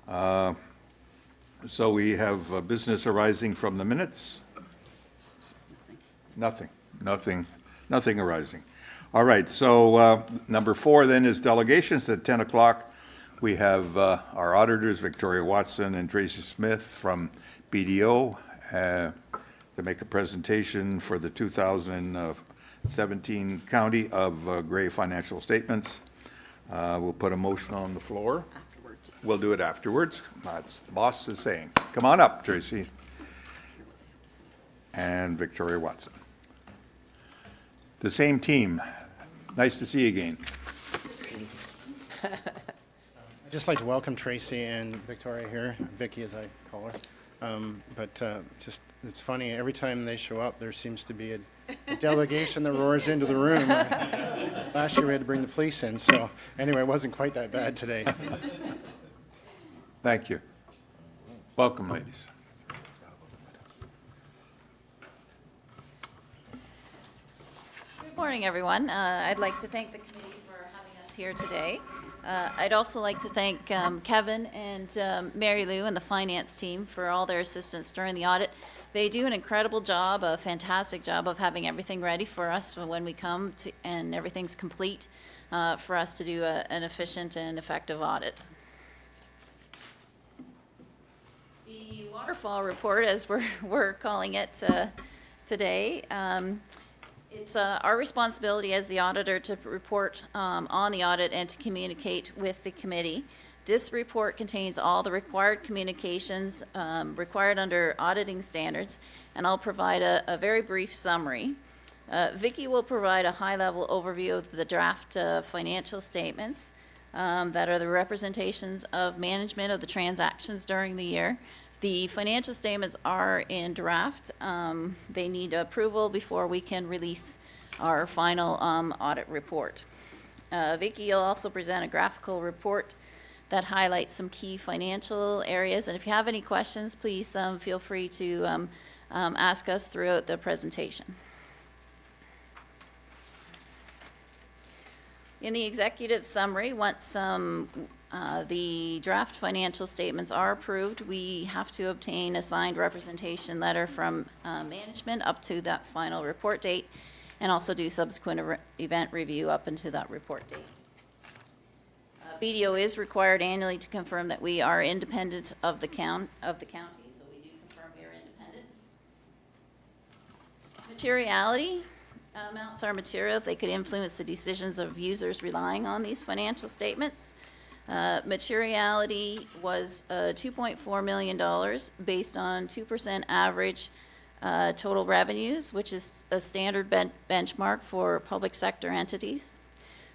So we have business arising from the minutes? Nothing arising. All right, so number 4 then is delegations. At 10 o'clock, we have our auditors, Victoria Watson and Tracy Smith from BDO, to make a presentation for the 2017 County of Gray financial statements. We'll put a motion on the floor. We'll do it afterwards. That's the boss is saying. Come on up, Tracy. And Victoria Watson. The same team. Nice to see you again. I'd just like to welcome Tracy and Victoria here, Vicky as I call her. Just, it's funny, every time they show up, there seems to be a delegation that roars into the room. Last year we had to bring the police in, so anyway, it wasn't quite that bad today. Thank you. Welcome, ladies. Good morning, everyone. I'd like to thank the committee for having us here today. I'd also like to thank Kevin and Mary Lou and the finance team for all their assistance during the audit. They do an incredible job, a fantastic job of having everything ready for us when we come to, and everything's complete for us to do an efficient and effective audit. The waterfall report, as we're calling it today, it's our responsibility as the auditor to report on the audit and to communicate with the committee. This report contains all the required communications required under auditing standards, and I'll provide a very brief summary. Vicki will provide a high-level overview of the draft financial statements that are the representations of management of the transactions during the year. The financial statements are in draft. They need approval before we can release our final audit report. Vicki will also present a graphical report that highlights some key financial areas. And if you have any questions, please feel free to ask us throughout the presentation. In the executive summary, once the draft financial statements are approved, we have to obtain a signed representation letter from management up to that final report date, and also do subsequent event review up until that report date. BDO is required annually to confirm that we are independent of the county, so we do confirm we are independent. Materiality. Amounts are material if they could influence the decisions of users relying on these financial statements. Materiality was $2.4 million based on 2% average total revenues, which is a standard benchmark for public sector entities.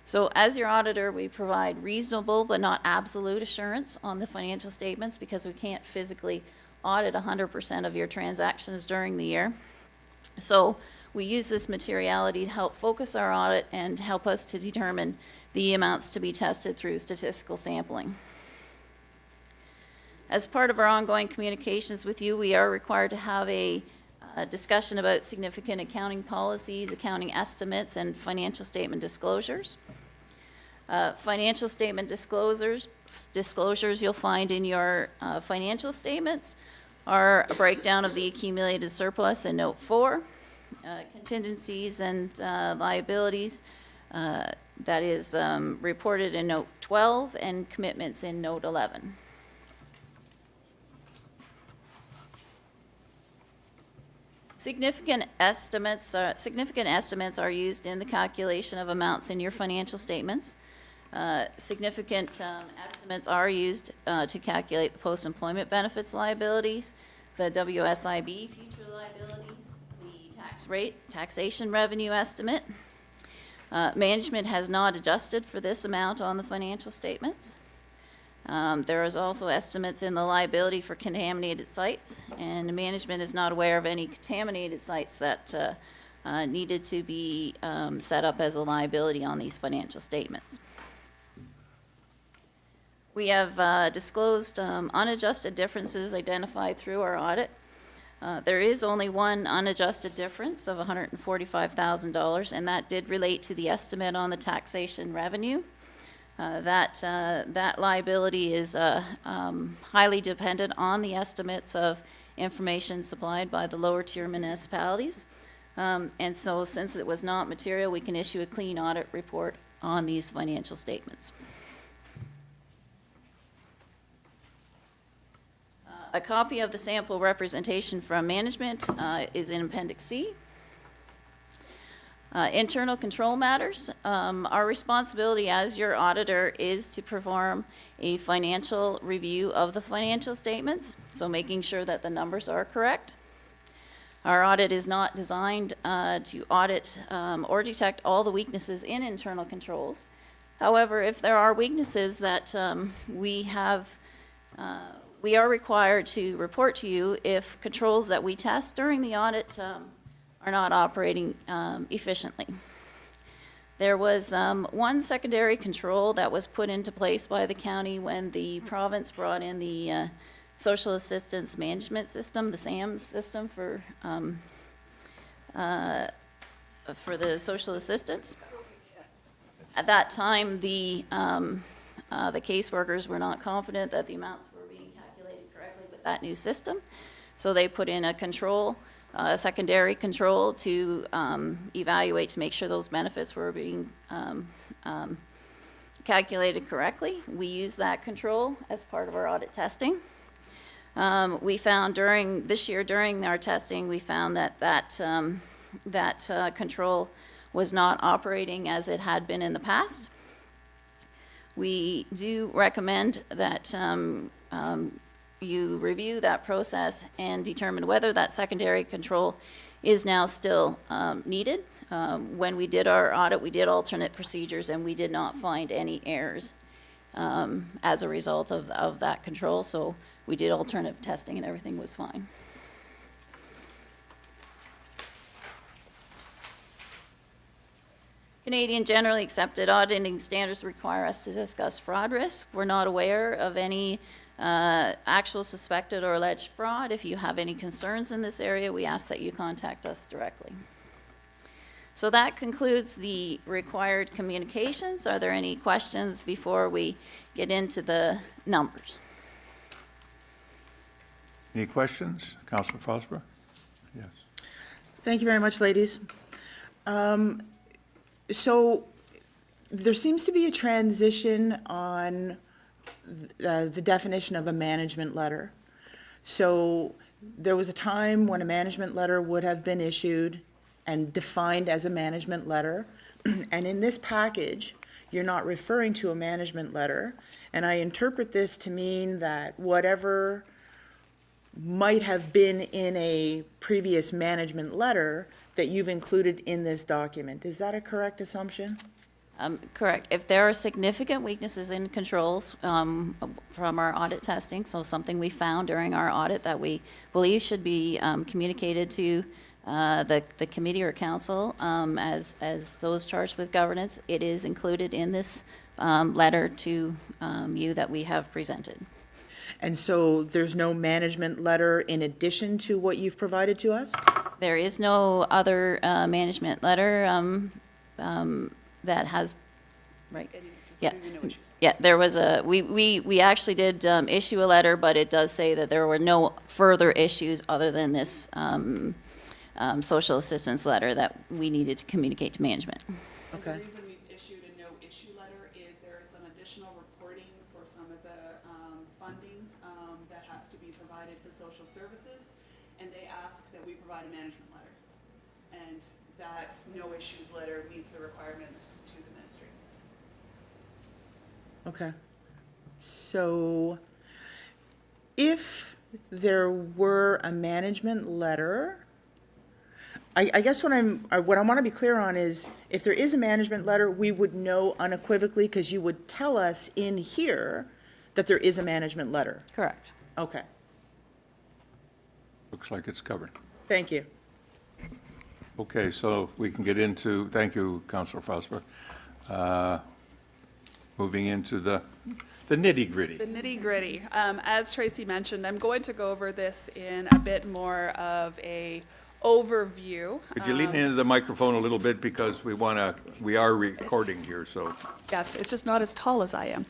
So as your auditor, we provide reasonable but not absolute assurance on the financial statements because we can't physically audit 100% of your transactions during the year. So we use this materiality to help focus our audit and help us to determine the amounts to be tested through statistical sampling. As part of our ongoing communications with you, we are required to have a discussion about significant accounting policies, accounting estimates, and financial statement disclosures. Financial statement disclosures you'll find in your financial statements are a breakdown of the accumulated surplus in Note 4, contingencies and liabilities that is reported in Note 12, and commitments in Note 11. Significant estimates are used in the calculation of amounts in your financial statements. Significant estimates are used to calculate the post-employment benefits liabilities, the WSIB future liabilities, the tax rate, taxation revenue estimate. Management has not adjusted for this amount on the financial statements. There is also estimates in the liability for contaminated sites, and management is not aware of any contaminated sites that needed to be set up as a liability on these financial statements. We have disclosed unadjusted differences identified through our audit. There is only one unadjusted difference of $145,000, and that did relate to the estimate on the taxation revenue. That liability is highly dependent on the estimates of information supplied by the lower tier municipalities. And so since it was not material, we can issue a clean audit report on these financial statements. A copy of the sample representation from management is in Appendix C. Internal control matters. Our responsibility as your auditor is to perform a financial review of the financial statements, so making sure that the numbers are correct. Our audit is not designed to audit or detect all the weaknesses in internal controls. However, if there are weaknesses that we are required to report to you if controls that we test during the audit are not operating efficiently. There was one secondary control that was put into place by the county when the province brought in the Social Assistance Management System, the SAMS system for the social assistance. At that time, the caseworkers were not confident that the amounts were being calculated correctly with that new system, so they put in a control, a secondary control to evaluate to make sure those benefits were being calculated correctly. We used that control as part of our audit testing. We found during our testing, we found that control was not operating as it had been in the past. We do recommend that you review that process and determine whether that secondary control is now still needed. When we did our audit, we did alternate procedures and we did not find any errors as a result of that control. So we did alternative testing and everything was fine. Canadian generally accepted auditing standards require us to discuss fraud risk. We're not aware of any actual suspected or alleged fraud. If you have any concerns in this area, we ask that you contact us directly. So that concludes the required communications. Are there any questions before we get into the numbers? Any questions? Councillor Fosborough? Yes. Thank you very much, ladies. So there seems to be a transition on the definition of a management letter. So there was a time when a management letter would have been issued and defined as a management letter. And in this package, you're not referring to a management letter. And I interpret this to mean that whatever might have been in a previous management letter that you've included in this document. Is that a correct assumption? Correct. If there are significant weaknesses in controls from our audit testing, so something we found during our audit that we believe should be communicated to the committee or council as those charged with governance, it is included in this letter to you that we have presented. And so there's no management letter in addition to what you've provided to us? There is no other management letter that has, right? Yeah, yeah. There was we actually did issue a letter, but it does say that there were no further issues other than this social assistance letter that we needed to communicate to management. Okay. The reason we issued a no-issue letter is there is some additional reporting for some of the funding that has to be provided for social services, and they ask that we provide a management letter. And that no-issues letter meets the requirements to the ministry. Okay. So if there were a management letter, I guess what I want to be clear on is if there is a management letter, we would know unequivocally because you would tell us in here that there is a management letter. Correct. Okay. Looks like it's covered. Thank you. Okay, so we can get into, thank you, Councillor Fosborough. Moving into the nitty-gritty. The nitty-gritty. As Tracy mentioned, I'm going to go over this in a bit more of a overview. Could you lean into the microphone a little bit because we are recording here, so. Yes, it's just not as tall as I am.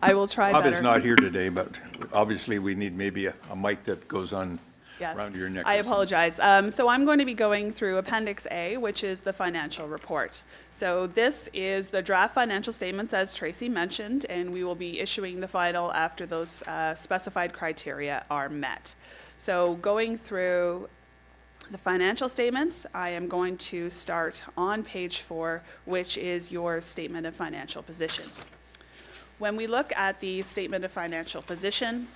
I will try Bob better. is not here today, but obviously we need maybe a mic that goes on Yes, around your neck. I or something. apologize. So I'm going to be going through Appendix A, which is the financial report. So this is the draft financial statements, as Tracy mentioned, and we will be issuing the final after those specified criteria are met. So going through the financial statements, I am going to start on page 4, which is your statement of financial position. When we look at the statement of financial position,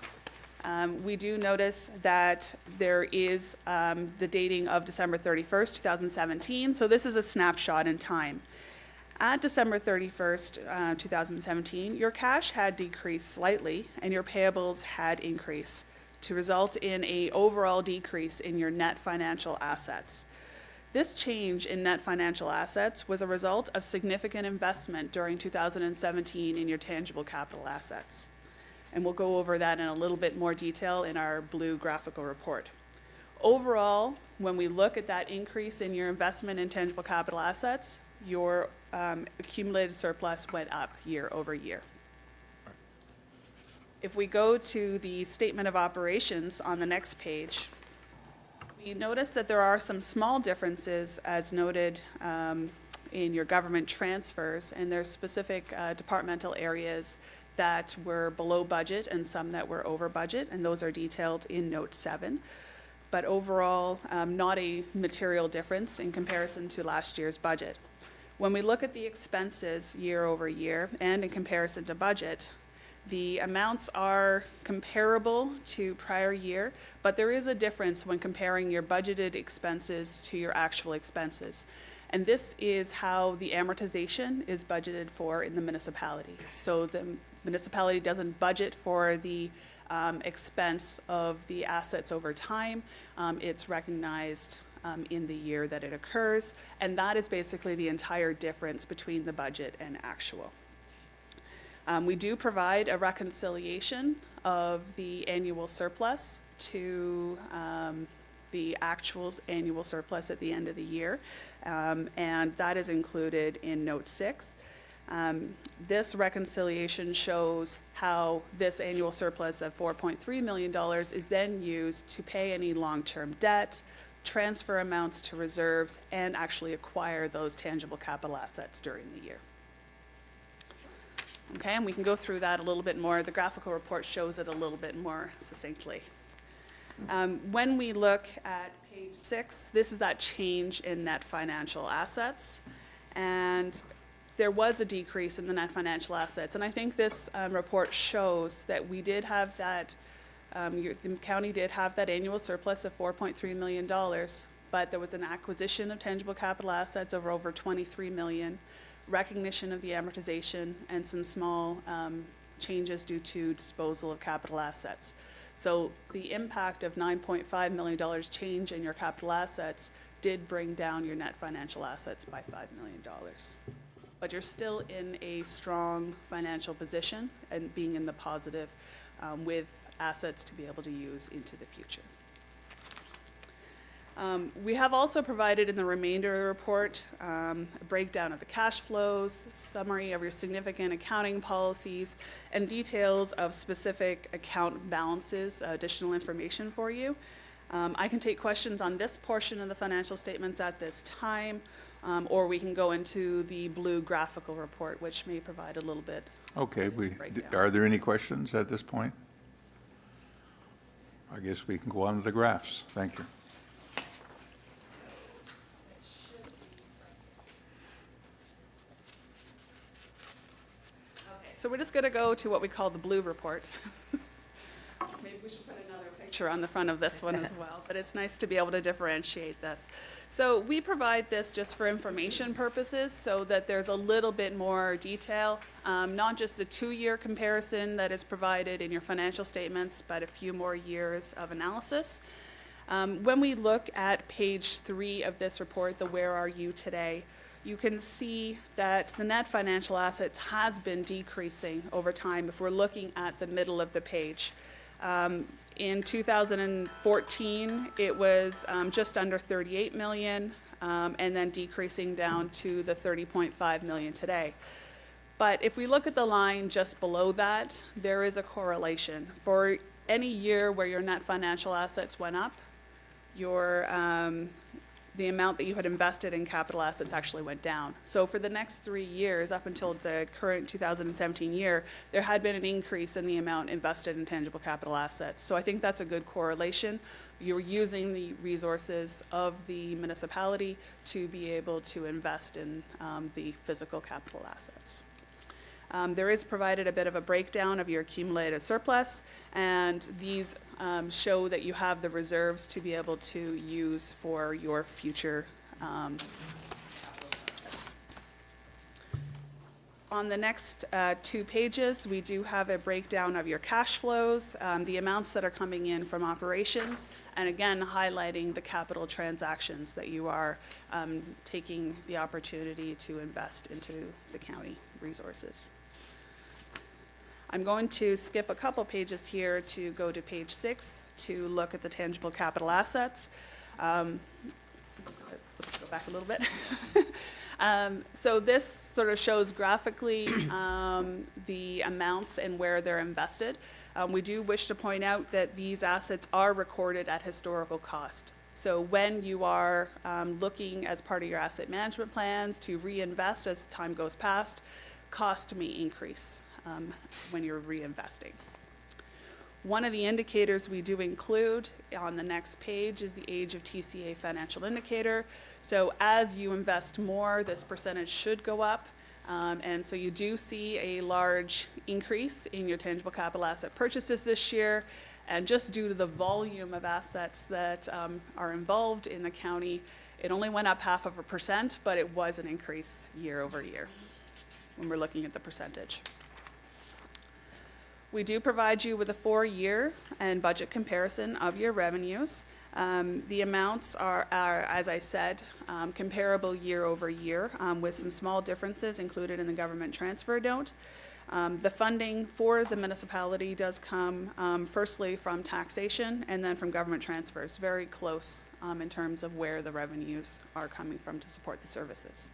we do notice that there is the dating of December 31st, 2017, so this is a snapshot in time. At December 31st, 2017, your cash had decreased slightly and your payables had increased to result in an overall decrease in your net financial assets. This change in net financial assets was a result of significant investment during 2017 in your tangible capital assets. And we'll go over that in a little bit more detail in our blue graphical report. Overall, when we look at that increase in your investment in tangible capital assets, your accumulated surplus went up year over year. If we go to the statement of operations on the next page, we notice that there are some small differences as noted in your government transfers, and there's specific departmental areas that were below budget and some that were over budget, and those are detailed in note 7. But overall, not a material difference in comparison to last year's budget. When we look at the expenses year over year and in comparison to budget, the amounts are comparable to prior year, but there is a difference when comparing your budgeted expenses to your actual expenses. And this is how the amortization is budgeted for in the municipality. So the municipality doesn't budget for the expense of the assets over time. It's recognized in the year that it occurs, and that is basically the entire difference between the budget and actual. We do provide a reconciliation of the annual surplus to the actual annual surplus at the end of the year, and that is included in note 6. This reconciliation shows how this annual surplus of $4.3 million is then used to pay any long-term debt, transfer amounts to reserves, and actually acquire those tangible capital assets during the year. Okay, and we can go through that a little bit more. The graphical report shows it a little bit more succinctly. When we look at page 6, this is that change in net financial assets. And there was a decrease in the net financial assets. And I think this report shows that we did have that, the county did have that annual surplus of $4.3 million, but there was an acquisition of tangible capital assets of over $23 million, recognition of the amortization, and some small changes due to disposal of capital assets. So the impact of $9.5 million change in your capital assets did bring down your net financial assets by $5 million. But you're still in a strong financial position and being in the positive with assets to be able to use into the future. We have also provided in the remainder of the report a breakdown of the cash flows, summary of your significant accounting policies, and details of specific account balances, additional information for you. I can take questions on this portion of the financial statements at this time, or we can go into the blue graphical report, which may provide a little bit. Okay, Breakdown. are there any questions at this point? I guess we can go on to the graphs. Thank you. So we're just going to go to what we call the blue report. Maybe we should put another picture on the front of this one as well, but it's nice to be able to differentiate this. So we provide this just for information purposes so that there's a little bit more detail, not just the 2-year comparison that is provided in your financial statements, but a few more years of analysis. When we look at page 3 of this report, the Where Are You Today, you can see that the net financial assets has been decreasing over time if we're looking at the middle of the page. In 2014, it was just under 38 million, and then decreasing down to the 30.5 million today. But if we look at the line just below that, there is a correlation. For any year where your net financial assets went up, your the amount that you had invested in capital assets actually went down. So for the next 3 years, up until the current 2017 year, there had been an increase in the amount invested in tangible capital assets. So I think that's a good correlation. You're using the resources of the municipality to be able to invest in the physical capital assets. There is provided a bit of a breakdown of your accumulated surplus, and these show that you have the reserves to be able to use for your future capital projects. On the next 2 pages, we do have a breakdown of your cash flows, the amounts that are coming in from operations, and again, highlighting the capital transactions that you are taking the opportunity to invest into the county resources. I'm going to skip a couple pages here to go to page 6 to look at the tangible capital assets. Let's go back a little bit. So this sort of shows graphically the amounts and where they're invested. We do wish to point out that these assets are recorded at historical cost. So when you are looking as part of your asset management plans to reinvest as time goes past, cost may increase when you're reinvesting. One of the indicators we do include on the next page is the age of TCA financial indicator. So as you invest more, this percentage should go up. And so you do see a large increase in your tangible capital asset purchases this year. And just due to the volume of assets that are involved in the county, it only went up 0.5%, but it was an increase year over year when we're looking at the percentage. We do provide you with a 4-year and budget comparison of your revenues. The amounts are, as I said, comparable year over year with some small differences included in the government transfer note. The funding for the municipality does come firstly from taxation and then from government transfers, very close in terms of where the revenues are coming from to support the services.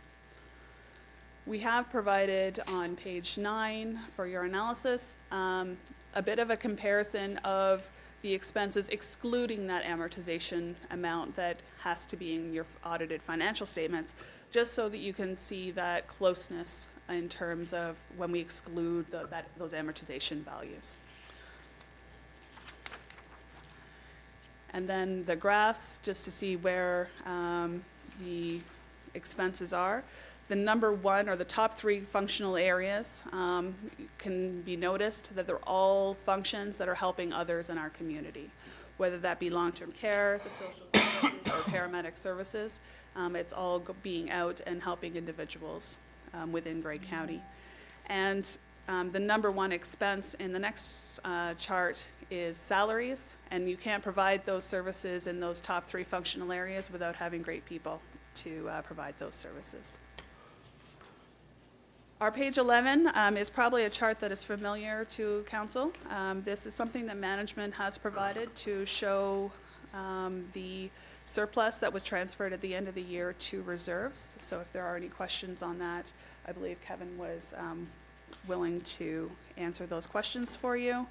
We have provided on page 9 for your analysis a bit of a comparison of the expenses excluding that amortization amount that has to be in your audited financial statements, just so that you can see that closeness in terms of when we exclude those amortization values. And then the graphs, just to see where the expenses are. The number 1 or the top 3 functional areas can be noticed that they're all functions that are helping others in our community, whether that be long-term care, the social services, or paramedic services. It's all being out and helping individuals within Grey County. And the number 1 expense in the next chart is salaries, and you can't provide those services in those top 3 functional areas without having great people to provide those services. Our page 11 is probably a chart that is familiar to council. This is something that management has provided to show the surplus that was transferred at the end of the year to reserves. So if there are any questions on that, I believe Kevin was willing to answer those questions for you.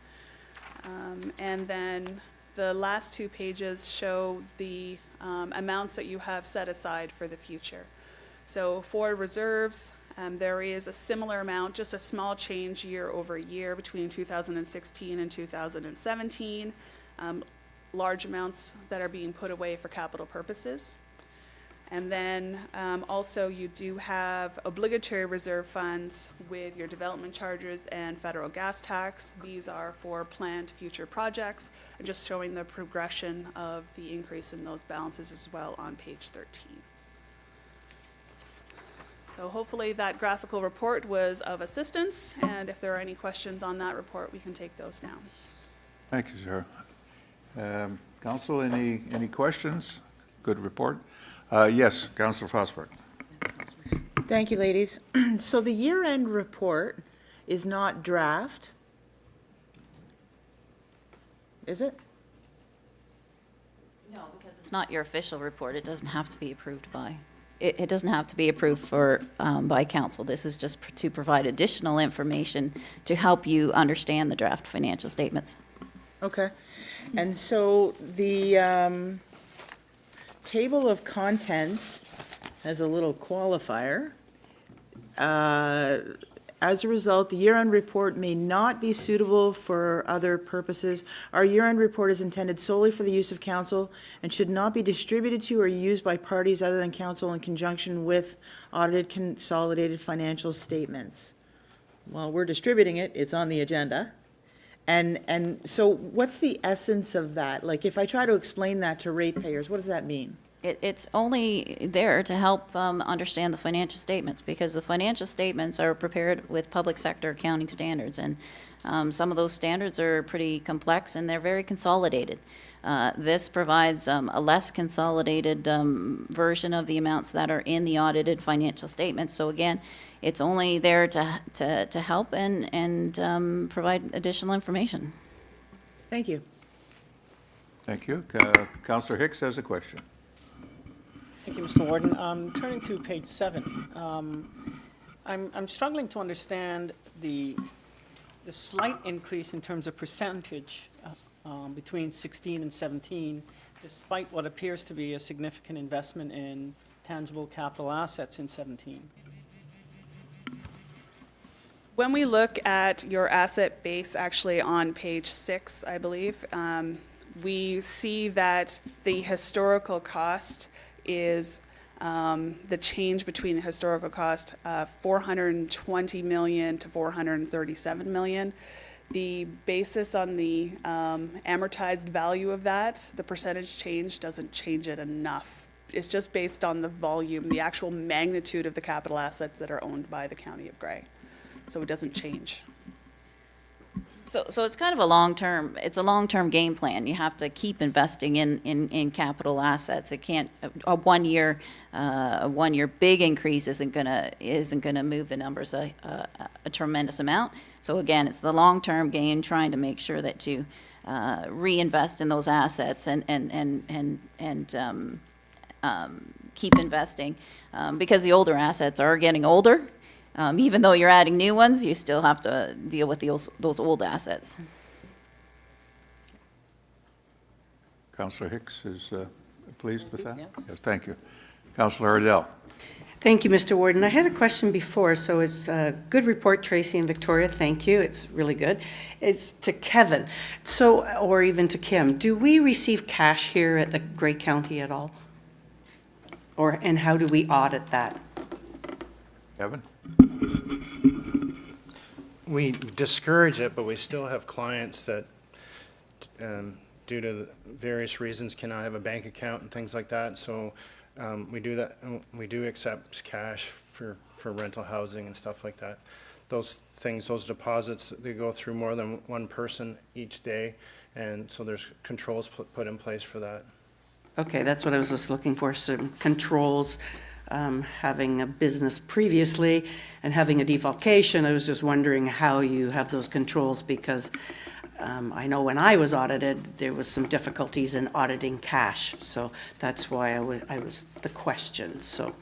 And then the last 2 pages show the amounts that you have set aside for the future. So for reserves, there is a similar amount, just a small change year over year between 2016 and 2017. Large amounts that are being put away for capital purposes. And then also you do have obligatory reserve funds with your development charges and federal gas tax. These are for planned future projects, and just showing the progression of the increase in those balances as well on page 13. So hopefully that graphical report was of assistance, and if there are any questions on that report, we can take those now. Thank you, sir. Council, any questions? Good report. Yes, Councillor Fosberg. Thank you, ladies. So the year-end report is not draft. is it? No, because it's not your official report. It doesn't have to be approved by, it doesn't have to be approved for, by council. This is just to provide additional information to help you understand the draft financial statements. Okay. And so the table of contents has a little qualifier. As a result, the year-end report may not be suitable for other purposes. Our year-end report is intended solely for the use of council and should not be distributed to or used by parties other than council in conjunction with audited consolidated financial statements. Well, we're distributing it, it's on the agenda. And so what's the essence of that? Like, if I try to explain that to ratepayers, what does that mean? It's only there to help understand the financial statements, because the financial statements are prepared with public sector accounting standards, and some of those standards are pretty complex, and they're very consolidated. This provides a less consolidated version of the amounts that are in the audited financial statements. So again, it's only there to help and provide additional information. Thank you. Thank you. Councillor Hicks has a question. Thank you, Mr. Warden. Turning to page 7, I'm struggling to understand the slight increase in terms of percentage between 16 and 17, despite what appears to be a significant investment in tangible capital assets in 17. When we look at your asset base, actually on page 6, I believe, we see that the historical cost is the change between the historical cost, 420 million to 437 million. The basis on the amortized value of that, the percentage change doesn't change it enough. It's just based on the volume, the actual magnitude of the capital assets that are owned by the County of Grey. So it doesn't change. So it's kind of a long-term game plan. You have to keep investing in capital assets. It can't, a one-year big increase isn't gonna move the numbers a tremendous amount. So again, it's the long-term game, trying to make sure that you reinvest in those assets and keep investing, because the older assets are getting older. Even though you're adding new ones, you still have to deal with those old assets. Councillor Hicks is pleased with that? Yes. Yes, thank you. Councillor Ardell. Thank you, Mr. Warden. I had a question before, so it's a good report, Tracy and Victoria. Thank you. It's really good. It's to Kevin, so, or even to Kim. Do we receive cash here at the Grey County at all? And how do we audit that? Kevin? We discourage it, but we still have clients that, due to various reasons, cannot have a bank account and things like that. So we do that. We do accept cash for rental housing and stuff like that. Those things, those deposits, they go through more than one person each day, and so there's controls put in place for that. Okay, that's what I was just looking for, some controls. Having a business previously and having a defalcation, I was just wondering how you have those controls, because I know when I was audited, there was some difficulties in auditing cash, so that's why I was the question. So,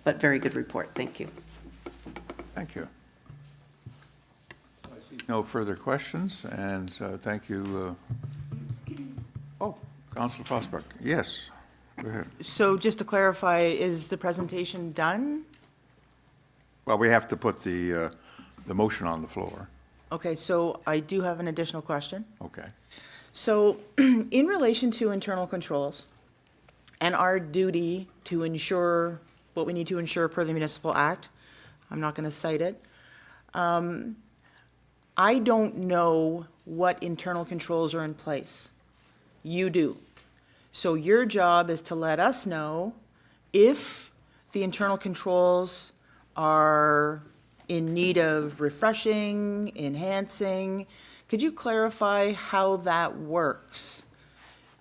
but very good report. Thank you. Thank you. No further questions, and thank you. Oh, Councillor Fosbuck. Yes, go ahead. So just to clarify, is the presentation done? Well, we have to put the motion on the floor. Okay, so I do have an additional question. Okay. So in relation to internal controls and our duty to ensure what we need to ensure per the Municipal Act, I'm not going to cite it. I don't know what internal controls are in place. You do. So your job is to let us know if the internal controls are in need of refreshing, enhancing. Could you clarify how that works?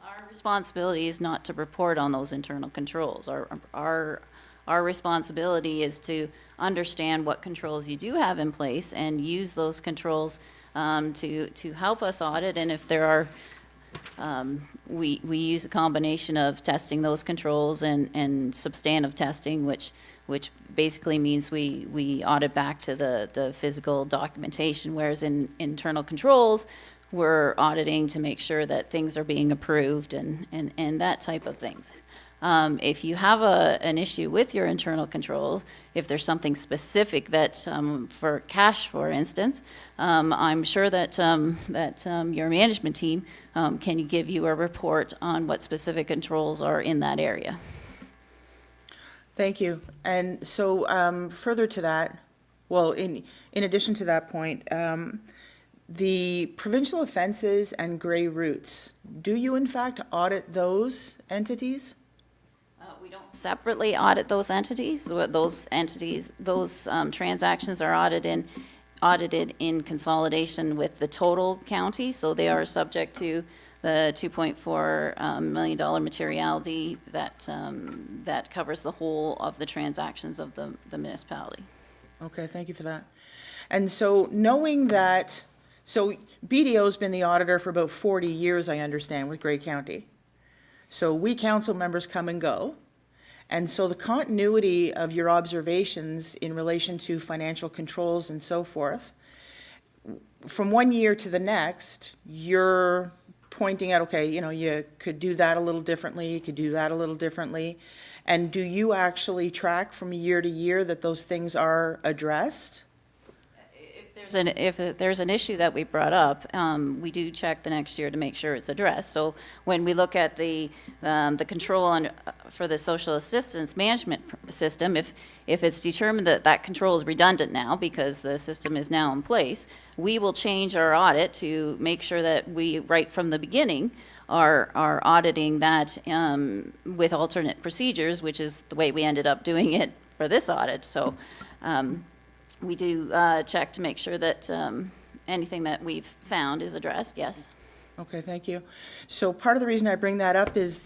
Our responsibility is not to report on those internal controls. Our responsibility is to understand what controls you do have in place and use those controls to help us audit. And if there are we use a combination of testing those controls and substantive testing, which basically means we audit back to the physical documentation, whereas in internal controls, we're auditing to make sure that things are being approved and that type of thing. If you have an issue with your internal controls, if there's something specific that, for cash, for instance, I'm sure that, your management team can give you a report on what specific controls are in that area. Thank you. And so, further to that, well, in addition to that point, the provincial offenses and gray routes, do you in fact audit those entities? We don't separately audit those entities. Those entities, those transactions are audited in consolidation with the total county, so they are subject to the $2.4 million materiality that covers the whole of the transactions of the municipality. Okay, thank you for that. And so knowing that, so BDO's been the auditor for about 40 years, I understand, with Grey County. So we council members come and go. And so the continuity of your observations in relation to financial controls and so forth, from one year to the next, you're pointing out, okay, you know, you could do that a little differently, you could do that a little differently. And do you actually track from year to year that those things are addressed? If there's an issue that we brought up, we do check the next year to make sure it's addressed. So when we look at the control for the social assistance management system, if it's determined that that control is redundant now because the system is now in place, we will change our audit to make sure that we, right from the beginning, are auditing that with alternate procedures, which is the way we ended up doing it for this audit. So we do check to make sure that anything that we've found is addressed, yes. Okay, thank you. So part of the reason I bring that up is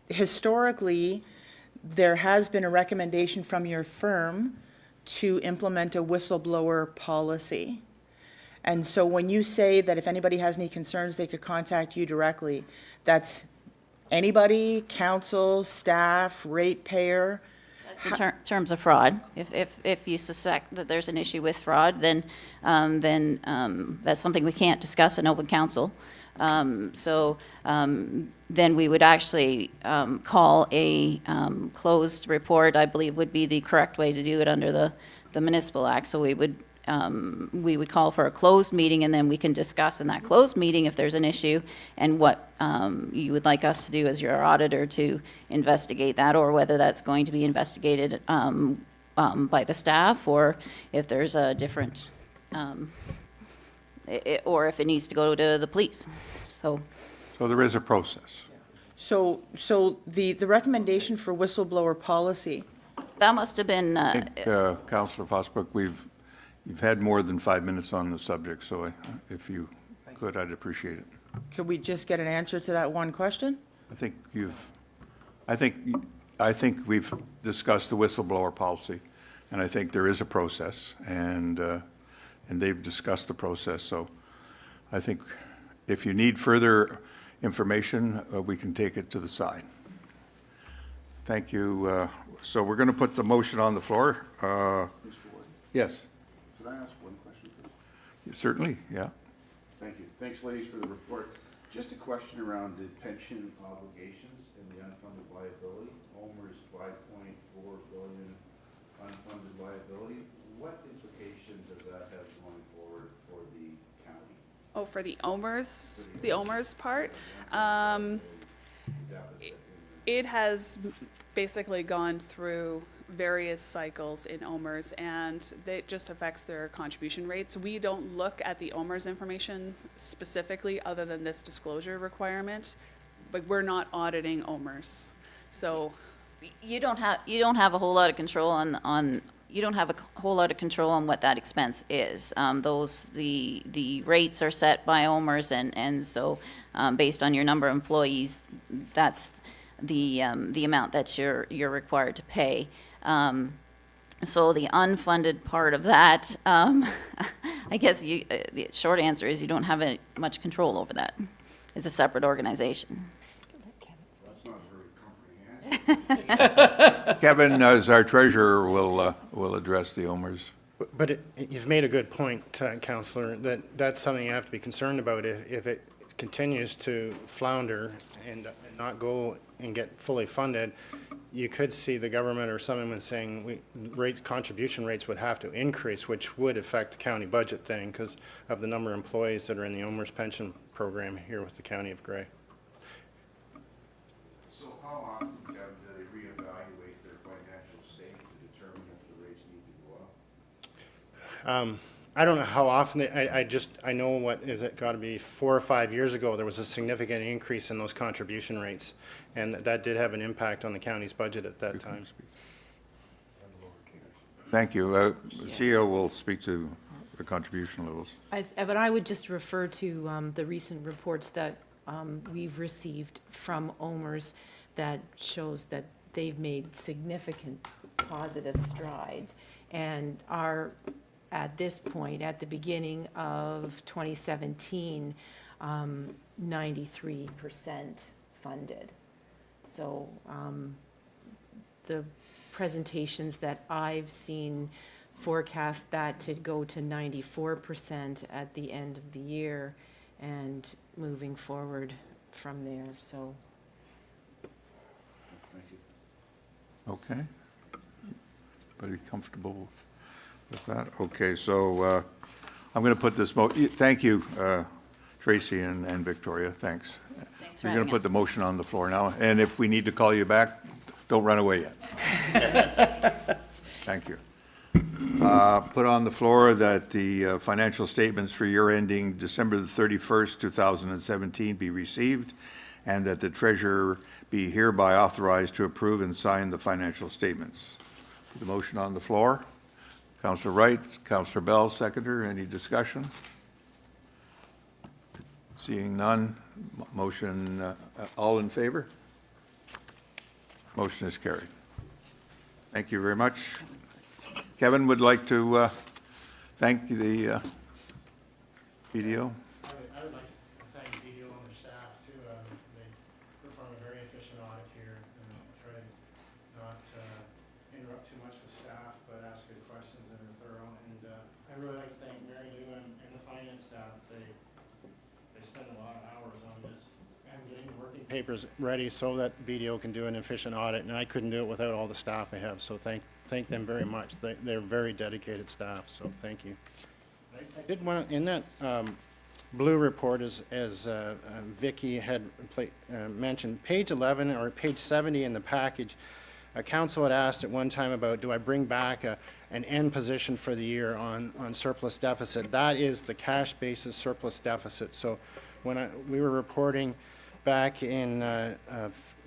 historically, there has been a recommendation from your firm to implement a whistleblower policy. And so when you say that if anybody has any concerns, they could contact you directly, that's anybody, council, staff, ratepayer? That's in terms of fraud. If you suspect that there's an issue with fraud, then that's something we can't discuss in open council. So then we would actually call a closed report, I believe would be the correct way to do it under the Municipal Act. So we would call for a closed meeting, and then we can discuss in that closed meeting if there's an issue and what you would like us to do as your auditor to investigate that, or whether that's going to be investigated by the staff, or if there's a different, or if it needs to go to the police. So there is a process. So the recommendation for whistleblower policy, that must have been, I think, Councillor Fosbrook, you've had more than 5 minutes on the subject, so if you could, I'd appreciate it. could we just get an answer to that one question? I think we've discussed the whistleblower policy, and I think there is a process, and they've discussed the process, so I think if you need further information, we can take it to the side. Thank you. So we're going to put the motion on the floor. Mr. Ward, Yes, could I ask one question, please? certainly, yeah. Thank you. Thanks, ladies, for the report. Just a question around the pension obligations and the unfunded liability. OMER's $5.4 billion unfunded liability. What implication does that have going forward for the county? Oh, for the OMERS part? It has basically gone through various cycles in OMERS, and it just affects their contribution rates. We don't look at the OMERS information specifically, other than this disclosure requirement, but we're not auditing OMERS. So you don't have a whole lot of control on you don't have a whole lot of control on what that expense is. The rates are set by OMERS, and so based on your number of employees, that's the amount that you're required to pay. So the unfunded part of that, I guess the short answer is you don't have much control over that. it's a separate organization. That's not a very comforting answer. Kevin, as our treasurer, will address the OMERS. But you've made a good point, Counselor, that's something you have to be concerned about. If it continues to flounder and not go and get fully funded, you could see the government or someone saying contribution rates would have to increase, which would affect the county budget then because of the number of employees that are in the OMERS pension program here with the County of Grey. So how often, Kevin, do they reevaluate their financial state to determine if the rates need to go up? I don't know how often, I know what, is it gotta be 4 or 5 years ago, there was a significant increase in those contribution rates. And that did have an impact on the county's budget at that time. Thank you. CEO will speak to the contribution levels. But I would just refer to the recent reports that we've received from OMERS that shows that they've made significant positive strides and are, at this point, at the beginning of 2017, 93% funded. So the presentations that I've seen forecast that to go to 94% at the end of the year and moving forward from there, so. Thank you. Okay. Everybody comfortable with that? Okay, so I'm going to put this, thank you, Tracy and Victoria, thanks. Thanks for We're going having to put us. the motion on the floor now, and if we need to call you back, don't run away yet. Thank you. Put on the floor that the financial statements for year ending December the 31st, 2017 be received, and that the treasurer be hereby authorized to approve and sign the financial statements. The motion on the floor. Councillor Wright, Councillor Bell, seconder. Any discussion? Seeing none, motion, all in favor? Motion is carried. Thank you very much. Kevin would like to thank the BDO. I would like to thank BDO and their staff too. They perform a very efficient audit here and try to not interrupt too much with staff, but ask good questions and are thorough. And I really like to thank Mary Lou and the finance staff. They spend a lot of hours on this and getting the working papers ready so that BDO can do an efficient audit. And I couldn't do it without all the staff I have, so thank them very much. They're very dedicated staff, so thank you. I did want, in that blue report, as Vicky had mentioned, page 11 or page 70 in the package, council had asked at one time about, do I bring back an end position for the year on surplus deficit? That is the cash basis surplus deficit. So when we were reporting back in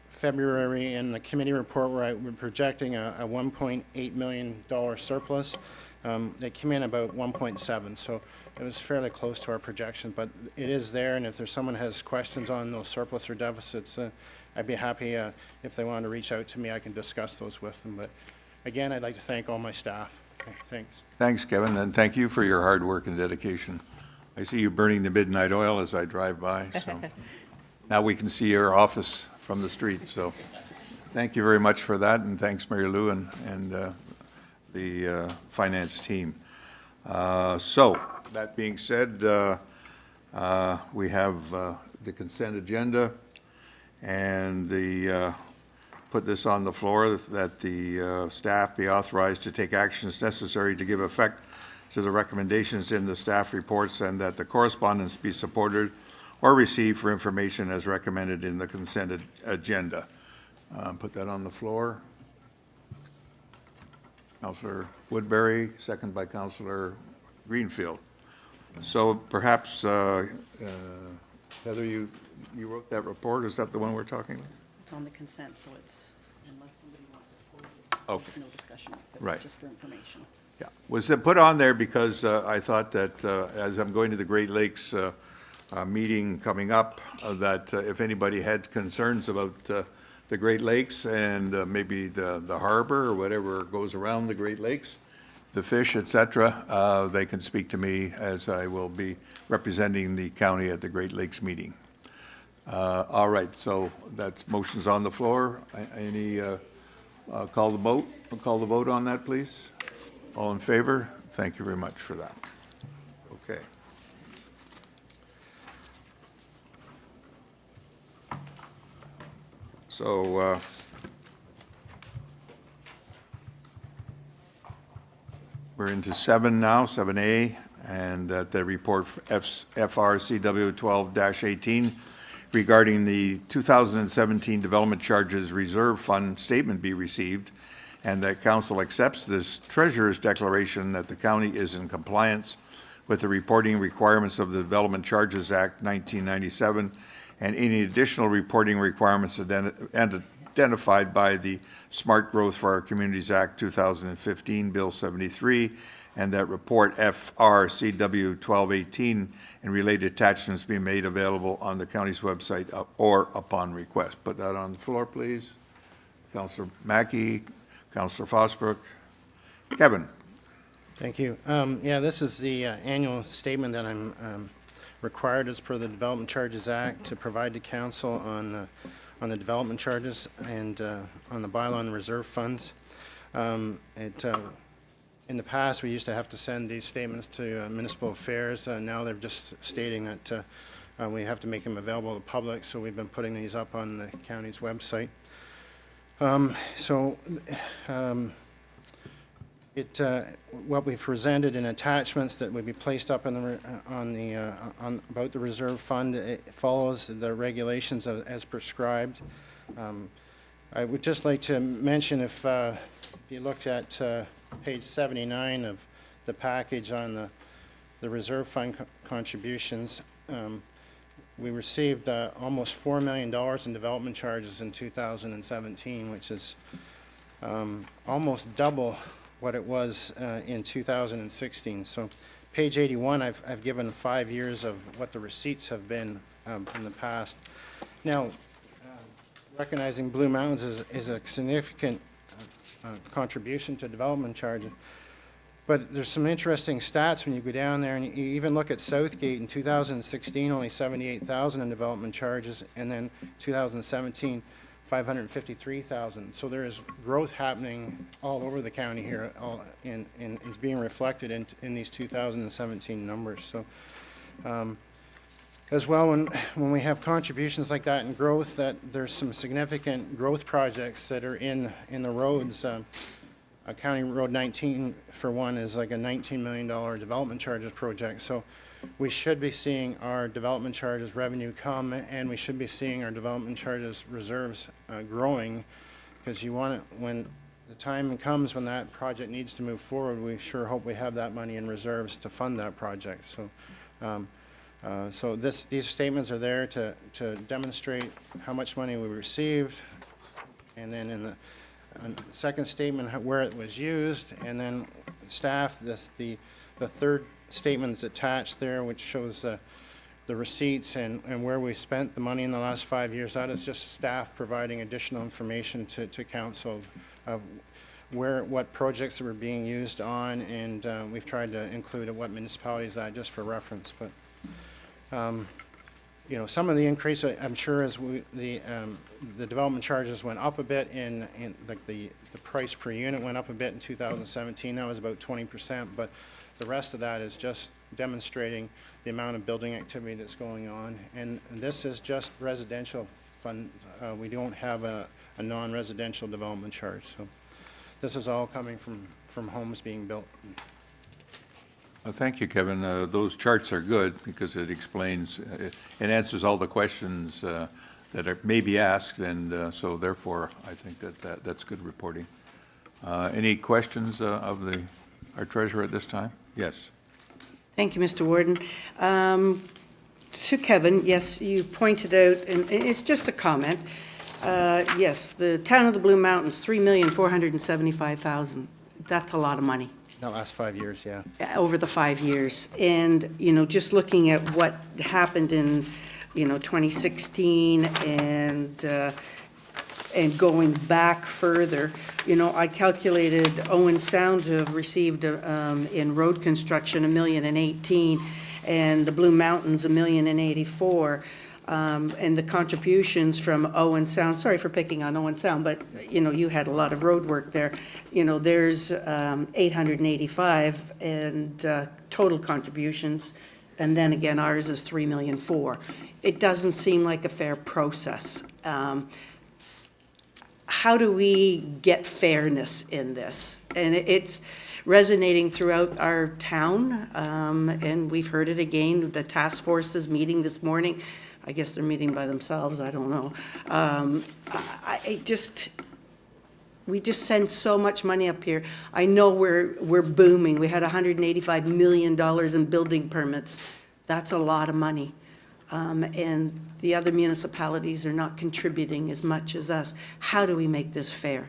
February in the committee report where we're projecting a $1.8 million surplus, they came in about 1.7, so it was fairly close to our projection, but it is there, and if there's someone has questions on those surplus or deficits, I'd be happy, if they want to reach out to me, I can discuss those with them. But again, I'd like to thank all my staff. Okay, thanks. Thanks, Kevin, and thank you for your hard work and dedication. I see you burning the midnight oil as I drive by, so now we can see your office from the street, so thank you very much for that, and thanks, Mary Lou and the finance team. So, that being said, we have the consent agenda, and put this on the floor, that the staff be authorized to take actions necessary to give effect to the recommendations in the staff reports, and that the correspondence be supported or received for information as recommended in the consent agenda. Put that on the floor. Councillor Woodbury, second by Councillor Greenfield. So perhaps, Heather, you wrote that report, is that the one we're talking about? It's on the consent, so it's, unless somebody wants to quote it, Okay. there's no discussion, but Right. it's just for information. Yeah, was it put on there because I thought that as I'm going to the Great Lakes meeting coming up, that if anybody had concerns about the Great Lakes and maybe the harbor or whatever goes around the Great Lakes, the fish, et cetera, they can speak to me as I will be representing the county at the Great Lakes meeting. All right, so that's motions on the floor. Any, call the vote on that, please? All in favor? Thank you very much for that. Okay. So, we're into 7 now, 7A, and the report FRCW 12-18 regarding the 2017 Development Charges Reserve Fund statement be received, and that council accepts this treasurer's declaration that the county is in compliance with the reporting requirements of the Development Charges Act 1997 and any additional reporting requirements identified by the Smart Growth for Our Communities Act 2015, Bill 73, and that report FRCW 1218 and related attachments be made available on the county's website or upon request. Put that on the floor, please. Councillor Mackey, Councillor Fosbrook. Kevin. Thank you. Yeah, this is the annual statement that I'm required as per the Development Charges Act to provide to council on the development charges and on the bylaw and reserve funds. In the past, we used to have to send these statements to municipal affairs. Now they're just stating that we have to make them available to the public, so we've been putting these up on the county's website. What we've presented in attachments that would be placed up in about the reserve fund, it follows the regulations as prescribed. I would just like to mention if you looked at page 79 of the package on the reserve fund contributions, we received almost $4 million in development charges in 2017, which is almost double what it was in 2016. So page 81, I've given 5 years of what the receipts have been in the past. Now, recognizing Blue Mountains is a significant contribution to development charges, but there's some interesting stats when you go down there, and you even look at Southgate in 2016, only $78,000 in development charges, and then 2017, $553,000. So there is growth happening all over the county here, and it's being reflected in these 2017 numbers. So, as well, when we have contributions like that and growth, that there's some significant growth projects that are in the roads. County Road 19, for one, is like a $19 million development charges project. So we should be seeing our development charges revenue come, and we should be seeing our development charges reserves growing, because you want it when the time comes when that project needs to move forward. We sure hope we have that money in reserves to fund that project. So, these statements are there to demonstrate how much money we received, and then in the second statement where it was used, and then staff, the third statement is attached there, which shows the receipts and where we spent the money in the last 5 years. That is just staff providing additional information to council of what projects were being used on, and we've tried to include what municipalities that just for reference. But you know, some of the increase, I'm sure, as the development charges went up a bit in like the price per unit went up a bit in 2017. That was about 20%, but the rest of that is just demonstrating the amount of building activity that's going on. And this is just residential fund. We don't have a non-residential development charge. So this is all coming from homes being built. Thank you, Kevin. Those charts are good because it explains, it answers all the questions that may be asked, and so therefore, I think that's good reporting. Any questions of our treasurer at this time? Yes. Thank you, Mr. Warden. To Kevin, yes, you've pointed out, and it's just a comment, yes, the town of the Blue Mountains, $3,475,000. That's a lot of money. The last 5 years, yeah. Over the 5 years. And, you know, just looking at what happened in, 2016 and going back further, I calculated Owen Sound to have received in road construction $1,018,000, and the Blue Mountains $1,084,000. and the contributions from Owen Sound, sorry for picking on Owen Sound, but, you know, you had a lot of road work there. You know, there's 885 and total contributions, and then again, ours is 3,000,004. It doesn't seem like a fair process. How do we get fairness in this? And it's resonating throughout our town, and we've heard it again. The task force is meeting this morning. I guess they're meeting by themselves, I don't know. We just send so much money up here. I know we're booming. We had $185 million in building permits. That's a lot of money. And the other municipalities are not contributing as much as us. How do we make this fair?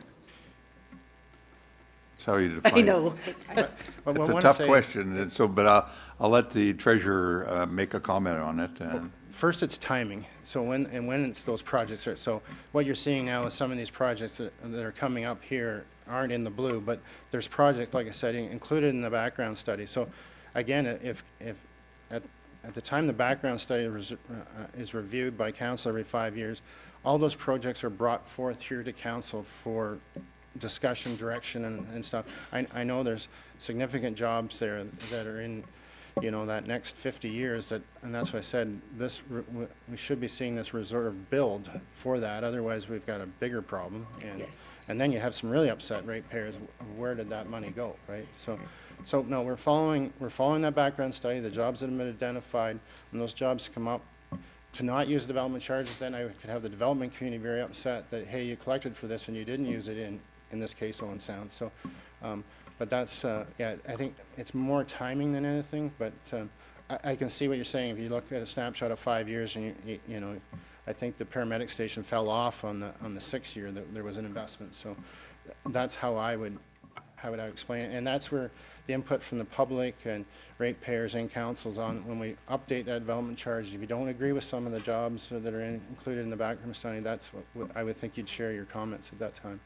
That's how you define it. I know. But It's what I a wanna tough say- question, and so, but I'll let the treasurer make a comment on it. And First, it's timing. So when it's those projects, so what you're seeing now is some of these projects that are coming up here aren't in the blue, but there's projects, like I said, included in the background study. So again, if at the time the background study is reviewed by council every 5 years, all those projects are brought forth here to council for discussion, direction, and stuff. I know there's significant jobs there that are in, you know, that next 50 years, and that's why I said we should be seeing this reserve build for that, otherwise we've got a bigger problem. Yes. And then you have some really upset ratepayers, where did that money go, right? So no, we're following that background study, the jobs that have been identified. When those jobs come up, to not use development charges, then I could have the development community very upset that, hey, you collected for this and you didn't use it in this case, Owen Sound. So, but that's, yeah, I think it's more timing than anything, but I can see what you're saying. If you look at a snapshot of 5 years and you know, I think the paramedic station fell off on the 6th year that there was an investment. So that's how I would explain it. And that's where the input from the public and ratepayers and councils on, when we update that development charge, if you don't agree with some of the jobs that are included in the background study, that's what I would think you'd share your comments at that time.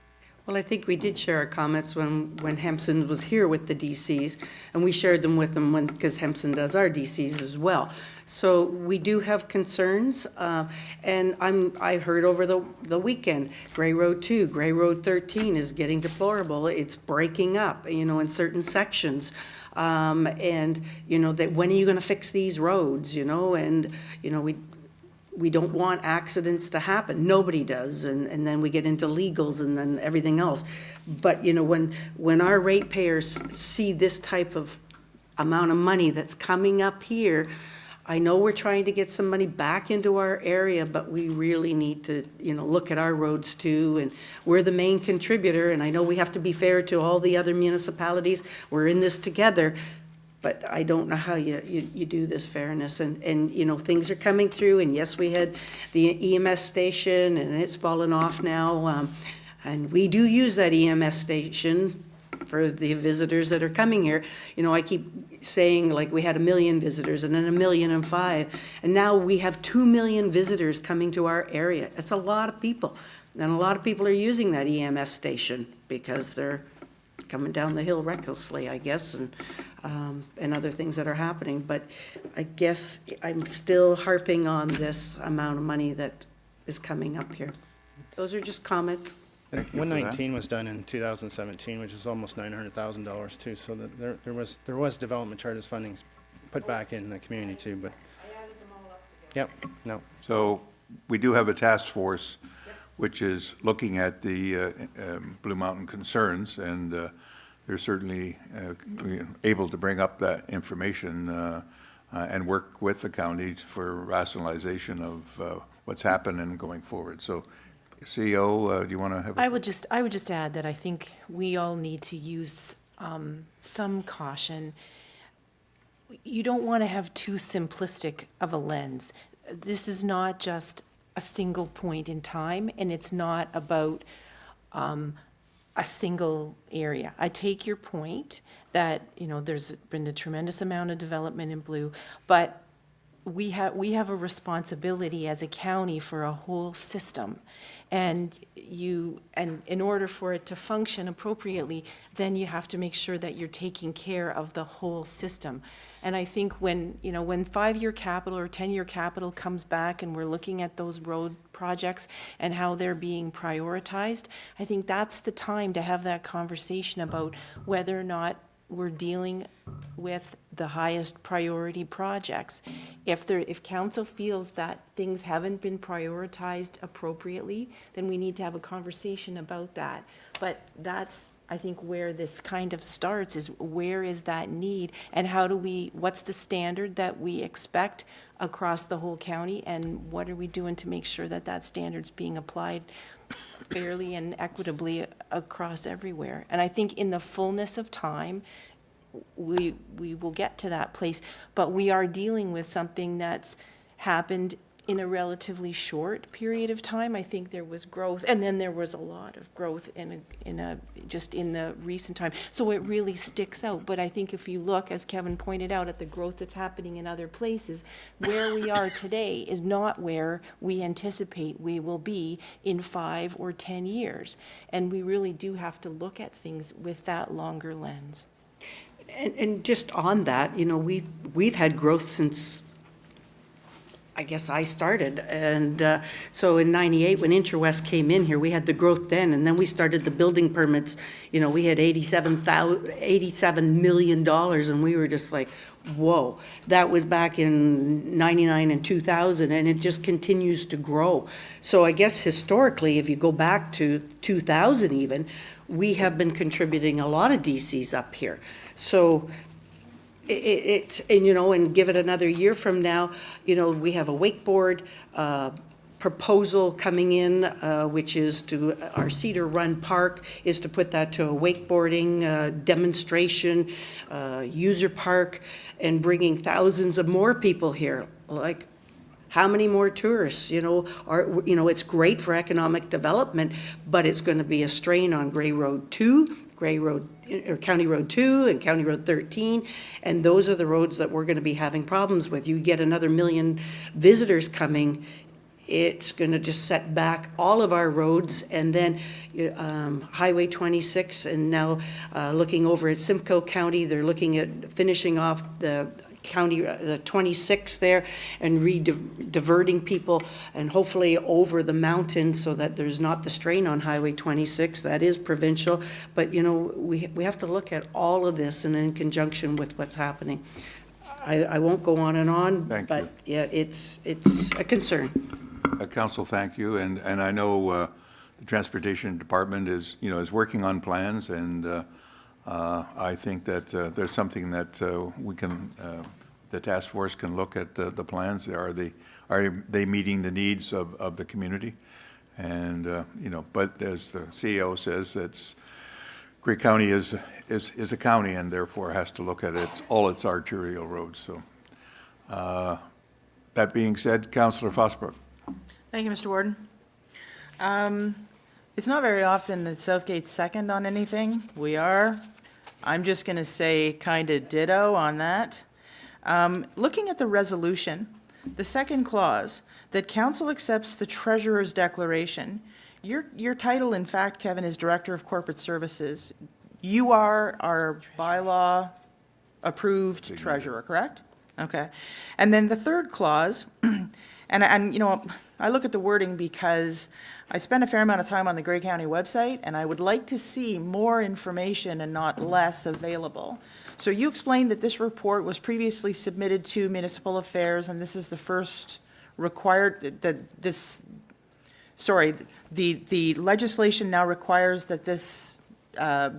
Well, I think we did share our comments when Hempson was here with the DCs, and we shared them with them because Hempson does our DCs as well. So we do have concerns, and I heard over the weekend, Gray Road 2, Gray Road 13 is getting deplorable. It's breaking up, you know, in certain sections. And, you know, that when are you going to fix these roads, you know? And, you know, we don't want accidents to happen. Nobody does. And then we get into legals and then everything else. But, you know, when our ratepayers see this type of amount of money that's coming up here, I know we're trying to get some money back into our area, but we really need to, you know, look at our roads too. And we're the main contributor, and I know we have to be fair to all the other municipalities. We're in this together. But I don't know how you do this fairness, and, you know, things are coming through, and yes, we had the EMS station, and it's fallen off now, and we do use that EMS station for the visitors that are coming here. You know, I keep saying, like, we had 1 million visitors, and then 1,000,005, and now we have 2 million visitors coming to our area. It's a lot of people, and a lot of people are using that EMS station because they're coming down the hill recklessly, I guess, and other things that are happening. But I guess I'm still harping on this amount of money that is coming up here. Those are just comments. And Thank you for that. 119 was done in 2017, which is almost $900,000 too. So that there was development charges funding put back in the community too. But I added them all up together. Yep. No. So we do have a task force which is looking at the Blue Mountain concerns, and they're certainly able to bring up that information and work with the county for rationalization of what's happening going forward. So, CEO, do you want to have? I would just add that I think we all need to use some caution. You don't want to have too simplistic of a lens. This is not just a single point in time, and it's not about a single area. I take your point that, you know, there's been a tremendous amount of development in Blue, but we have a responsibility as a county for a whole system. And in order for it to function appropriately, then you have to make sure that you're taking care of the whole system. And I think when 5-year capital or 10-year capital comes back and we're looking at those road projects and how they're being prioritized, I think that's the time to have that conversation about whether or not we're dealing with the highest priority projects. If council feels that things haven't been prioritized appropriately, then we need to have a conversation about that. But that's, I think, where this kind of starts, is where is that need, and what's the standard that we expect across the whole county, and what are we doing to make sure that that standard's being applied fairly and equitably across everywhere. And I think in the fullness of time, we will get to that place, but we are dealing with something that's happened in a relatively short period of time. I think there was growth, and then there was a lot of growth just in the recent time. So it really sticks out. But I think if you look, as Kevin pointed out, at the growth that's happening in other places, where we are today is not where we anticipate we will be in 5 or 10 years. And we really do have to look at things with that longer lens. And just on that, we've had growth since, I guess, I started. And so in '98, when Interwest came in here, we had the growth then, and then we started the building permits. We had $87 million, and we were just like, whoa. That was back in '99 and 2000, and it just continues to grow. So I guess historically, if you go back to 2000 even, we have been contributing a lot of DCs up here. So and give it another year from now, we have a wakeboard proposal coming in, which is our Cedar Run Park is to put that to a wakeboarding demonstration, user park, and bringing thousands of more people here. Like, how many more tourists, it's great for economic development, but it's going to be a strain on Gray Road 2, County Road 2 and County Road 13, and those are the roads that we're going to be having problems with. You get another 1 million visitors coming, it's going to just set back all of our roads. And then Highway 26, and now looking over at Simcoe County, they're looking at finishing off the county, the 26 there, and diverting people and hopefully over the mountain so that there's not the strain on Highway 26. That is provincial, but we have to look at all of this and in conjunction with what's happening. I won't go on and on, but yeah, it's a concern. Council, thank you, and I know the Transportation Department is working on plans, and I think that there's something that we can, the task force can look at the plans. Are they meeting the needs of the community? And but as the CEO says, Grey County is a county, and therefore has to look at all its arterial roads. So that being said, Councillor Fosbrook. Thank you, Mr. Warden. It's not very often that Southgate's second on anything. We are. I'm just going to say kind of ditto on that. Looking at the resolution, the second clause, that council accepts the treasurer's declaration. Your title, in fact, Kevin, is Director of Corporate Services. You are our bylaw approved treasurer, correct? Okay. And then the third clause, and I look at the wording because I spend a fair amount of time on the Grey County website, and I would like to see more information and not less available. So you explained that this report was previously submitted to Municipal Affairs, and this is the first required, the legislation now requires that this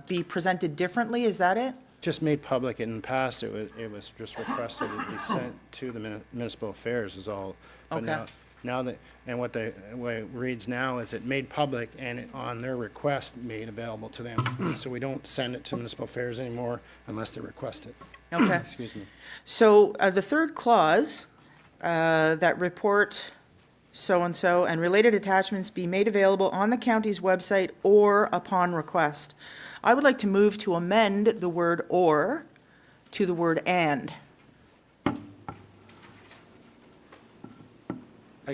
be presented differently, is that it? Just made public. In the past, it was just requested to be sent to the Municipal Affairs is all. But Okay. Now that, and what it reads now is it made public and it, on their request, made available to them. So we don't send it to Municipal Affairs anymore unless they request it. Okay. Excuse me. So the third clause, that report so-and-so and related attachments be made available on the county's website or upon request. I would like to move to amend the word "or" to the word "and."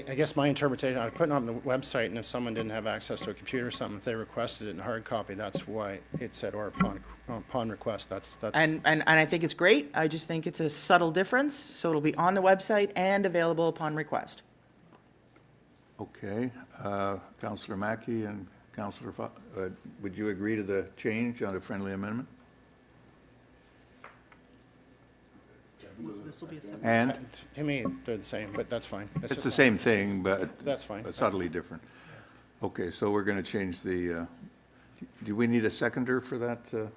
I guess my interpretation, I was putting it on the website, and if someone didn't have access to a computer or something, if they requested it in hard copy, that's why it said, or upon request, that's. And I think it's great. I just think it's a subtle difference, so it'll be on the website and available upon request. Okay, Counselor Mackey and Counselor, would you agree to the change on a friendly amendment? This will be a separate. And To me, they're the same, but that's fine. That's it's just the fine. same thing, but That's fine. subtly different. Okay, so we're going to change the, do we need a seconder for that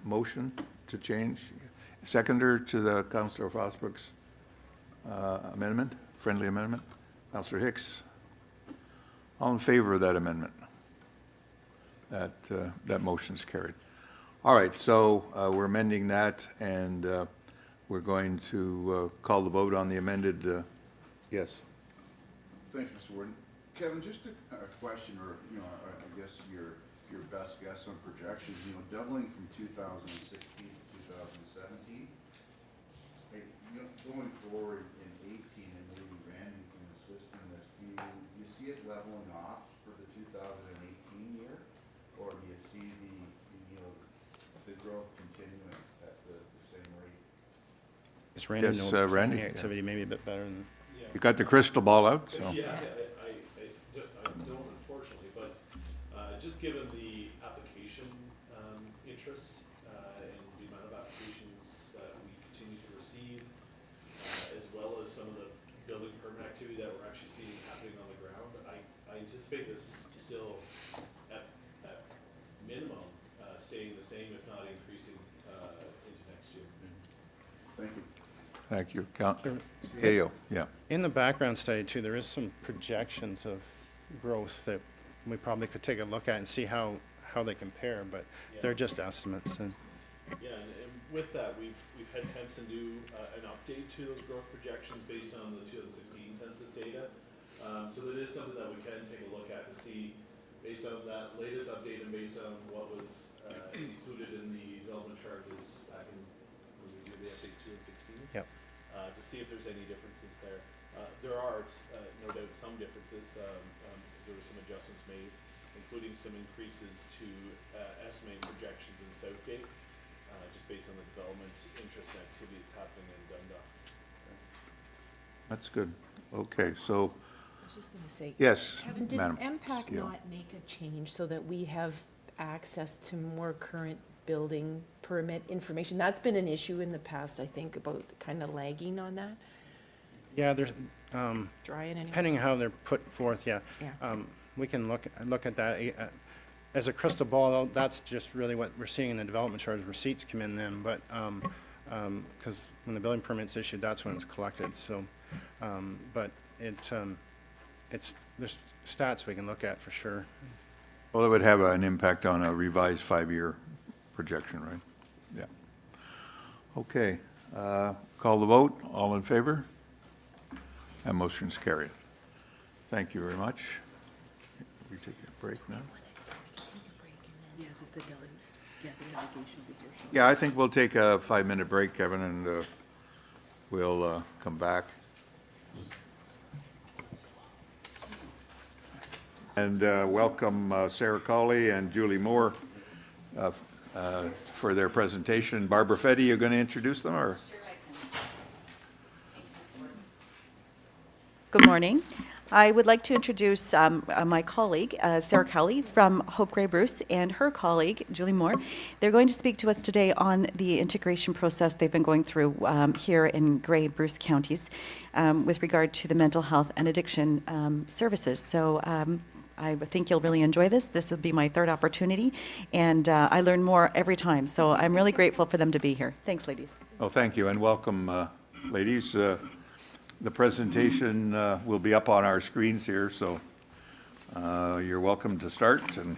motion to change? Seconder to the Counselor Fosbrook's amendment, friendly amendment? Counselor Hicks? All in favor of that amendment? That motion's carried. All right, so we're amending that, and we're going to call the vote on the amended, yes. Thanks, Mr. Warden. Kevin, just a question, or, you know, I guess your best guess on projections, you know, doubling from 2016 to 2017. You know, going forward in 18 and maybe Randy can assist in this, do you see it leveling off for the 2018 year? Or do you see the growth continuing at the same rate? It's Randy, Yes, no Randy, planning activity, maybe a bit better than. You got the crystal ball out, so. Yeah, I don't unfortunately, but just given the application interest and the amount of applications that we continue to receive, as well as some of the building permit activity that we're actually seeing happening on the ground, I anticipate this still at minimum staying the same, if not increasing into next year. Thank you. Thank you. Yayo, yeah. In the background study too, there is some projections of growth that we probably could take a look at and see how they compare, but they're just estimates. And Yeah, and with that, we've had Henson do an update to those growth projections based on the 2016 census data. So that is something that we can take a look at to see, based on that latest update and based on what was included in the development charges back in, when we did the update 2 and 16. Yep. To see if there's any differences there. There are, no doubt, some differences, because there were some adjustments made, including some increases to estimating projections in Southgate, just based on the development interest and activity that's happening in Dundalk. That's good. Okay, so, I was just going to say. yes, Kevin, did Madam. MPAC Yeah. not make a change so that we have access to more current building permit information? That's been an issue in the past, I think, about kind of lagging on that. yeah, there's, Dry it anyway. depending how they're put forth, yeah. Yeah. We can look at that. As a crystal ball, though, that's just really what we're seeing in the development charge. Receipts come in then, but, because when the building permit's issued, that's when it's collected, so, but it's, there's stats we can look at for sure. Well, it would have an impact on a revised 5-year projection, right? Yeah. Okay, call the vote. All in favor? That motion's carried. Thank you very much. We take a break now? Yeah, the delegation, yeah, the delegation will be here. Yeah, I think we'll take a 5-minute break, Kevin, and we'll come back. And welcome Sarah Colley and Julie Moore for their presentation. Barbara Fetty, you're going to introduce them, or? Good morning. I would like to introduce my colleague, Sarah Cowley from Hope Grey Bruce, and her colleague, Julie Moore. They're going to speak to us today on the integration process they've been going through here in Grey Bruce counties with regard to the mental health and addiction services. So I think you'll really enjoy this. This will be my third opportunity, and I learn more every time. So I'm really grateful for them to be here. Thanks, ladies. Oh, thank you, and welcome, ladies. The presentation will be up on our screens here, so you're welcome to start, and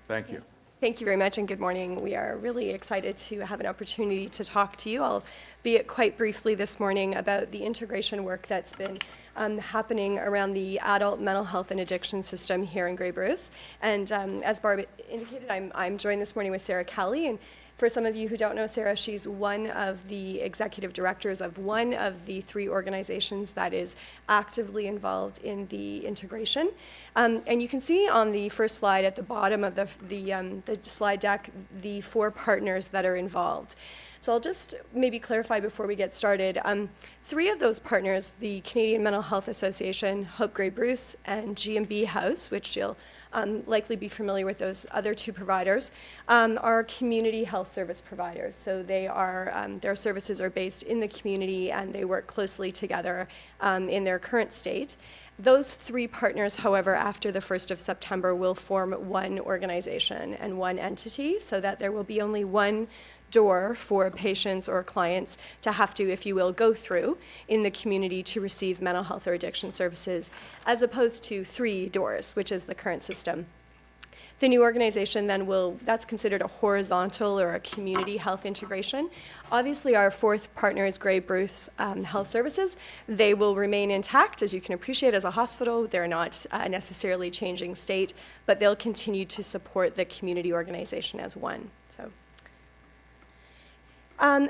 thank you. Thank you very much, and good morning. We are really excited to have an opportunity to talk to you. I'll be it quite briefly this morning about the integration work that's been happening around the adult mental health and addiction system here in Grey Bruce. And as Barb indicated, I'm joined this morning with Sarah Kelly, and For some of you who don't know Sarah, she's one of the executive directors of one of the 3 organizations that is actively involved in the integration. And you can see on the first slide at the bottom of the slide deck the 4 partners that are involved. So I'll just maybe clarify before we get started. 3 of those partners, the Canadian Mental Health Association, Hope Grey Bruce, and G&B House, which you'll likely be familiar with those other 2 providers, are community health service providers. So they are, their services are based in the community and they work closely together in their current state. Those 3 partners, however, after the 1st of September will form one organization and one entity so that there will be only one door for patients or clients to have to, if you will, go through in the community to receive mental health or addiction services, as opposed to 3 doors, which is the current system. The new organization then that's considered a horizontal or a community health integration. Obviously, our 4th partner is Grey Bruce Health Services. They will remain intact, as you can appreciate, as a hospital. They're not necessarily changing state, but they'll continue to support the community organization as one.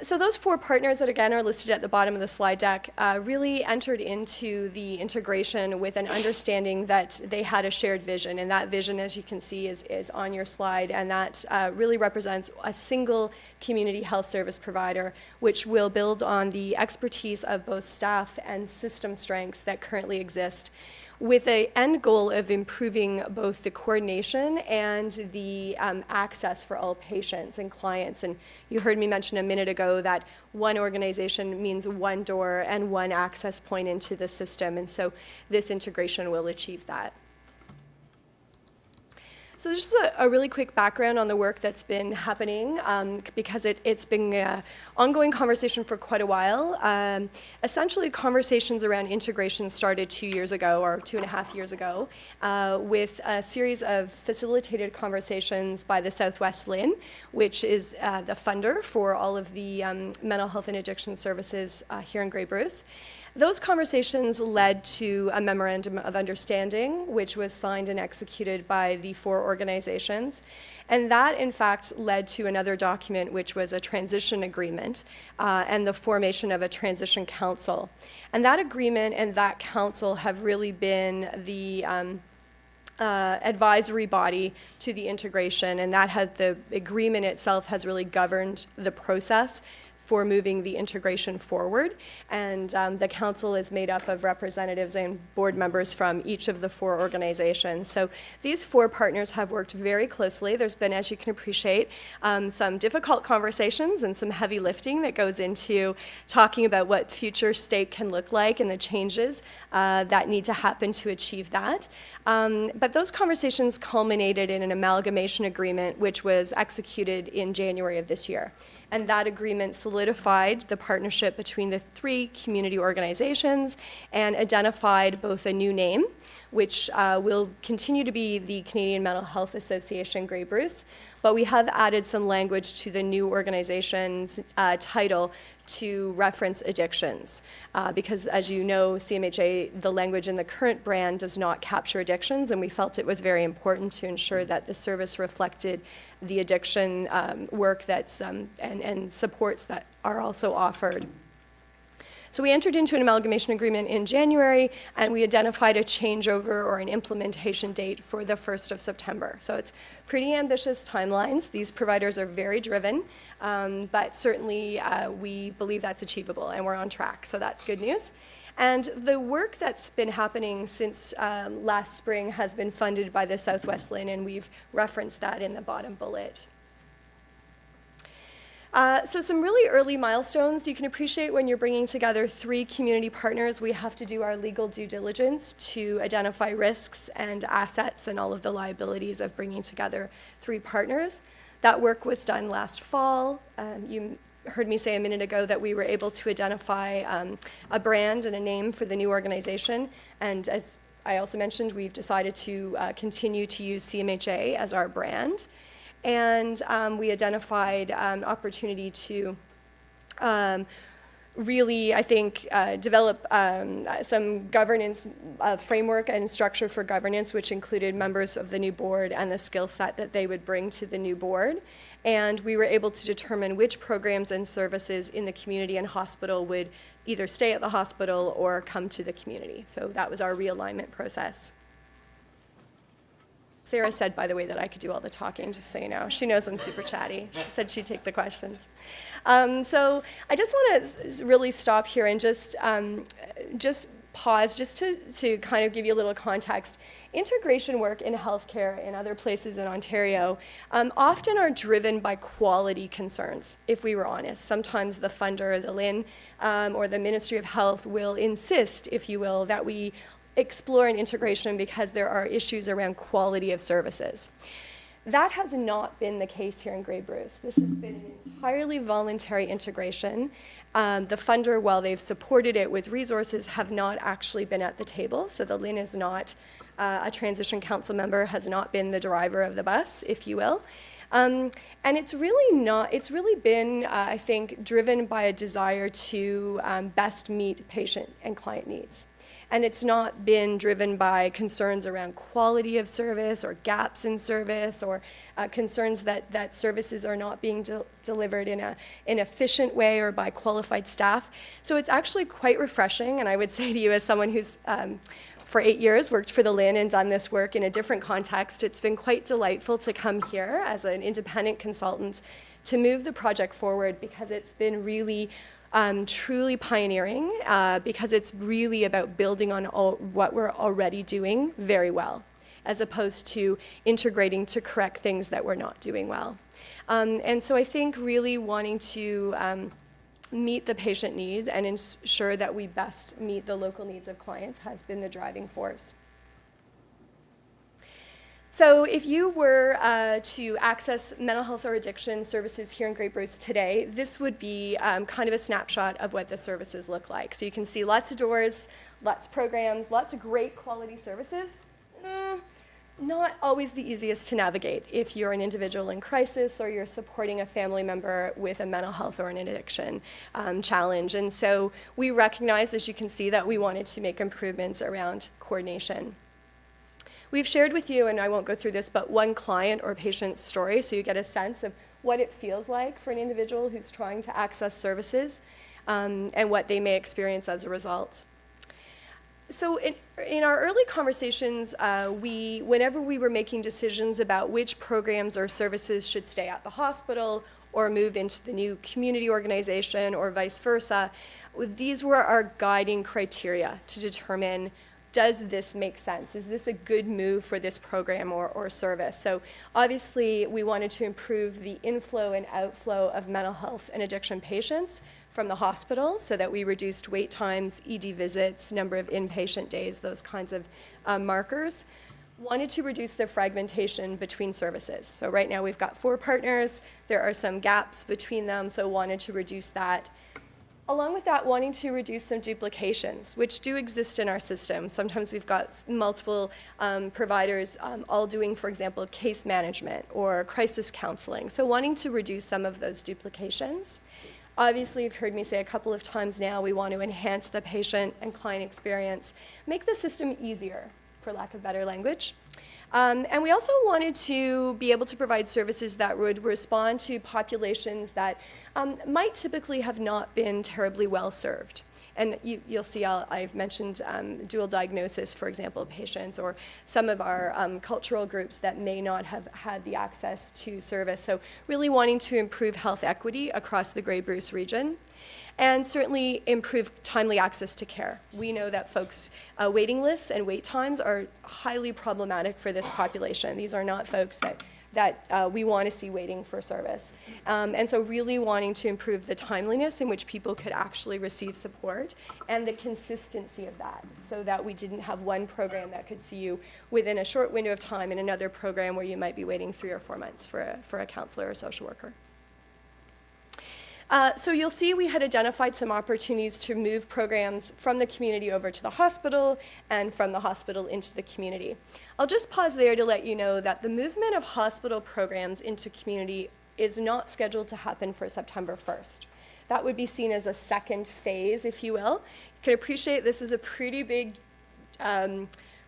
So those 4 partners that, again, are listed at the bottom of the slide deck really entered into the integration with an understanding that they had a shared vision. And that vision, as you can see, is on your slide. And that really represents a single community health service provider, which will build on the expertise of both staff and system strengths that currently exist, with an end goal of improving both the coordination and the access for all patients and clients. And you heard me mention a minute ago that one organization means one door and one access point into the system, and so this integration will achieve that. So just a really quick background on the work that's been happening, because it's been an ongoing conversation for quite a while. Essentially, conversations around integration started 2 years ago, or 2.5 years ago, with a series of facilitated conversations by the Southwest LHIN, which is the funder for all of the mental health and addiction services here in Grey Bruce. Those conversations led to a memorandum of understanding, which was signed and executed by the 4 organizations. And that, in fact, led to another document, which was a transition agreement and the formation of a transition council. And that agreement and that council have really been the advisory body to the integration, and the agreement itself has really governed the process for moving the integration forward. And the council is made up of representatives and board members from each of the 4 organizations. So these 4 partners have worked very closely. There's been, as you can appreciate, some difficult conversations and some heavy lifting that goes into talking about what future state can look like and the changes that need to happen to achieve that. But those conversations culminated in an amalgamation agreement, which was executed in January of this year. And that agreement solidified the partnership between the 3 community organizations and identified both a new name, which will continue to be the Canadian Mental Health Association Grey Bruce, but we have added some language to the new organization's title to reference addictions. Because as you know, CMHA, the language in the current brand does not capture addictions, and we felt it was very important to ensure that the service reflected the addiction work that's and supports that are also offered. So we entered into an amalgamation agreement in January, and we identified a changeover or an implementation date for the 1st of September. So it's pretty ambitious timelines. These providers are very driven, but certainly we believe that's achievable, and we're on track, so that's good news. And the work that's been happening since last spring has been funded by the Southwest LHIN, and we've referenced that in the bottom bullet. So some really early milestones. You can appreciate when you're bringing together 3 community partners, we have to do our legal due diligence to identify risks and assets and all of the liabilities of bringing together 3 partners. That work was done last fall. You heard me say a minute ago that we were able to identify a brand and a name for the new organization. And as I also mentioned, we've decided to continue to use CMHA as our brand. And we identified an opportunity to really, I think, develop some governance framework and structure for governance, which included members of the new board and the skill set that they would bring to the new board. And we were able to determine which programs and services in the community and hospital would either stay at the hospital or come to the community. So that was our realignment process. Sarah said, by the way, that I could do all the talking, just so you know. She knows I'm super chatty. She said she'd take the questions. So I just want to really stop here and just pause, just to kind of give you a little context. Integration work in healthcare and other places in Ontario often are driven by quality concerns, if we were honest. Sometimes the funder, the LHIN, or the Ministry of Health will insist, if you will, that we explore an integration because there are issues around quality of services. That has not been the case here in Grey Bruce. This has been an entirely voluntary integration. The funder, while they've supported it with resources, have not actually been at the table. So the LHIN is not a transition council member, has not been the driver of the bus, if you will. And it's really been, I think, driven by a desire to best meet patient and client needs. And it's not been driven by concerns around quality of service or gaps in service or concerns that services are not being delivered in an efficient way or by qualified staff. So it's actually quite refreshing, and I would say to you as someone who's for 8 years worked for the LHIN and done this work in a different context, it's been quite delightful to come here as an independent consultant to move the project forward because it's been really truly pioneering because it's really about building on what we're already doing very well, as opposed to integrating to correct things that we're not doing well. And so I think really wanting to meet the patient need and ensure that we best meet the local needs of clients has been the driving force. So if you were to access mental health or addiction services here in Grey Bruce today, this would be kind of a snapshot of what the services look like. So you can see lots of doors, lots of programs, lots of great quality services. Not always the easiest to navigate if you're an individual in crisis or you're supporting a family member with a mental health or an addiction challenge. And so we recognized, as you can see, that we wanted to make improvements around coordination. We've shared with you, and I won't go through this, but one client or patient's story so you get a sense of what it feels like for an individual who's trying to access services and what they may experience as a result. So in our early conversations, whenever we were making decisions about which programs or services should stay at the hospital or move into the new community organization or vice versa, these were our guiding criteria to determine, does this make sense? Is this a good move for this program or service? So obviously we wanted to improve the inflow and outflow of mental health and addiction patients from the hospital so that we reduced wait times, ED visits, number of inpatient days, those kinds of markers. Wanted to reduce the fragmentation between services. So right now we've got 4 partners. There are some gaps between them, so wanted to reduce that. Along with that, wanting to reduce some duplications, which do exist in our system. Sometimes we've got multiple providers all doing, for example, case management or crisis counseling. So wanting to reduce some of those duplications. Obviously, you've heard me say a couple of times now, we want to enhance the patient and client experience, make the system easier, for lack of better language. And we also wanted to be able to provide services that would respond to populations that might typically have not been terribly well served. And you'll see I've mentioned dual diagnosis, for example, patients, or some of our cultural groups that may not have had the access to service. So really wanting to improve health equity across the Grey Bruce region. And certainly improve timely access to care. We know that folks' waiting lists and wait times are highly problematic for this population. These are not folks that we want to see waiting for service. And so really wanting to improve the timeliness in which people could actually receive support and the consistency of that so that we didn't have one program that could see you within a short window of time and another program where you might be waiting 3 or 4 months for a counselor or social worker. So you'll see we had identified some opportunities to move programs from the community over to the hospital and from the hospital into the community. I'll just pause there to let you know that the movement of hospital programs into community is not scheduled to happen for September 1st. That would be seen as a second phase, if you will. You can appreciate this is a pretty big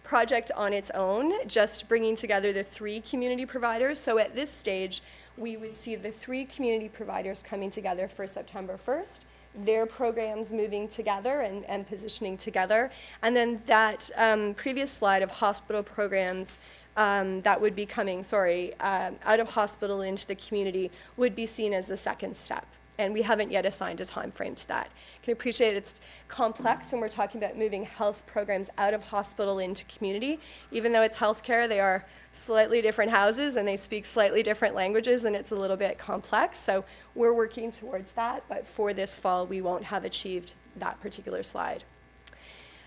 project on its own, just bringing together the 3 community providers. So at this stage, we would see the 3 community providers coming together for September 1st, their programs moving together and positioning together. And then that previous slide of hospital programs that would be coming, out of hospital into the community would be seen as the second step. And we haven't yet assigned a time frame to that. You can appreciate it's complex when we're talking about moving health programs out of hospital into community. Even though it's healthcare, they are slightly different houses and they speak slightly different languages, and it's a little bit complex. So we're working towards that, but for this fall, we won't have achieved that particular slide.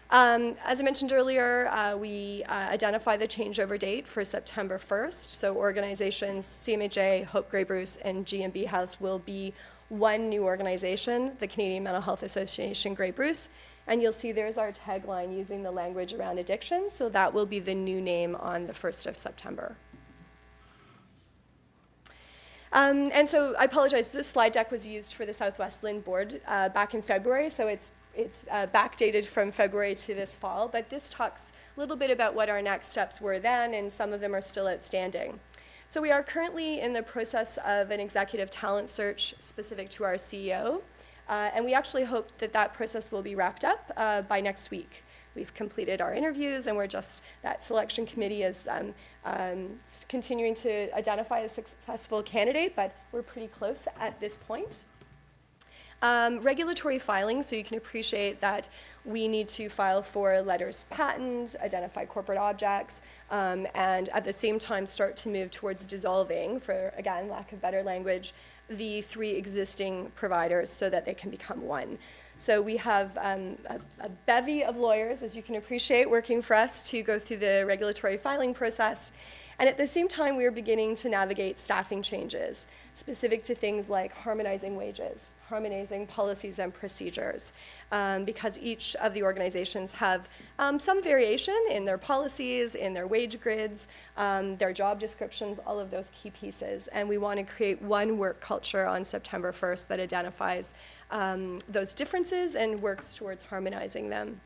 As I mentioned earlier, we identify the changeover date for September 1st. So organizations, CMHA, Hope Grey Bruce, and GMB House will be one new organization, the Canadian Mental Health Association Grey Bruce. And you'll see there's our tagline using the language around addiction. So that will be the new name on the 1st of September. And so I apologize, this slide deck was used for the Southwest LHIN board back in February. So it's backdated from February to this fall, but this talks a little bit about what our next steps were then, and some of them are still outstanding. So we are currently in the process of an executive talent search specific to our CEO, and we actually hope that that process will be wrapped up by next week. We've completed our interviews, and that selection committee is continuing to identify a successful candidate, but we're pretty close at this point. Regulatory filing, so you can appreciate that we need to file for letters patent, identify corporate objects, and at the same time start to move towards dissolving, for, again, lack of better language, the 3 existing providers so that they can become one. So we have a bevy of lawyers, as you can appreciate, working for us to go through the regulatory filing process. And at the same time, we are beginning to navigate staffing changes specific to things like harmonizing wages, harmonizing policies and procedures, because each of the organizations have some variation in their policies, in their wage grids, their job descriptions, all of those key pieces. And we want to create one work culture on September 1st that identifies those differences and works towards harmonizing them.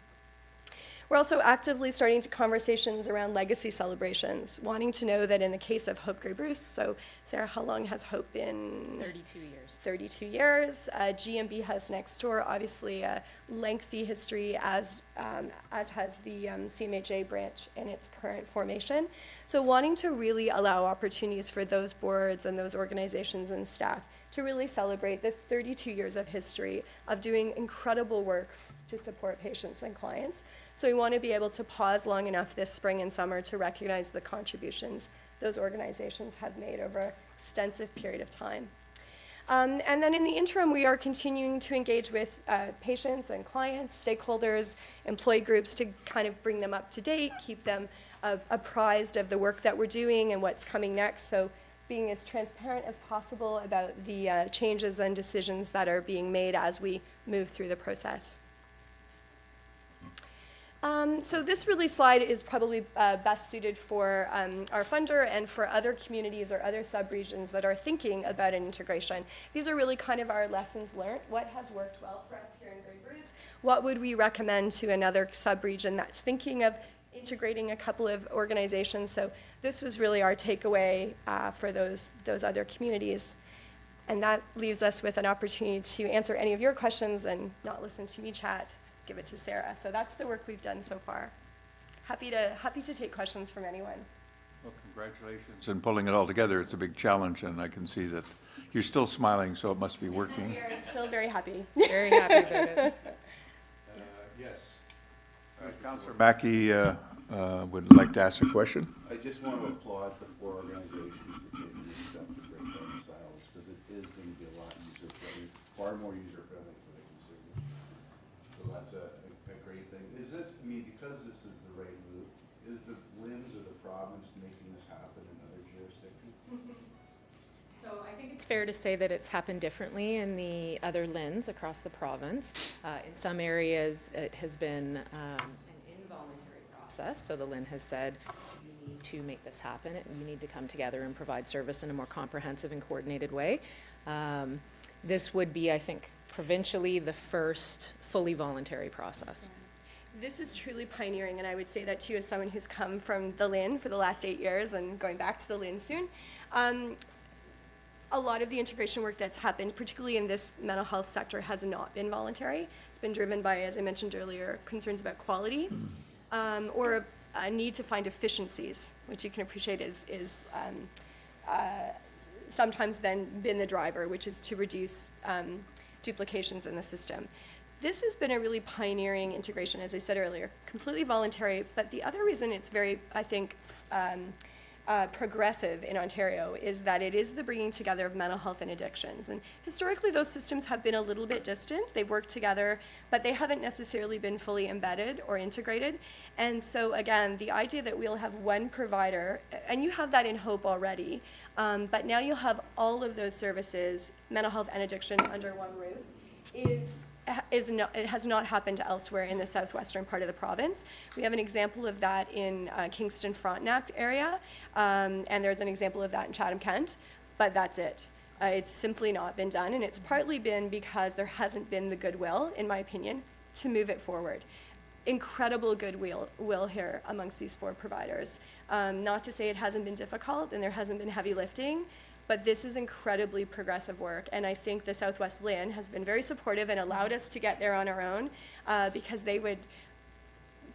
We're also actively starting to conversations around legacy celebrations, wanting to know that in the case of Hope Grey Bruce, so Sarah, how long has Hope been? 32 years. 32 years. GMB House next door, obviously a lengthy history, as has the CMHA branch in its current formation. So wanting to really allow opportunities for those boards and those organizations and staff to really celebrate the 32 years of history of doing incredible work to support patients and clients. So we want to be able to pause long enough this spring and summer to recognize the contributions those organizations have made over an extensive period of time. And then in the interim, we are continuing to engage with patients and clients, stakeholders, employee groups to kind of bring them up to date, keep them apprised of the work that we're doing and what's coming next. So being as transparent as possible about the changes and decisions that are being made as we move through the process. So this really slide is probably best suited for our funder and for other communities or other sub-regions that are thinking about an integration. These are really kind of our lessons learned. What has worked well for us here in Grey Bruce? What would we recommend to another sub-region that's thinking of integrating a couple of organizations? So this was really our takeaway for those other communities. And that leaves us with an opportunity to answer any of your questions and not listen to me chat. Give it to Sarah. So that's the work we've done so far. Happy to take questions from anyone. Well, congratulations in pulling it all together. It's a big challenge, and I can see that you're still smiling, so it must be working. We are still very happy. Very happy about it. Yes. Councillor Mackey would like to ask a question. I just want to applaud the 4 organizations for taking this step to break down the silos, because it is going to be a lot user-friendly, far more user-friendly for the consumer. So that's a great thing. Is this, I mean, because this is the right move, is the LHINs or the province making this happen in other jurisdictions? So I think it's fair to say that it's happened differently in the other LHINs across the province. In some areas, it has been an involuntary process. So the LHIN has said, you need to make this happen. You need to come together and provide service in a more comprehensive and coordinated way. This would be, I think, provincially the first fully voluntary process. This is truly pioneering, and I would say that too as someone who's come from the LHIN for the last 8 years and going back to the LHIN soon. A lot of the integration work that's happened, particularly in this mental health sector, has not been voluntary. It's been driven by, as I mentioned earlier, concerns about quality, or a need to find efficiencies, which you can appreciate is sometimes then been the driver, which is to reduce duplications in the system. This has been a really pioneering integration, as I said earlier, completely voluntary, but the other reason it's very, I think, progressive in Ontario is that it is the bringing together of mental health and addictions. And historically, those systems have been a little bit distant. They've worked together, but they haven't necessarily been fully embedded or integrated. And so again, the idea that we'll have one provider, and you have that in Hope already, but now you'll have all of those services, mental health and addiction, under one roof, it has not happened elsewhere in the southwestern part of the province. We have an example of that in Kingston Frontenac area, and there's an example of that in Chatham-Kent, but that's it. It's simply not been done, and it's partly been because there hasn't been the goodwill, in my opinion, to move it forward. Incredible goodwill here amongst these 4 providers. Not to say it hasn't been difficult and there hasn't been heavy lifting, but this is incredibly progressive work, and I think the Southwest LHIN has been very supportive and allowed us to get there on our own, because they would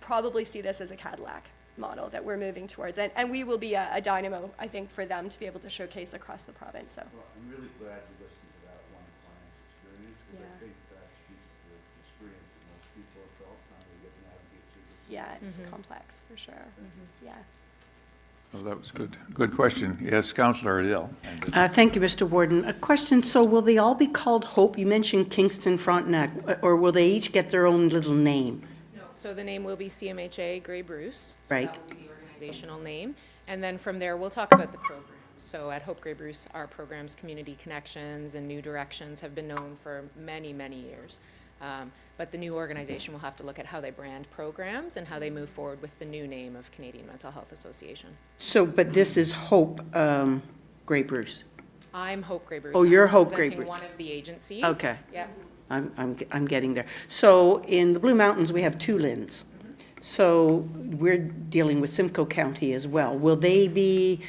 probably see this as a Cadillac model that we're moving towards, and we will be a dynamo, I think, for them to be able to showcase across the province. So. Well, I'm really glad you listened to that one client's experience, because I think that speaks to the experience that most people have felt trying to navigate through this. Yeah, it's complex, for sure. Yeah. Well, that was good. Good question. Yes, Councillor Adele. Thank you, Mr. Warden. A question, so will they all be called Hope? You mentioned Kingston Frontenac, or will they each get their own little name? No, so the name will be CMHA Grey Bruce. Right. So that will be the organizational name. And then from there, we'll talk about the programs. So at Hope Grey Bruce, our programs, Community Connections and New Directions, have been known for many, many years. But the new organization will have to look at how they brand programs and how they move forward with the new name of Canadian Mental Health Association. So, but this is Hope Grey Bruce. I'm Hope Grey Bruce. Oh, you're I'm Hope Grey representing Bruce. one of the agencies. Okay. Yeah. I'm getting there. So in the Blue Mountains, we have 2 LHINs. So we're dealing with Simcoe County as well. Will they be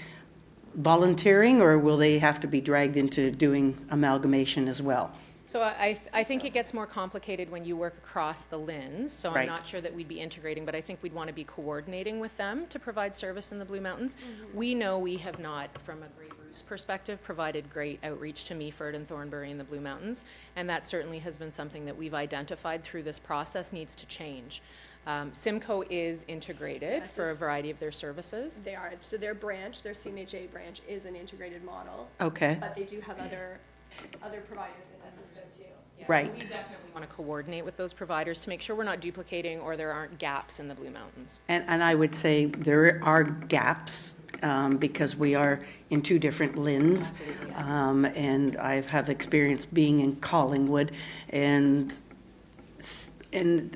volunteering, or will they have to be dragged into doing amalgamation as well? So I think it gets more complicated when you work across the LHINs, so I'm Right. not sure that we'd be integrating, but I think we'd want to be coordinating with them to provide service in the Blue Mountains. We know we have not, from a Grey Bruce perspective, provided great outreach to Meaford and Thornbury in the Blue Mountains, and that certainly has been something that we've identified through this process needs to change. Simcoe is integrated Yes, for a it's- variety of their services. They are. So their branch, their CMHA branch, is an integrated model. Okay. But they do have other providers in that system too. Yeah, Right. So we definitely want to coordinate with those providers to make sure we're not duplicating or there aren't gaps in the Blue Mountains. And I would say there are gaps, because we are in 2 different LHINs. Absolutely, yeah. And I've had experience being in Collingwood, and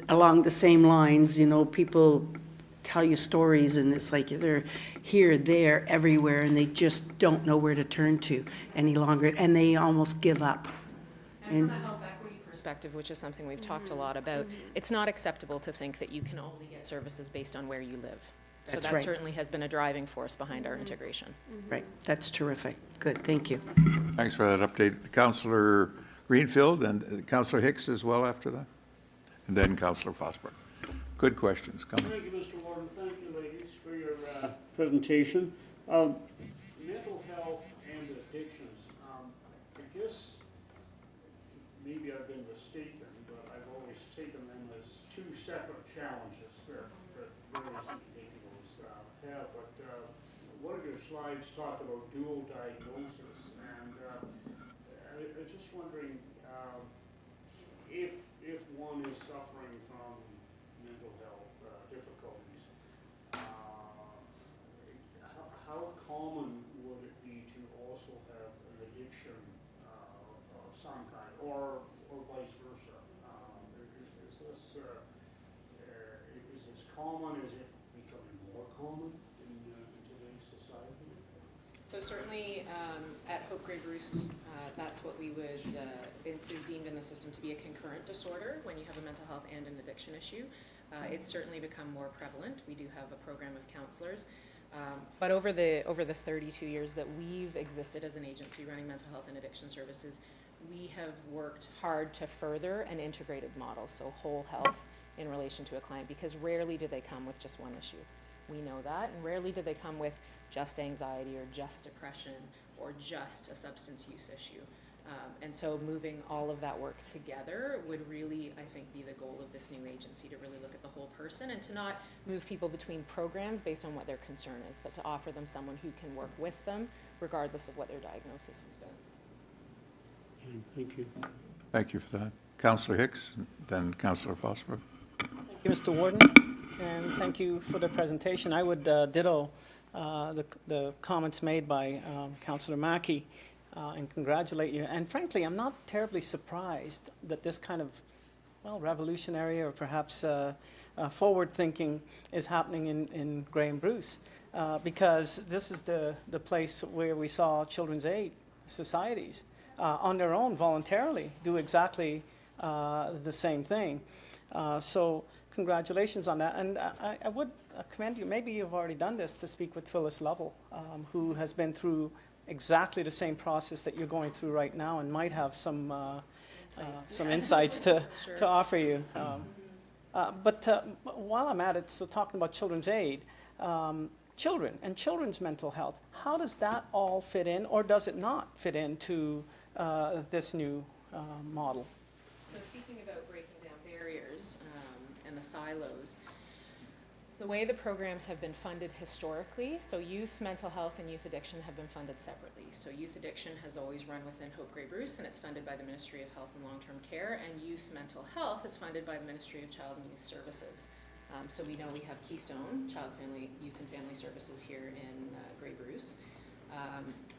along the same lines, you know, people tell you stories, and it's like they're here, there, everywhere, and they just don't know where to turn to any longer, and they almost give up. And from a health equity perspective, which is something we've talked a lot about, it's not acceptable to think that you can only get services based on where you live. So That's that right. certainly has been a driving force behind our integration. Right, that's terrific. Good, thank you. Thanks for that update. Councillor Greenfield and Councillor Hicks as well after that? And then Councillor Fosberg. Good questions. Come on. Thank you, Mr. Warden. Thank you, ladies, for your presentation. Mental health and addictions. I guess maybe I've been mistaken, but I've always taken them as 2 separate challenges that various individuals have. But one of your slides talked about dual diagnosis, and I was just wondering if one is suffering from mental health difficulties, how common would it be to also have an addiction of some kind, or vice versa? Is this common? Is it becoming more common in today's society? So certainly, at Hope Grey Bruce, that's what we would, is deemed in the system to be a concurrent disorder when you have a mental health and an addiction issue. It's certainly become more prevalent. We do have a program of counselors. But over the 32 years that we've existed as an agency running mental health and addiction services, we have worked hard to further an integrated model, so whole health in relation to a client, because rarely do they come with just one issue. We know that, and rarely do they come with just anxiety or just depression or just a substance use issue. And so moving all of that work together would really, I think, be the goal of this new agency, to really look at the whole person and to not move people between programs based on what their concern is, but to offer them someone who can work with them regardless of what their diagnosis has been. Thank you. Thank you for that. Councillor Hicks, then Councillor Fosbrook. Thank you, Mr. Warden, and thank you for the presentation. I would ditto the comments made by Councillor Mackey and congratulate you. And frankly, I'm not terribly surprised that this kind of, well, revolutionary or perhaps forward thinking is happening in Grey and Bruce, because this is the place where we saw children's aid societies on their own voluntarily do exactly the same thing. So congratulations on that. And I would commend you, maybe you've already done this, to speak with Phyllis Lovell, who has been through exactly the same process that you're going through right now and might have some insights to offer you. But while I'm at it, so talking about children's aid, children and children's mental health, how does that all fit in, or does it not fit into this new model? So speaking about breaking down barriers and the silos, the way the programs have been funded historically, so youth mental health and youth addiction have been funded separately. So youth addiction has always run within Hope Grey Bruce, and it's funded by the Ministry of Health and Long-Term Care, and youth mental health is funded by the Ministry of Child and Youth Services. So we know we have Keystone, Youth and Family Services here in Grey Bruce.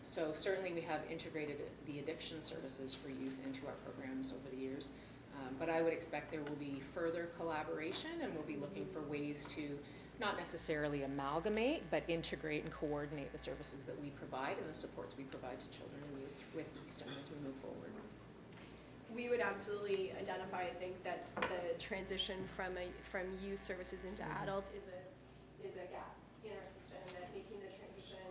So certainly we have integrated the addiction services for youth into our programs over the years. But I would expect there will be further collaboration, and we'll be looking for ways to not necessarily amalgamate, but integrate and coordinate the services that we provide and the supports we provide to children and youth with Keystone as we move forward. We would absolutely identify, I think, that the transition from youth services into adult is a gap in our system, and that making the transition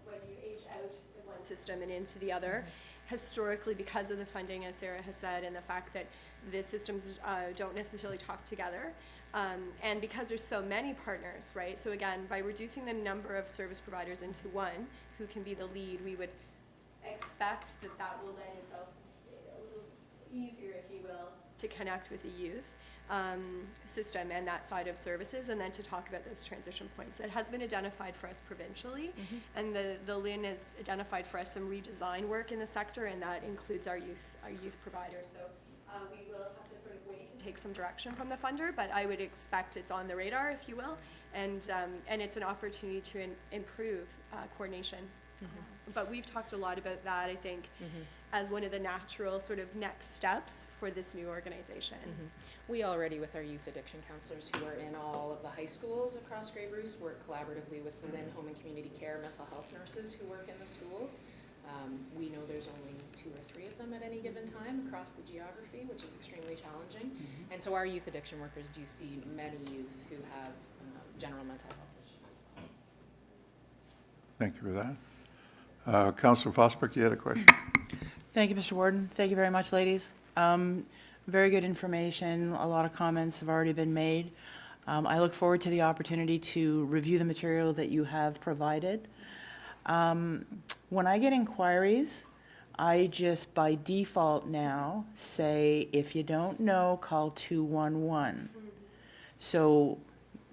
when you age out of one system and into the other, historically, because of the funding, as Sarah has said, and the fact that the systems don't necessarily talk together, and because there's so many partners, right? So again, by reducing the number of service providers into one, who can be the lead, we would expect that that will lend itself a little easier, if you will, to connect with the youth system and that side of services, and then to talk about those transition points. It has been identified for us provincially, and the LIN has identified for us some redesign work in the sector, and that includes our youth providers. So we will have to sort of wait to take some direction from the funder, but I would expect it's on the radar, if you will, and it's an opportunity to improve coordination. But we've talked a lot about that, I think, as one of the natural sort of next steps for this new organization. We already, with our youth addiction counselors who are in all of the high schools across Grey Bruce, work collaboratively with the LIN Home and Community Care mental health nurses who work in the schools. We know there's only 2 or 3 of them at any given time across the geography, which is extremely challenging. And so our youth addiction workers do see many youth who have general mental health issues. Thank you for that. Councillor Fosbrook, you had a question? Thank you, Mr. Warden. Thank you very much, ladies. Very good information. A lot of comments have already been made. I look forward to the opportunity to review the material that you have provided. When I get inquiries, I just by default now say, if you don't know, call 211. So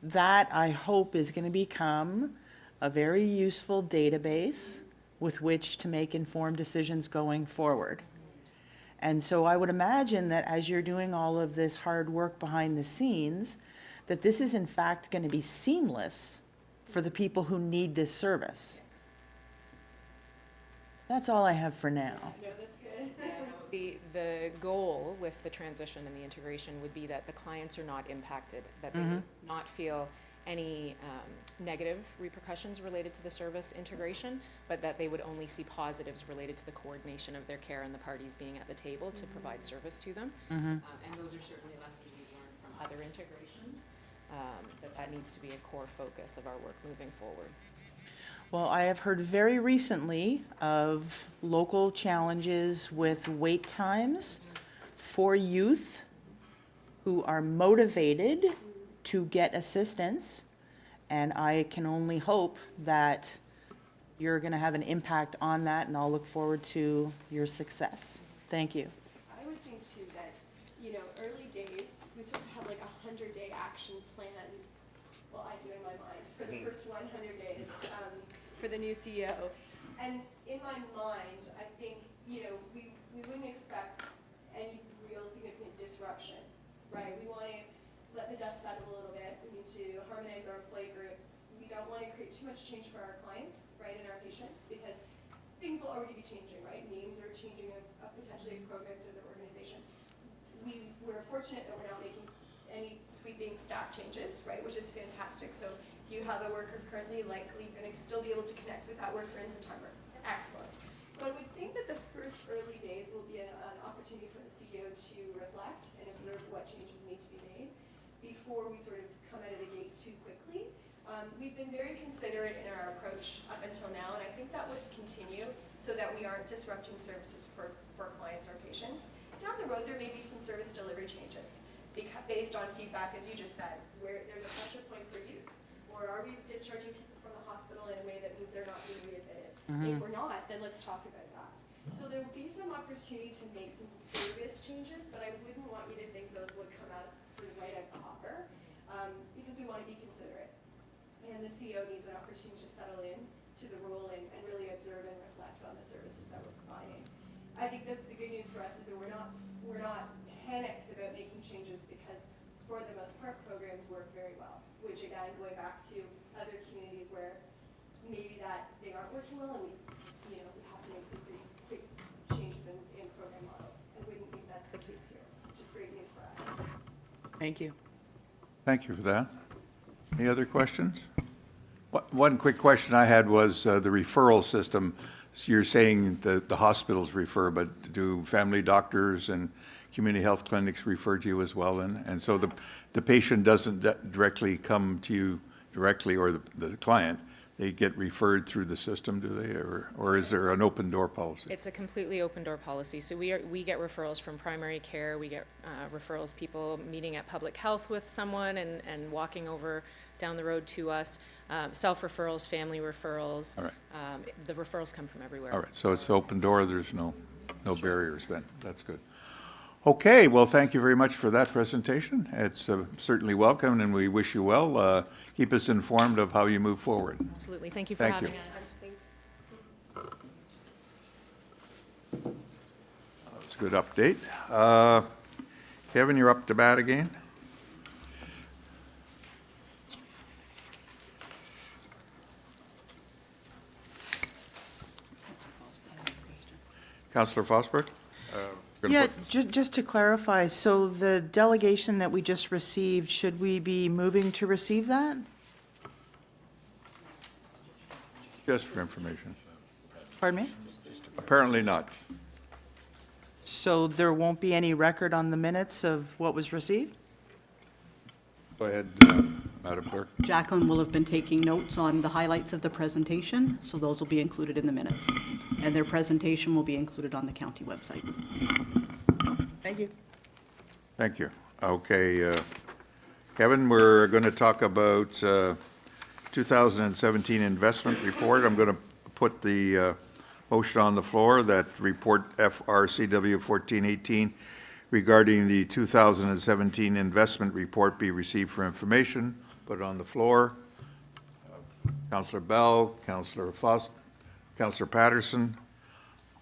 that, I hope, is going to become a very useful database with which to make informed decisions going forward. And so I would imagine that as you're doing all of this hard work behind the scenes, that this is in fact going to be seamless for the people who need this service. Yes. That's all I have for now. No, that's good. The goal with the transition and the integration would be that the clients are not impacted, that they would not feel any negative repercussions related to the service integration, but that they would only see positives related to the coordination of their care and the parties being at the table to provide service to them. And those are certainly lessons we've learned from other integrations, that needs to be a core focus of our work moving forward. Well, I have heard very recently of local challenges with wait times for youth who are motivated to get assistance, and I can only hope that you're going to have an impact on that, and I'll look forward to your success. Thank you. I would think too that, you know, early days, we sort of have like a 100-day action plan. Well, I do in my mind for the first 100 days for the new CEO. And in my mind, I think, you know, we wouldn't expect any real significant disruption, right? We want to let the dust settle a little bit. We need to harmonize our play groups. We don't want to create too much change for our clients, right, and our patients, because things will already be changing, right? Names are changing of potentially programs or the organization. We're fortunate that we're not making any sweeping staff changes, right, which is fantastic. So if you have a worker currently, likely going to still be able to connect with that worker in September. Excellent. So I would think that the first early days will be an opportunity for the CEO to reflect and observe what changes need to be made before we sort of come out of the gate too quickly. We've been very considerate in our approach up until now, and I think that would continue so that we aren't disrupting services for clients or patients. Down the road, there may be some service delivery changes based on feedback, as you just said, where there's a pressure point for youth. Or are we discharging people from the hospital in a way that means they're not being readmitted? If we're not, then let's talk about that. So there will be some opportunity to make some service changes, but I wouldn't want you to think those would come out sort of right out the hopper, because we want to be considerate. And the CEO needs an opportunity to settle in to the role and really observe and reflect on the services that we're providing. I think the good news for us is that we're not panicked about making changes, because for the most part, programs work very well, which again, going back to other communities where maybe that they aren't working well, and we have to make some pretty quick changes in program models. I wouldn't think that's the case here, which is great news for us. Thank you. Thank you for that. Any other questions? One quick question I had was the referral system. So you're saying that the hospitals refer, but do family doctors and community health clinics refer to you as well then? And so the patient doesn't directly come to you directly, or the client, they get referred through the system, do they? Or is there an open door policy? It's a completely open door policy. So we get referrals from primary care. We get referrals, people meeting at public health with someone and walking over down the road to us. Self-referrals, family referrals. All right. The referrals come from everywhere. All right, so it's open door, there's no barriers then. That's good. Okay, well, thank you very much for that presentation. It's certainly welcome, and we wish you well. Keep us informed of how you move forward. Absolutely. Thank you for Thank you. having us. Thanks. That's a good update. Kevin, you're up to bat again? Councillor Fosberg? Yeah, just to clarify, so the delegation that we just received, should we be moving to receive that? Just for information. Pardon me? Apparently not. So there won't be any record on the minutes of what was received? Go ahead, Madam Clerk. Jacqueline will have been taking notes on the highlights of the presentation, so those will be included in the minutes. And their presentation will be included on the county website. Thank you. Thank you. Okay, Kevin, we're going to talk about 2017 investment report. I'm going to put the motion on the floor that report FRCW 1418 regarding the 2017 investment report be received for information. Put it on the floor. Councillor Bell, Councillor Foss, Councillor Patterson.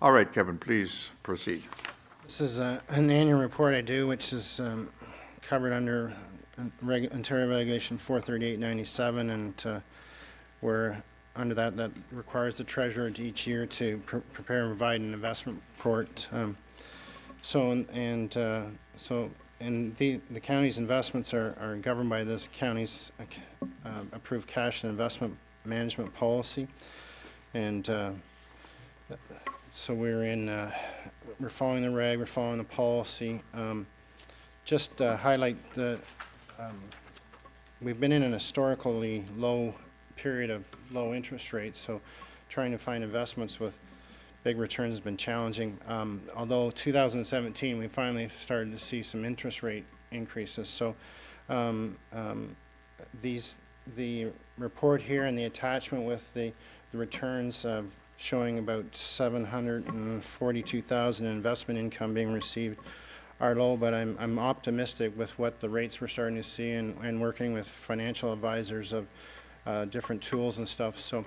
All right, Kevin, please proceed. This is an annual report I do, which is covered under Ontario Regulation 43897, and we're under that requires the treasurer to each year to prepare and provide an investment report. The county's investments are governed by this county's approved cash and investment management policy. And so we're following the reg, we're following the policy. Just highlight the, we've been in an historically low period of low interest rates, so trying to find investments with big returns has been challenging. Although 2017, we finally started to see some interest rate increases. So the report here and the attachment with the returns showing about $742,000 investment income being received are low, but I'm optimistic with what the rates we're starting to see and working with financial advisors of different tools and stuff. So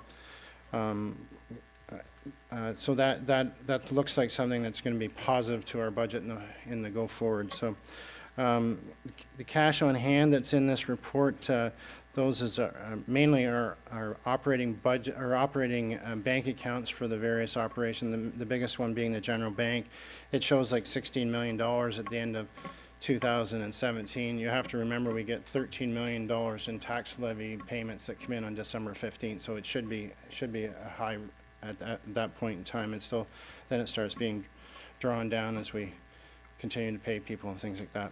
so that looks like something that's going to be positive to our budget in the go forward. So the cash on hand that's in this report, those is mainly our operating budget, our operating bank accounts for the various operations. The biggest one being the general bank. It shows like $16 million at the end of 2017. You have to remember we get $13 million in tax levy payments that come in on December 15th, so it should be a high at that point in time. And still, then it starts being drawn down as we continue to pay people and things like that.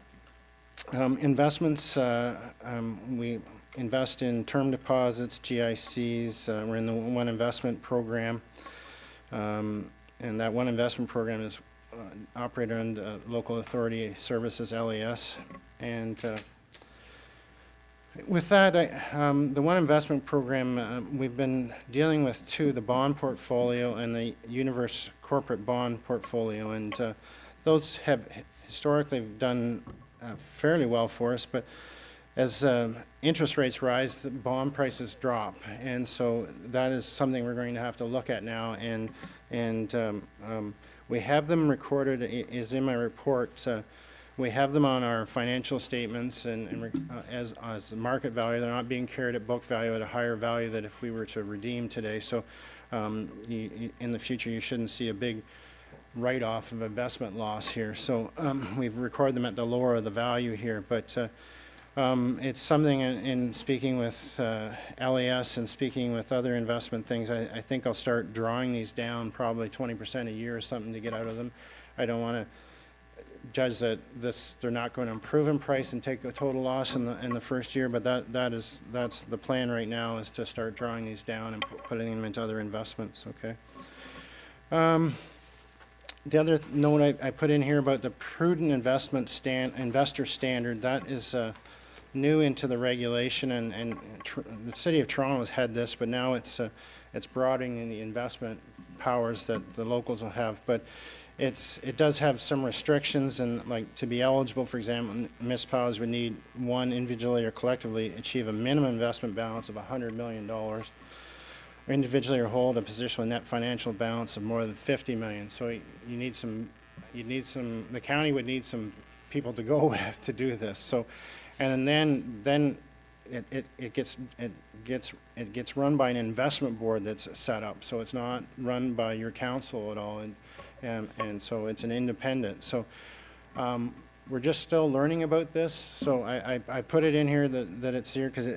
Investments, we invest in term deposits, GICs. We're in the One Investment Program, and that One Investment Program is operated under Local Authority Services, LAS. And with that, the One Investment Program, we've been dealing with the bond portfolio and the Universe corporate bond portfolio, and those have historically done fairly well for us, but as interest rates rise, the bond prices drop, and so that is something we're going to have to look at now. And we have them recorded, is in my report. We have them on our financial statements and as market value. They're not being carried at book value at a higher value than if we were to redeem today. So in the future, you shouldn't see a big write-off of investment loss here. So we've recorded them at the lower of the value here, but it's something in speaking with LAS and speaking with other investment things, I think I'll start drawing these down probably 20% a year or something to get out of them. I don't want to judge that they're not going to improve in price and take a total loss in the first year, but that's the plan right now, is to start drawing these down and putting them into other investments. Okay. The other note I put in here about the prudent investment investor standard, that is new into the regulation, and the City of Toronto has had this, but now it's broadening the investment powers that the locals will have. But it does have some restrictions, and like to be eligible, for example, municipalities would need one individually or collectively achieve a minimum investment balance of $100 million, or individually or hold a position with net financial balance of more than $50 million. So you need some, the county would need some people to go with to do this. So, and then it gets run by an investment board that's set up. So it's not run by your council at all, and so it's an independent. So we're just still learning about this. So I put it in here that it's here because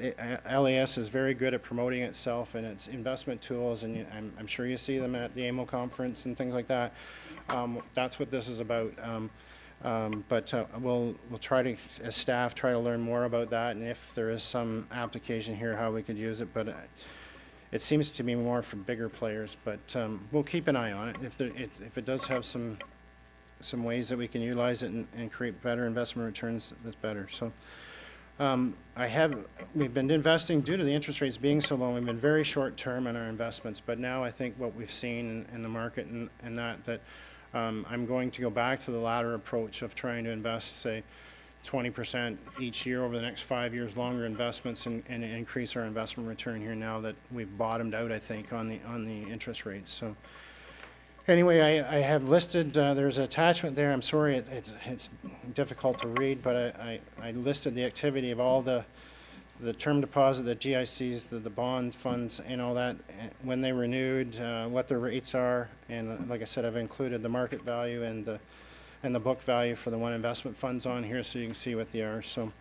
LAS is very good at promoting itself and its investment tools, and I'm sure you see them at the AMO conference and things like that. That's what this is about. But we'll try to, as staff, try to learn more about that, and if there is some application here, how we could use it. But it seems to be more for bigger players, but we'll keep an eye on it. If it does have some ways that we can utilize it and create better investment returns, that's better. So we've been investing, due to the interest rates being so low, we've been very short term in our investments, but now I think what we've seen in the market and that I'm going to go back to the latter approach of trying to invest, say, 20% each year over the next 5 years, longer investments, and increase our investment return here now that we've bottomed out, I think, on the interest rates. So anyway, I have listed, there's an attachment there. I'm sorry, it's difficult to read, but I listed the activity of all the term deposit, the GICs, the bond funds, and all that, when they renewed, what the rates are, and like I said, I've included the market value and the book value for the One Investment funds on here, so you can see what they are. So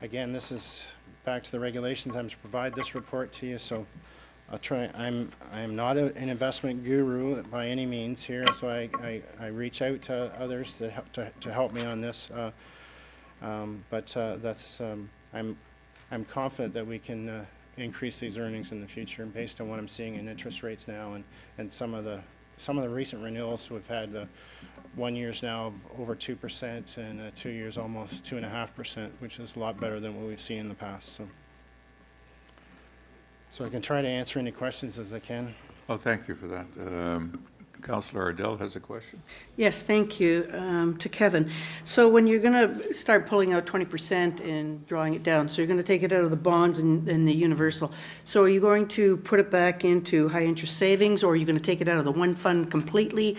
again, this is back to the regulations. I'm to provide this report to you, so I'll try. I'm not an investment guru by any means here, so I reach out to others that help, to help me on this. I'm confident that we can increase these earnings in the future based on what I'm seeing in interest rates now and some of the recent renewals we've had. 1 year's now of over 2% and 2 years almost 2.5%, which is a lot better than what we've seen in the past. So I can try to answer any questions as I can. Oh, thank you for that. Councillor Ardell has a question. Yes, thank you to Kevin. So when you're going to start pulling out 20% and drawing it down, so you're going to take it out of the bonds and the universal. So are you going to put it back into high interest savings, or are you going to take it out of the one fund completely?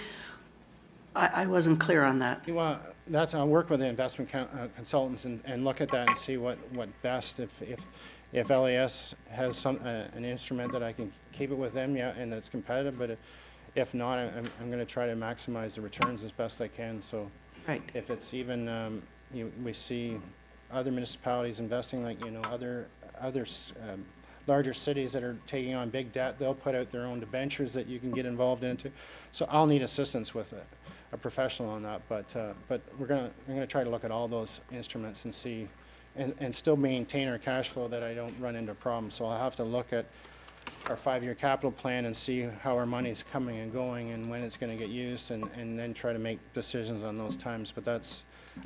I wasn't clear on that. Well, I'll work with the investment consultants and look at that and see what best, if LAS has an instrument that I can keep it with them, yeah, and that's competitive, but if not, I'm going to try to maximize the returns as best I can. So Right. if it's even, we see other municipalities investing, like, other larger cities that are taking on big debt, they'll put out their own debentures that you can get involved into. So I'll need assistance with a professional on that, but I'm gonna try to look at all those instruments and see, and still maintain our cash flow, that I don't run into problems. So I'll have to look at our 5-year capital plan and see how our money's coming and going and when it's gonna get used, and then try to make decisions on those times. But I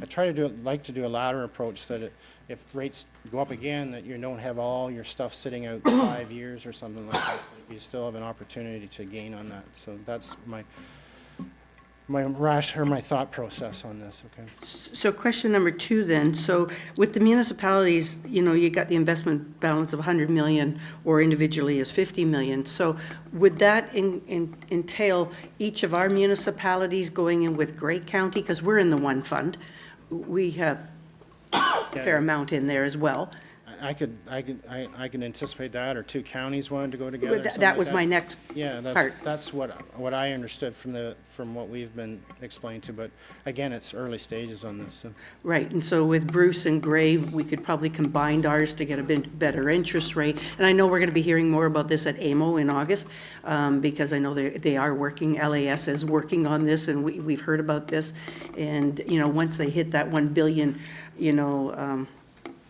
try to like to do a ladder approach, that if rates go up again, that you don't have all your stuff sitting out 5 years or something like that. You still have an opportunity to gain on that. So that's my thought process on this, okay? So question number 2 then, so with the municipalities, you got the investment balance of 100 million, or individually is 50 million. So would that entail each of our municipalities going in with Grey County? Because we're in the one fund. We have a fair amount in there as well. I can anticipate that, or 2 counties wanted to go together. But something that like was my next Yeah, part. that's what I understood from what we've been explained to, but again, it's early stages on this. So. Right, and so with Bruce and Gray, we could probably combine ours to get a bit better interest rate. And I know we're going to be hearing more about this at AMO in August, because I know they are working, LAS is working on this, and we've heard about this. And, once they hit that 1 billion,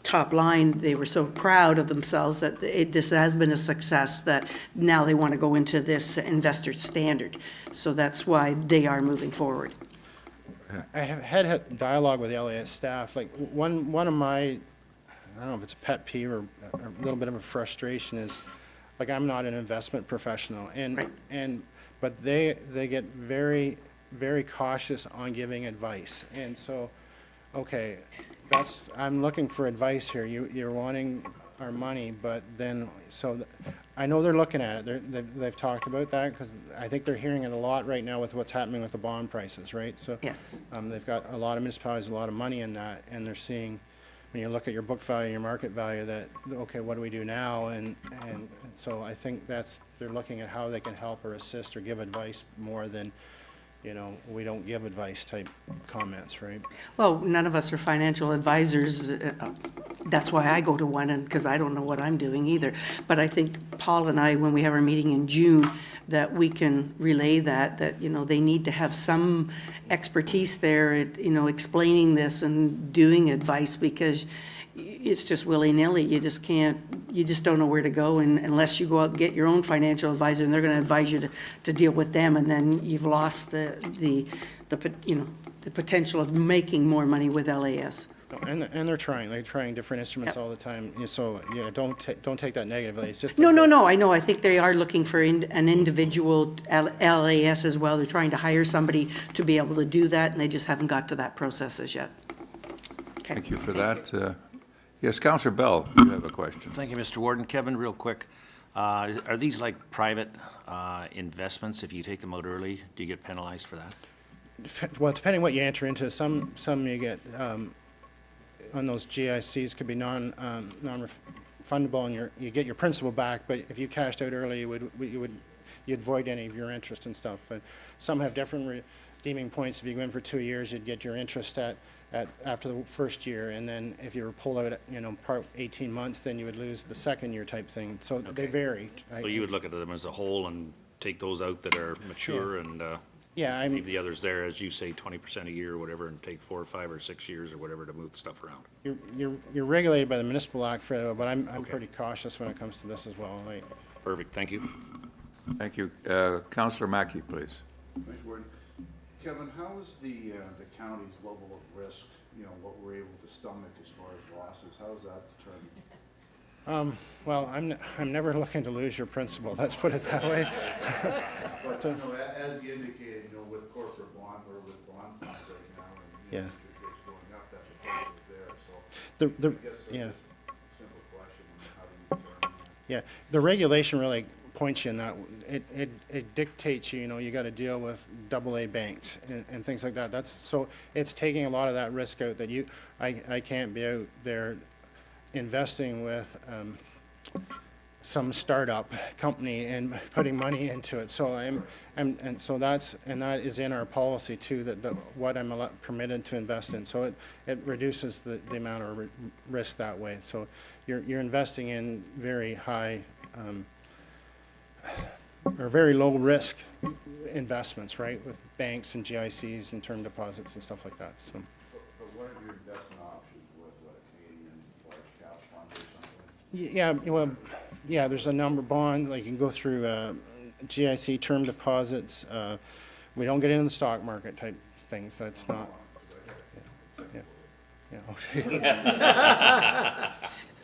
top line, they were so proud of themselves that this has been a success, that now they want to go into this investor standard. So that's why they are moving forward. I have had dialogue with the LAS staff. Like one of my, I don't know if it's a pet peeve or a little bit of a frustration, is, like, I'm not an investment professional, but they get very, very cautious on giving advice. And so, okay, I'm looking for advice here. You're wanting our money, but then, I know they're looking at it. They've talked about that, because I think they're hearing it a lot right now with what's happening with the bond prices, right? So Yes. they've got a lot of municipalities, a lot of money in that, and they're seeing, when you look at your book value and your market value, that, okay, what do we do now? And so I think they're looking at how they can help or assist or give advice more than, we don't give advice type comments, right? Well, none of us are financial advisors. That's why I go to one, and because I don't know what I'm doing either. But I think Paul and I, when we have our meeting in June, that we can relay that they need to have some expertise there at, explaining this and doing advice, because it's just willy-nilly. You just don't know where to go, and unless you go out and get your own financial advisor, and they're going to advise you to deal with them, and then you've lost the potential of making more money with LAS. And they're trying different instruments all the time. So, don't take that negatively. It's just. No, I know. I think they are looking for an individual LAS as well. They're trying to hire somebody to be able to do that, and they just haven't got to that process as yet. Okay. Thank you for that. Yes, Councillor Bell, you have a question. Thank you, Mr. Warden. Kevin, real quick, are these like private investments? If you take them out early, do you get penalized for that? Well, depending what you enter into, some you get on those GICs could be non-refundable, and you get your principal back. But if you cashed out early, you'd void any of your interest and stuff. But some have different redeeming points. If you go in for 2 years, you'd get your interest at after the first year, and then if you were pulled out, 18 months, then you would lose the second year type thing. So they vary. So you would look at them as a whole and take those out that are mature and Yeah, leave the others there, as you say, 20% a year or whatever, and take 4 or 5 or 6 years or whatever to move stuff around. You're regulated by the municipal act for that, but I'm Okay. pretty cautious when it comes to this as well. Perfect, thank you. Thank you. Councillor Mackey, please. Thanks, Gordon. Kevin, how is the county's level of risk, what we're able to stomach as far as losses, how is that determined? Well, I'm never looking to lose your principal, let's put it that way. But, So- as you indicated, with corporate bond, or with bond funds right now, and, Yeah. interest rates going up, that potential is there, so. The, I guess that's yeah. just a simple question, how do you determine that? Yeah, the regulation really points you in that, it dictates you got to deal with AA banks and things like that. So it's taking a lot of that risk out that I can't be out there investing with some startup company and putting money into it. So that is in our policy too, that what I'm permitted to invest in. So it reduces the amount of risk that way. So you're investing in very high, or very low risk investments, right? With banks and GICs and term deposits and stuff like that, so. But what are your investment options with a Canadian large cap fund or something? Yeah, well, yeah, there's a number bond, like you can go through GIC term deposits. We don't get into the stock market type things, that's not.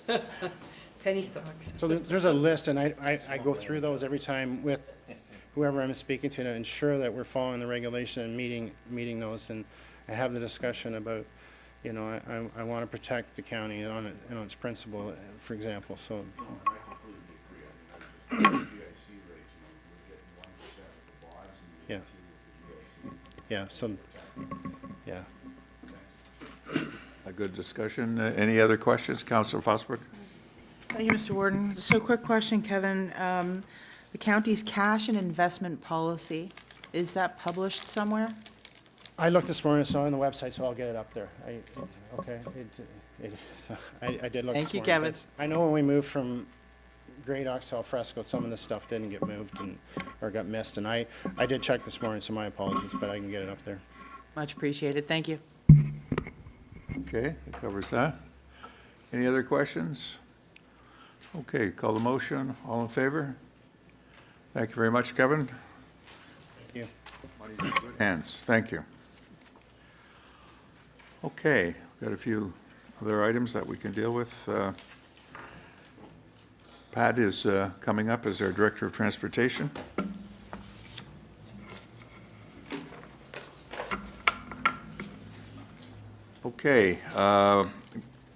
Yeah. Penny stocks. So there's a list, and I go through those every time with whoever I'm speaking to ensure that we're following the regulation and meeting those, and I have the discussion about, I want to protect the county on its principle, for example, so. No, I completely agree. I mean, GIC rates, we're getting 1% of the bonds and Yeah. 2% with the GIC. Yeah, so, yeah. A good discussion. Any other questions? Councillor Fosberg? Thank you, Mr. Warden. So quick question, Kevin. The county's cash and investment policy, is that published somewhere? I looked this morning, so on the website, so I'll get it up there. I did look this Thank you, morning, Kevin. but I know when we moved from Grey Ox to Alfresco, some of this stuff didn't get moved or got missed, and I did check this morning, so my apologies, but I can get it up there. Much appreciated. Thank you. Okay, that covers that. Any other questions? Okay, call the motion. All in favor? Thank you very much, Kevin. Thank you. Hands, thank you. Okay, got a few other items that we can deal with. Pat is coming up as our Director of Transportation. Okay, we're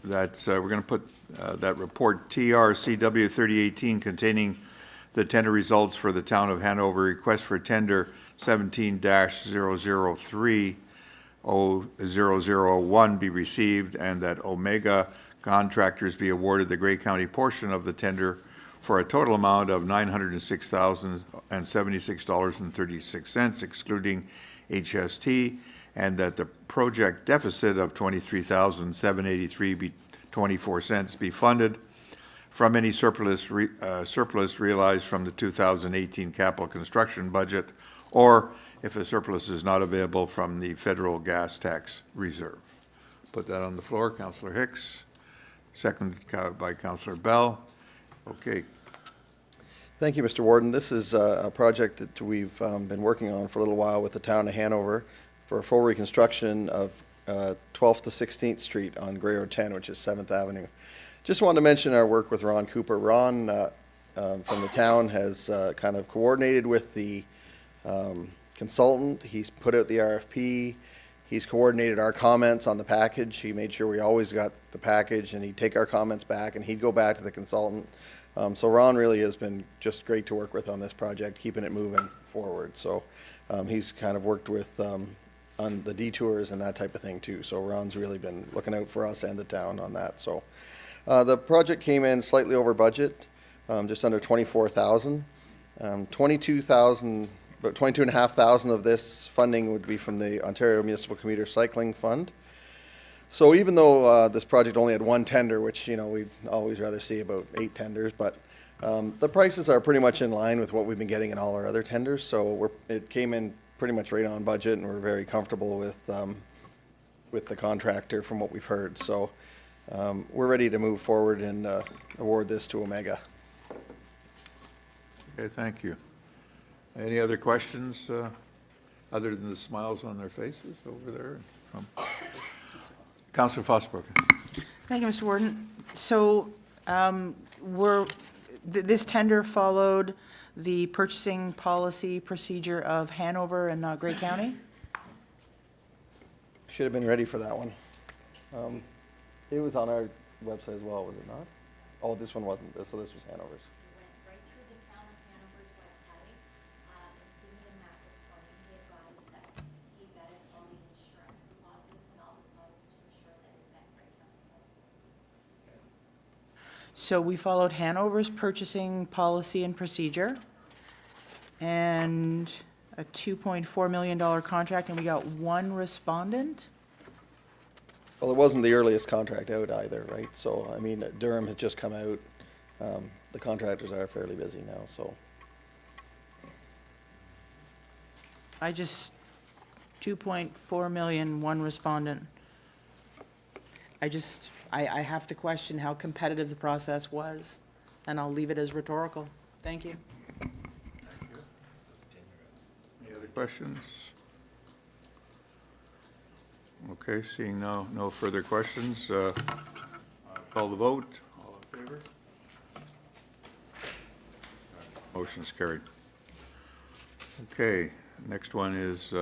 going to put that report TRCW 3018 containing the tender results for the Town of Hanover request for tender 17-003-0001 be received, and that Omega Contractors be awarded the Grey County portion of the tender for a total amount of $906,076.36, excluding HST, and that the project deficit of $23,783.24 be funded from any surplus realized from the 2018 capital construction budget, or if a surplus is not available, from the federal gas tax reserve. Put that on the floor. Councillor Hicks, seconded by Councillor Bell. Okay. Thank you, Mr. Warden. This is a project that we've been working on for a little while with the town of Hanover for a full reconstruction of 12th to 16th Street on Grey Road 10, which is 7th Avenue. Just wanted to mention our work with Ron Cooper. Ron from the town has kind of coordinated with the consultant. He's put out the RFP. He's coordinated our comments on the package. He made sure we always got the package, and he'd take our comments back, and he'd go back to the consultant. So Ron really has been just great to work with on this project, keeping it moving forward. So he's kind of worked with on the detours and that type of thing too. So Ron's really been looking out for us and the town on that. So the project came in slightly over budget, just under $24,000. About $22,500 of this funding would be from the Ontario Municipal Commuter Cycling Fund. So even though this project only had one tender, which, we'd always rather see about 8 tenders, but the prices are pretty much in line with what we've been getting in all our other tenders. So it came in pretty much right on budget, and we're very comfortable with the contractor from what we've heard. So we're ready to move forward and award this to Omega. Okay, thank you. Any other questions, other than the smiles on their faces over there? Councillor Fosbrook. Thank you, Mr. Warden. So this tender followed the purchasing policy procedure of Hanover and not Grey County? Should have been ready for that one. It was on our website as well, was it not? Oh, this one wasn't, so this was Hanover's. Right through the town of Hanover's website. It's been in that this morning. He advised that he vetted all the insurance clauses and all the clauses to ensure that it met Grey County's policy. So we followed Hanover's purchasing policy and procedure, and a $2.4 million contract, and we got one respondent? Well, it wasn't the earliest contract out either, right? So, I mean, Durham has just come out. The contractors are fairly busy now, so. 2.4 million, one respondent. I have to question how competitive the process was, and I'll leave it as rhetorical. Thank you. Any other questions? Okay, seeing no further questions, I'll call the vote. All in favor? Motion's carried. Okay, next one is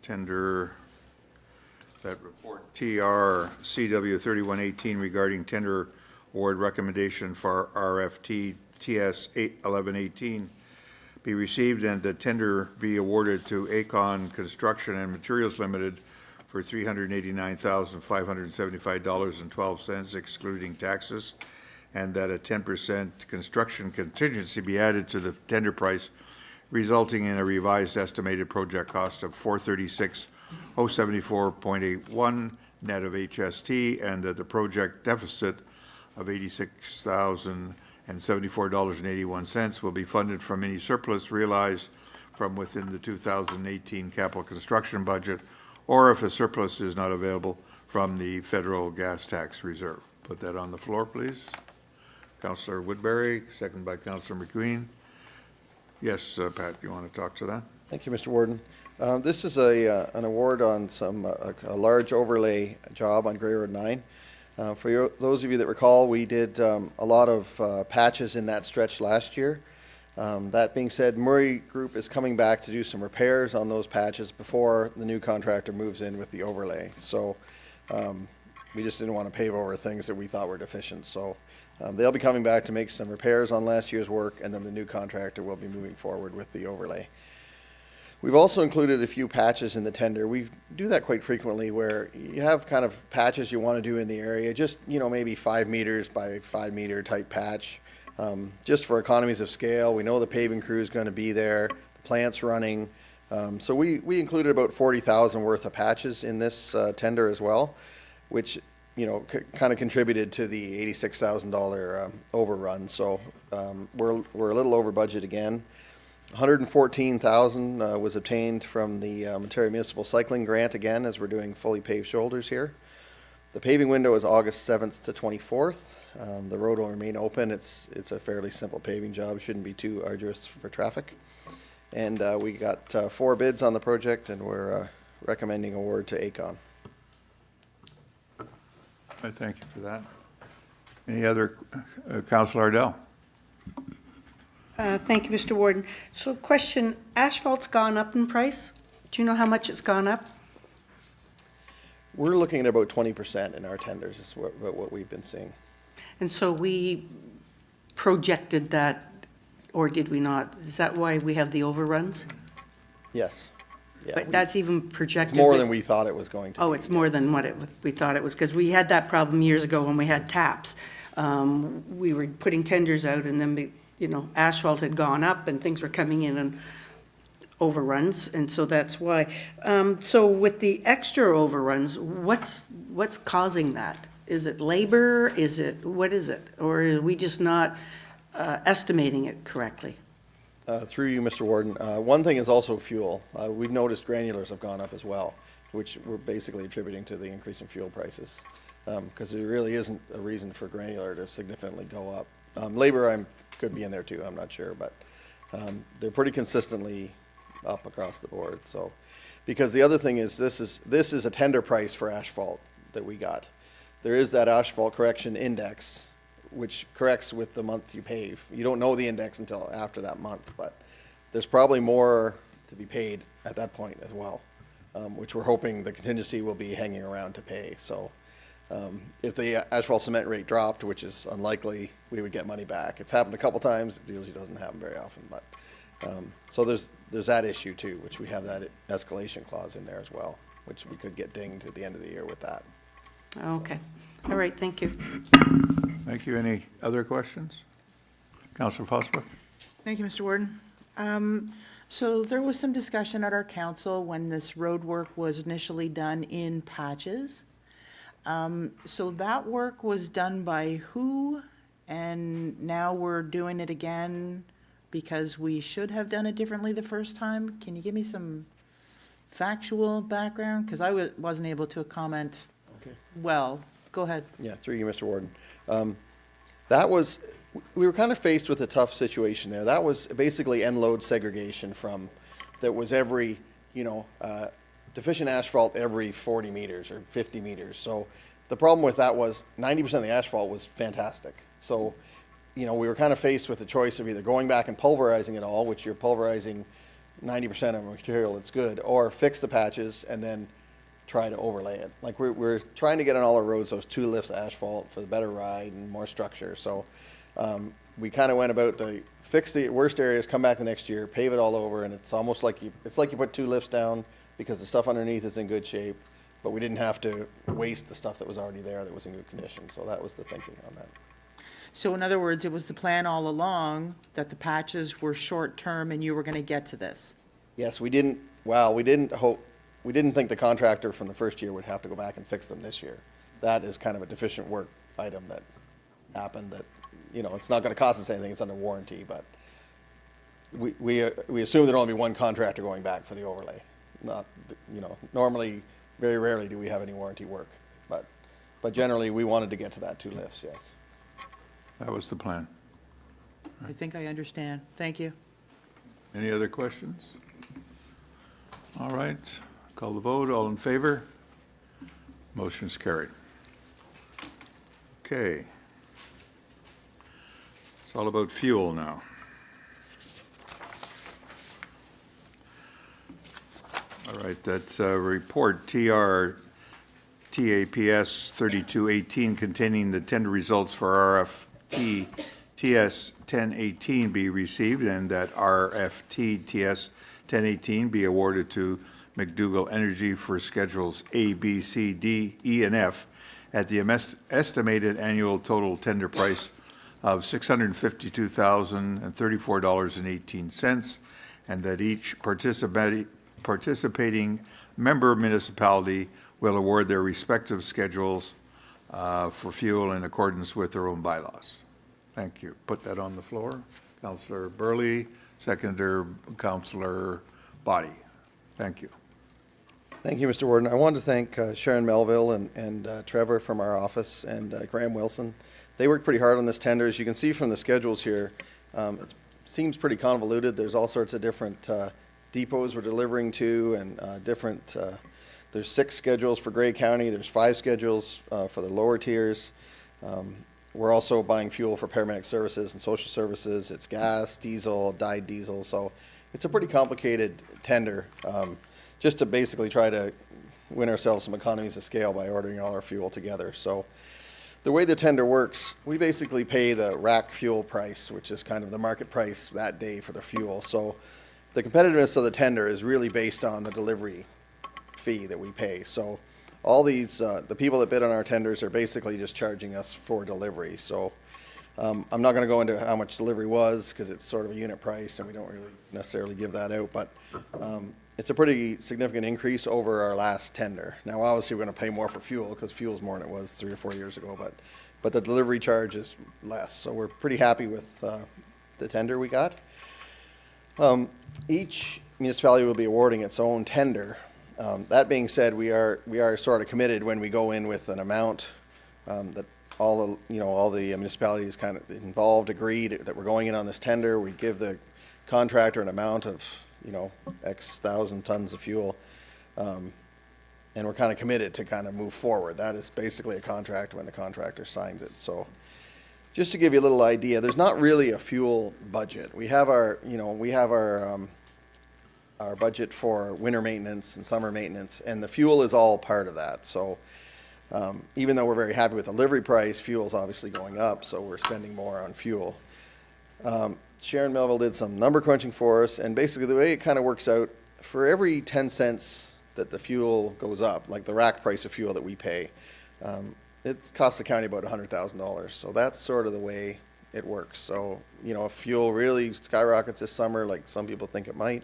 tender, that report TR CW 3118 regarding tender award recommendation for RFT TS 1118 be received and the tender be awarded to Acon Construction and Materials Limited for $389,575.12 excluding taxes, and that a 10% construction contingency be added to the tender price, resulting in a revised estimated project cost of $436,074.81 net of HST, and that the project deficit of $86,074.81 will be funded from any surplus realized from within the 2018 capital construction budget, or if a surplus is not available, from the federal gas tax reserve. Put that on the floor, please. Councillor Woodbury, second by Councillor McQueen. Yes, Pat, you want to talk to that? Thank you, Mr. Warden. This is an award on a large overlay job on Grey Road 9. For those of you that recall, we did a lot of patches in that stretch last year. That being said, Murray Group is coming back to do some repairs on those patches before the new contractor moves in with the overlay. So we just didn't want to pave over things that we thought were deficient. So they'll be coming back to make some repairs on last year's work, and then the new contractor will be moving forward with the overlay. We've also included a few patches in the tender. We do that quite frequently, where you have kind of patches you want to do in the area, just, maybe 5 meters by 5 meter type patch, just for economies of scale. We know the paving crew is going to be there, the plant's running. So we included about 40,000 worth of patches in this tender as well, which, kind of contributed to the $86,000 overrun. So we're a little over budget again. $114,000 was obtained from the Ontario Municipal Cycling Grant again, as we're doing fully paved shoulders here. The paving window is August 7th to 24th. The road will remain open. It's a fairly simple paving job. Shouldn't be too arduous for traffic. And we got 4 bids on the project, and we're recommending award to Acon. I thank you for that. Any other, Councillor Ardell? Thank you, Mr. Warden. So question, asphalt's gone up in price? Do you know how much it's gone up? We're looking at about 20% in our tenders, is what we've been seeing. And so we projected that, or did we not? Is that why we have the overruns? Yes. Yeah, But that's even projected? It's more than we thought it was going to be. Oh, it's more than what we thought it was, because we had that problem years ago when we had taps. We were putting tenders out, and then asphalt had gone up and things were coming in and overruns, and so that's why. So with the extra overruns, what's causing that? Is it labor? What is it? Or are we just not estimating it correctly? Through you, Mr. Warden, one thing is also fuel. We've noticed granulars have gone up as well, which we're basically attributing to the increase in fuel prices. Because there really isn't a reason for granular to significantly go up. Labor could be in there too, I'm not sure, but they're pretty consistently up across the board, so. Because the other thing is, this is a tender price for asphalt that we got. There is that asphalt correction index, which corrects with the month you pave. You don't know the index until after that month, but there's probably more to be paid at that point as well, which we're hoping the contingency will be hanging around to pay, so. If the asphalt cement rate dropped, which is unlikely, we would get money back. It's happened a couple times, it usually doesn't happen very often, but, so there's that issue too, which we have that escalation clause in there as well, which we could get dinged at the end of the year with that. Okay, all right, thank you. Thank you. Any other questions? Councillor Fosbuck? Thank you, Mr. Warden. So there was some discussion at our council when this road work was initially done in patches. So that work was done by who? And now we're doing it again because we should have done it differently the first time? Can you give me some factual background? Because I wasn't able to comment. Okay. Well, go ahead. Yeah, through you, Mr. Warden. We were kind of faced with a tough situation there. That was basically end load segregation that was every, deficient asphalt every 40 meters or 50 meters. So the problem with that was 90% of the asphalt was fantastic. So, we were kind of faced with the choice of either going back and pulverizing it all, which you're pulverizing 90% of the material that's good, or fix the patches and then try to overlay it. Like we're trying to get on all our roads those 2 lifts of asphalt for the better ride and more structure. So we kind of went about fix the worst areas, come back the next year, pave it all over, and it's almost like you put 2 lifts down because the stuff underneath is in good shape, but we didn't have to waste the stuff that was already there that was in good condition. So that was the thinking on that. So in other words, it was the plan all along that the patches were short-term and you were going to get to this? Yes, we didn't think the contractor from the first year would have to go back and fix them this year. That is kind of a deficient work item that happened that, it's not going to cost us anything, it's under warranty, but we assume there'll only be one contractor going back for the overlay. Not, normally, very rarely do we have any warranty work, but generally, we wanted to get to that 2 lifts, yes. That was the plan. I think I understand. Thank you. Any other questions? All right, call the vote. All in favor? Motion's carried. Okay. It's all about fuel now. All right, that's a report TAPS 3218 containing the tender results for RFT TS 1018 be received and that RFT TS 1018 be awarded to McDougall Energy for Schedules A, B, C, D, E, and F at the estimated annual total tender price of $652,034.18, and that each participating member municipality will award their respective schedules for fuel in accordance with their own bylaws. Thank you. Put that on the floor. Councillor Burley, seconder Councillor Body. Thank you. Thank you, Mr. Warden. I wanted to thank Sharon Melville and Trevor from our office and Graham Wilson. They worked pretty hard on this tender. As you can see from the schedules here, it seems pretty convoluted. There's all sorts of different depots we're delivering to and there's 6 schedules for Grey County. There's 5 schedules for the lower tiers. We're also buying fuel for paramedic services and social services. It's gas, diesel, dyed diesel. So it's a pretty complicated tender just to basically try to win ourselves some economies of scale by ordering all our fuel together. So the way the tender works, we basically pay the rack fuel price, which is kind of the market price that day for the fuel. So the competitiveness of the tender is really based on the delivery fee that we pay. So all these, the people that bid on our tenders are basically just charging us for delivery. So I'm not going to go into how much delivery was because it's sort of a unit price and we don't really necessarily give that out, but it's a pretty significant increase over our last tender. Now, obviously, we're going to pay more for fuel because fuel's more than it was 3 or 4 years ago, but the delivery charge is less. So we're pretty happy with the tender we got. Each municipality will be awarding its own tender. That being said, we are sort of committed when we go in with an amount that all the municipalities kind of involved agreed that we're going in on this tender. We give the contractor an amount of, X thousand tons of fuel. And we're kind of committed to kind of move forward. That is basically a contract when the contractor signs it. So just to give you a little idea, there's not really a fuel budget. We have our budget for winter maintenance and summer maintenance, and the fuel is all part of that. So even though we're very happy with the delivery price, fuel's obviously going up, so we're spending more on fuel. Sharon Melville did some number crunching for us, and basically the way it kind of works out, for every 10 cents that the fuel goes up, like the rack price of fuel that we pay, it costs the county about $100,000. So that's sort of the way it works. So, if fuel really skyrockets this summer, like some people think it might,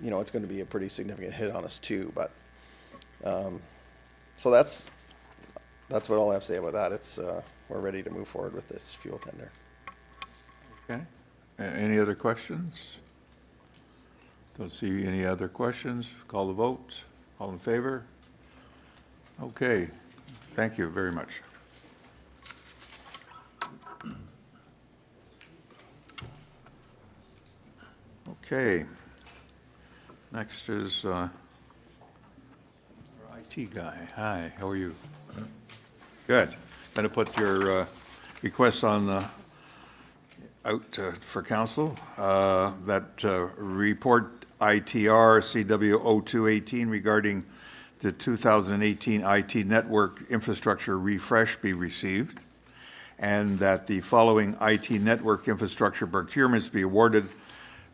it's going to be a pretty significant hit on us too. But, so that's what all I have to say about that. It's, we're ready to move forward with this fuel tender. Okay. Any other questions? Don't see any other questions. Call the vote. All in favor? Okay. Thank you very much. Okay. Next is our IT guy. Hi, how are you? Good. Going to put your requests on out for council. That report ITR CW 0218 regarding the 2018 IT network infrastructure refresh be received, and that the following IT network infrastructure procurements be awarded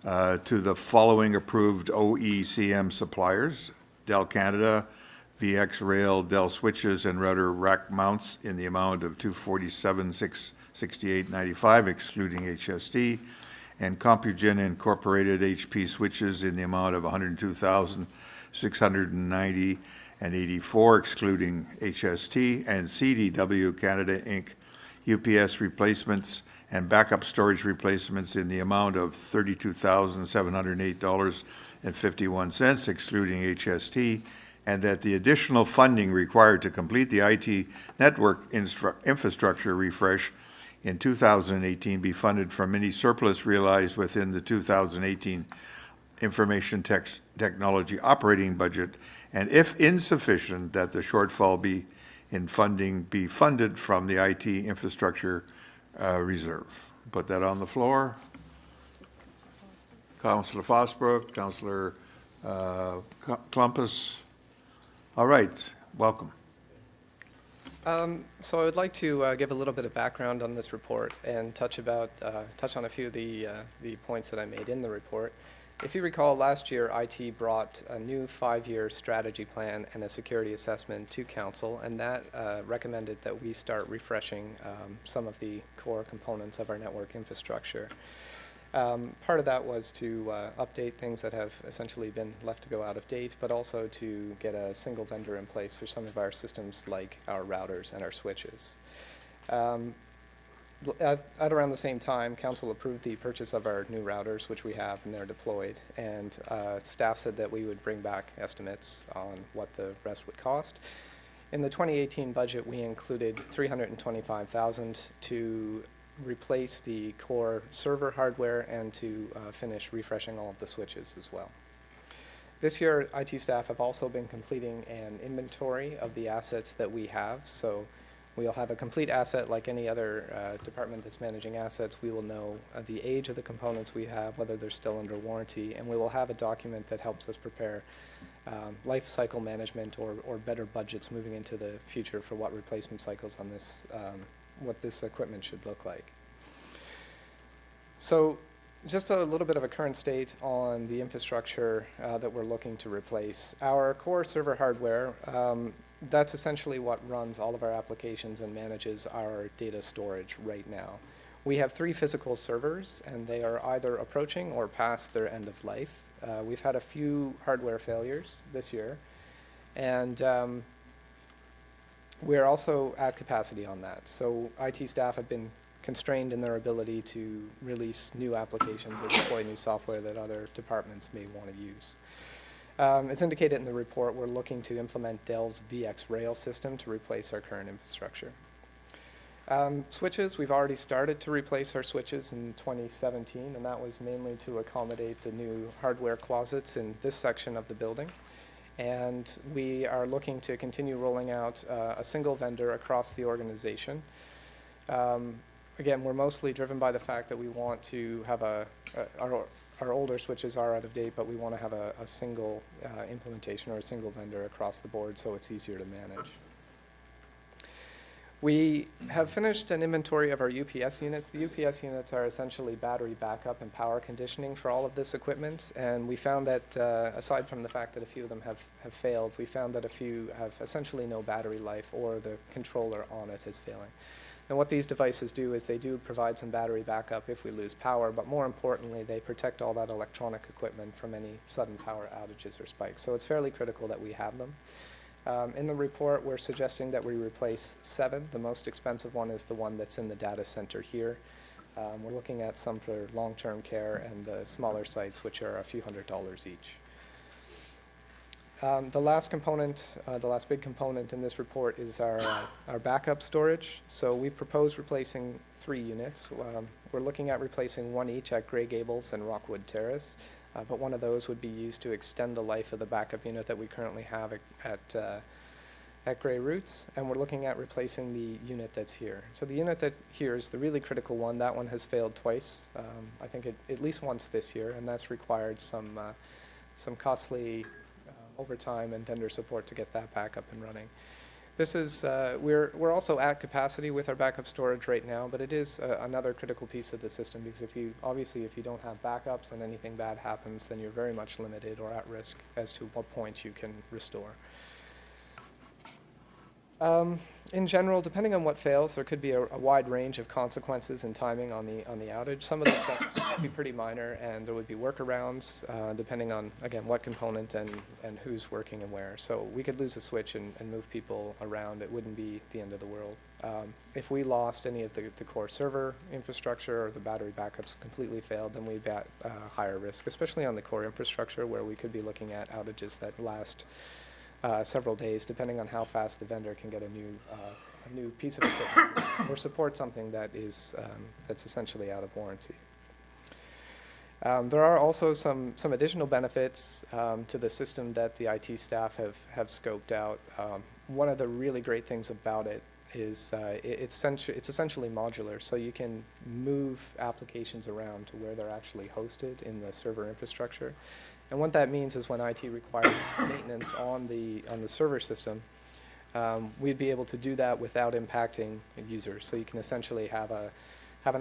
to the following approved OECM suppliers: Dell Canada, VX Rail, Dell switches and router rack mounts in the amount of $247,668.95 excluding HST, and Compugen Incorporated HP switches in the amount of $102,690.84 excluding HST, and CDW Canada Inc. UPS replacements and backup storage replacements in the amount of $32,708.51 excluding HST, and that the additional funding required to complete the IT network infrastructure refresh in 2018 be funded from any surplus realized within the 2018 information technology operating budget, and if insufficient, that the shortfall in funding be funded from the IT infrastructure reserve. Put that on the floor. Councillor Fosbrook, Councillor Klumpus. All right, welcome. So I would like to give a little bit of background on this report and touch on a few of the points that I made in the report. If you recall, last year IT brought a new 5-year strategy plan and a security assessment to council, and that recommended that we start refreshing some of the core components of our network infrastructure. Part of that was to update things that have essentially been left to go out of date, but also to get a single vendor in place for some of our systems like our routers and our switches. At around the same time, council approved the purchase of our new routers, which we have and they're deployed, and staff said that we would bring back estimates on what the rest would cost. In the 2018 budget, we included $325,000 to replace the core server hardware and to finish refreshing all of the switches as well. This year, IT staff have also been completing an inventory of the assets that we have. So we'll have a complete asset like any other department that's managing assets. We will know the age of the components we have, whether they're still under warranty, and we will have a document that helps us prepare life cycle management or better budgets moving into the future for what replacement cycles on this what this equipment should look like. So just a little bit of a current state on the infrastructure that we're looking to replace. Our core server hardware, that's essentially what runs all of our applications and manages our data storage right now. We have 3 physical servers, and they are either approaching or past their end of life. We've had a few hardware failures this year, and we're also at capacity on that. So IT staff have been constrained in their ability to release new applications or deploy new software that other departments may want to use. As indicated in the report, we're looking to implement Dell's VxRail system to replace our current infrastructure. Switches, we've already started to replace our switches in 2017, and that was mainly to accommodate the new hardware closets in this section of the building. And we are looking to continue rolling out a single vendor across the organization. Again, we're mostly driven by the fact that we want to have our older switches are out of date, but we want to have a single implementation or a single vendor across the board so it's easier to manage. We have finished an inventory of our UPS units. The UPS units are essentially battery backup and power conditioning for all of this equipment, and we found that aside from the fact that a few of them have failed, we found that a few have essentially no battery life or the controller on it is failing. And what these devices do is they do provide some battery backup if we lose power, but more importantly, they protect all that electronic equipment from any sudden power outages or spikes. So it's fairly critical that we have them. In the report, we're suggesting that we replace 7. The most expensive one is the one that's in the data center here. We're looking at some for long-term care and the smaller sites, which are a few $100s each. The last component, the last big component in this report is our backup storage. So we've proposed replacing 3 units. We're looking at replacing 1 each at Grey Gables and Rockwood Terrace. But one of those would be used to extend the life of the backup unit that we currently have at Grey Roots, and we're looking at replacing the unit that's here. So the unit that here is the really critical one. That one has failed twice, I think at least once this year, and that's required some costly overtime and vendor support to get that back up and running. This is, we're also at capacity with our backup storage right now, but it is another critical piece of the system because if you don't have backups and anything bad happens, then you're very much limited or at risk as to what point you can restore. In general, depending on what fails, there could be a wide range of consequences and timing on the outage. Some of the stuff would be pretty minor, and there would be workarounds depending on, again, what component and who's working and where. So we could lose a switch and move people around. It wouldn't be the end of the world. If we lost any of the core server infrastructure or the battery backups completely failed, then we'd be at higher risk, especially on the core infrastructure where we could be looking at outages that last several days, depending on how fast the vendor can get a new piece of equipment or support something that is that's essentially out of warranty. There are also some additional benefits to the system that the IT staff have scoped out. One of the really great things about it is it's essentially modular, so you can move applications around to where they're actually hosted in the server infrastructure. And what that means is when IT requires maintenance on the server system, we'd be able to do that without impacting users. So you can essentially have an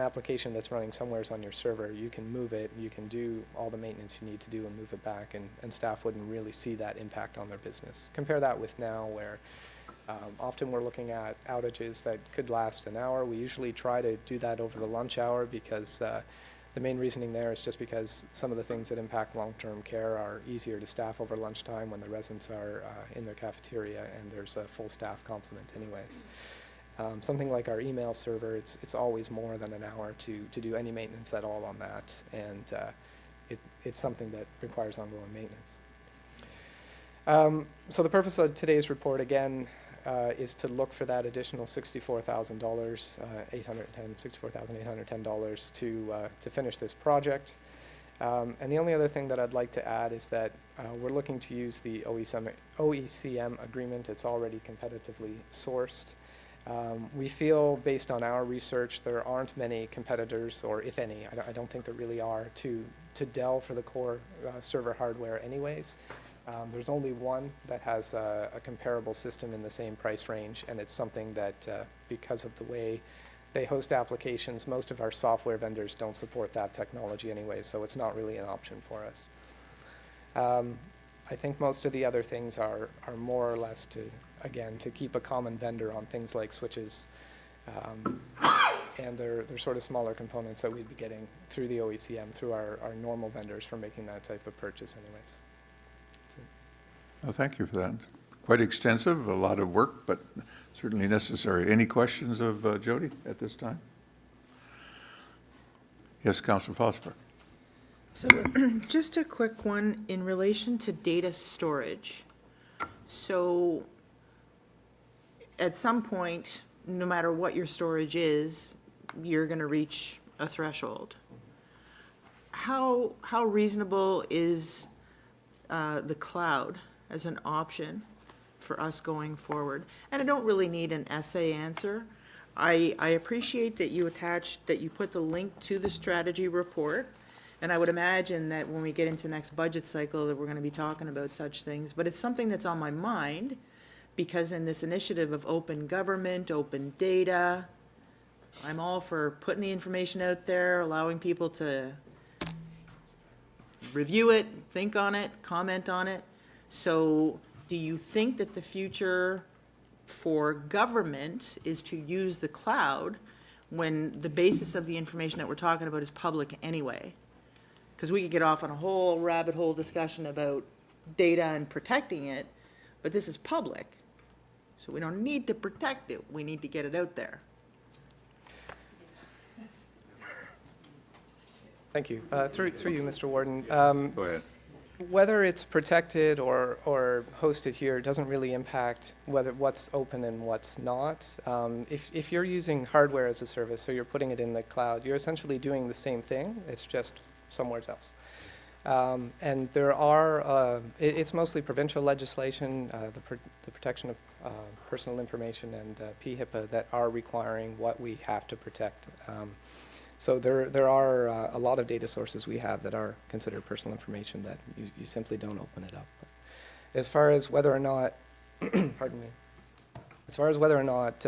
application that's running somewhere on your server. You can move it, you can do all the maintenance you need to do and move it back, and staff wouldn't really see that impact on their business. Compare that with now where often we're looking at outages that could last an hour. We usually try to do that over the lunch hour because the main reasoning there is just because some of the things that impact long-term care are easier to staff over lunchtime when the residents are in their cafeteria and there's a full staff complement anyways. Something like our email server, it's always more than an hour to do any maintenance at all on that, and it's something that requires ongoing maintenance. So the purpose of today's report, again, is to look for that additional $64,810 to finish this project. And the only other thing that I'd like to add is that we're looking to use the OECM agreement. It's already competitively sourced. We feel, based on our research, there aren't many competitors, or if any, I don't think there really are, to Dell for the core server hardware anyways. There's only one that has a comparable system in the same price range, and it's something that, because of the way they host applications, most of our software vendors don't support that technology anyway, so it's not really an option for us. I think most of the other things are more or less to keep a common vendor on things like switches And they're sort of smaller components that we'd be getting through the OECM, through our normal vendors for making that type of purchase anyways. Well, thank you for that. Quite extensive, a lot of work, but certainly necessary. Any questions of Jody at this time? Yes, Councillor Fosbrook. So just a quick one in relation to data storage. So at some point, no matter what your storage is, you're going to reach a threshold. How reasonable is the cloud as an option for us going forward? And I don't really need an essay answer. I appreciate that you put the link to the strategy report. And I would imagine that when we get into next budget cycle that we're going to be talking about such things. But it's something that's on my mind because in this initiative of open government, open data, I'm all for putting the information out there, allowing people to review it, think on it, comment on it. So do you think that the future for government is to use the cloud when the basis of the information that we're talking about is public anyway? Because we could get off on a whole rabbit hole discussion about data and protecting it, but this is public. So we don't need to protect it, we need to get it out there. Thank you. Through you, Mr. Warden. Go ahead. Whether it's protected or hosted here doesn't really impact what's open and what's not. If you're using hardware as a service, so you're putting it in the cloud, you're essentially doing the same thing, it's just somewhere else. And there are, it's mostly provincial legislation, the protection of personal information and PHIPAA that are requiring what we have to protect. So there are a lot of data sources we have that are considered personal information that you simply don't open it up. As far as whether or not, pardon me, as far as whether or not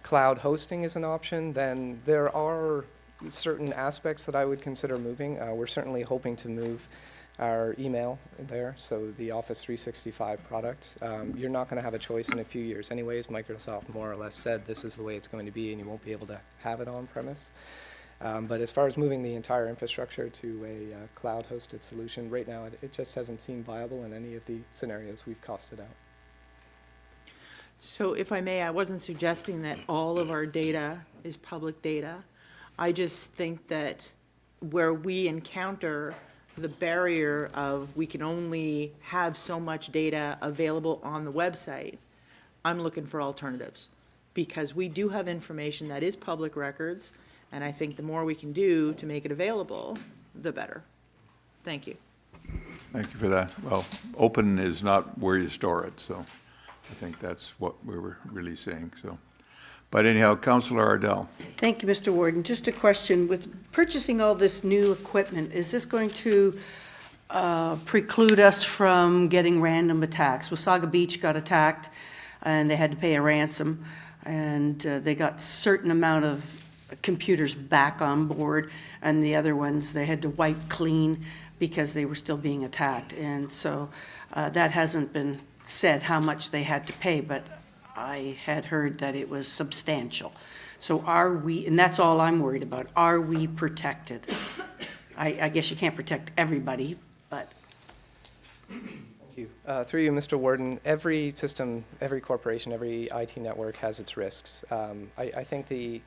cloud hosting is an option, then there are certain aspects that I would consider moving. We're certainly hoping to move our email there, so the Office 365 product. You're not going to have a choice in a few years anyways. Microsoft more or less said this is the way it's going to be and you won't be able to have it on premise. But as far as moving the entire infrastructure to a cloud-hosted solution, right now it just hasn't seemed viable in any of the scenarios we've costed out. So if I may, I wasn't suggesting that all of our data is public data. I just think that where we encounter the barrier of we can only have so much data available on the website, I'm looking for alternatives. Because we do have information that is public records, and I think the more we can do to make it available, the better. Thank you. Thank you for that. Well, open is not where you store it, so I think that's what we were really saying, so. But anyhow, Councillor Ardell. Thank you, Mr. Warden. Just a question. With purchasing all this new equipment, is this going to preclude us from getting random attacks? Wasaga Beach got attacked, and they had to pay a ransom, and they got certain amount of computers back on board, and the other ones they had to wipe clean because they were still being attacked. And so that hasn't been said how much they had to pay, but I had heard that it was substantial. So are we, and that's all I'm worried about, are we protected? I guess you can't protect everybody, but. Thank you. Through you, Mr. Warden, every system, every corporation, every IT network has its risks. I think the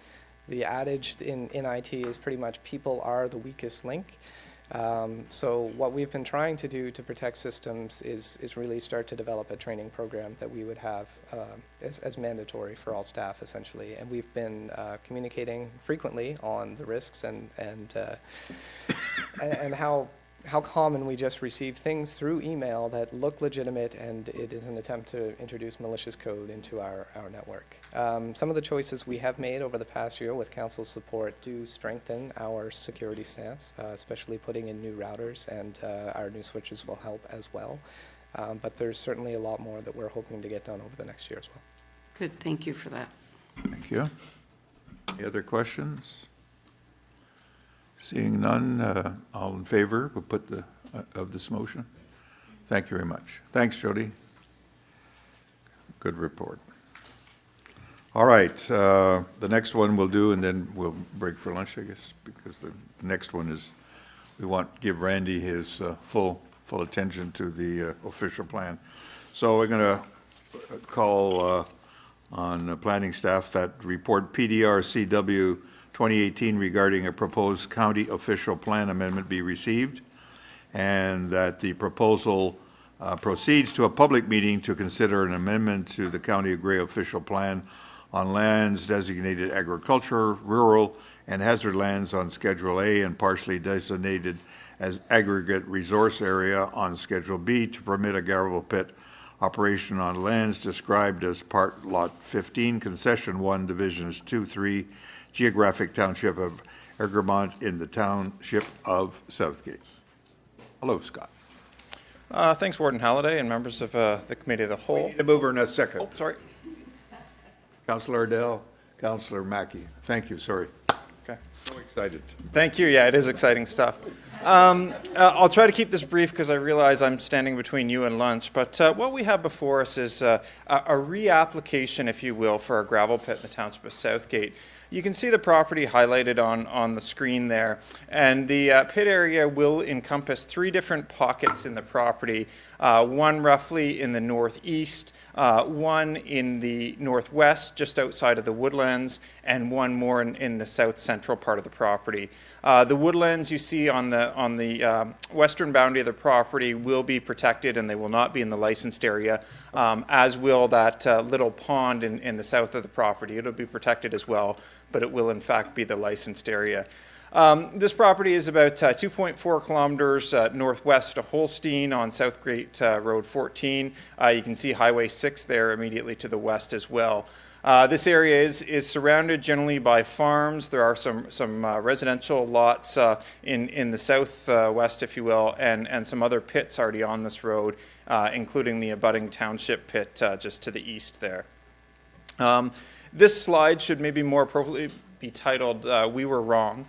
adage in IT is pretty much people are the weakest link. So what we've been trying to do to protect systems is really start to develop a training program that we would have as mandatory for all staff, essentially. And we've been communicating frequently on the risks and how common we just receive things through email that look legitimate, and it is an attempt to introduce malicious code into our network. Some of the choices we have made over the past year with council's support do strengthen our security stance, especially putting in new routers, and our new switches will help as well. But there's certainly a lot more that we're hoping to get done over the next year as well. Good, thank you for that. Thank you. Any other questions? Seeing none, all in favor of this motion? Thank you very much. Thanks, Jody. Good report. All right, the next one we'll do, and then we'll break for lunch, I guess, because the next one is, we want to give Randy his full attention to the official plan. So we're going to call on the planning staff that report PDR-CW 2018 regarding a proposed county official plan amendment be received, and that the proposal proceeds to a public meeting to consider an amendment to the County of Gray official plan on lands designated agriculture, rural, and hazard lands on Schedule A and partially designated as aggregate resource area on Schedule B to permit a gravel pit operation on lands described as Part Lot 15, Concession 1, Divisions 2, 3, Geographic Township of Egremont in the Township of Southgate. Hello, Scott. Thanks, Warden Halliday and members of the Committee of the Whole. We need to move her in a second. Oh, sorry. Councilor Ardell, Councilor Mackey. Thank you, sorry. Okay. So excited. Thank you. Yeah, it is exciting stuff. I'll try to keep this brief because I realize I'm standing between you and lunch. But what we have before us is a reapplication, if you will, for a gravel pit in the Township of Southgate. You can see the property highlighted on the screen there, and the pit area will encompass 3 different pockets in the property, one roughly in the northeast, one in the northwest, just outside of the woodlands, and one more in the south central part of the property. The woodlands you see on the western boundary of the property will be protected, and they will not be in the licensed area, as will that little pond in the south of the property. It'll be protected as well, but it will in fact be the licensed area. This property is about 2.4 kilometers northwest of Holstein on Southgate Road 14. You can see Highway 6 there immediately to the west as well. This area is surrounded generally by farms. There are some residential lots in the southwest, if you will, and some other pits already on this road, including the abutting township pit just to the east there. This slide should maybe more appropriately be titled, We Were Wrong.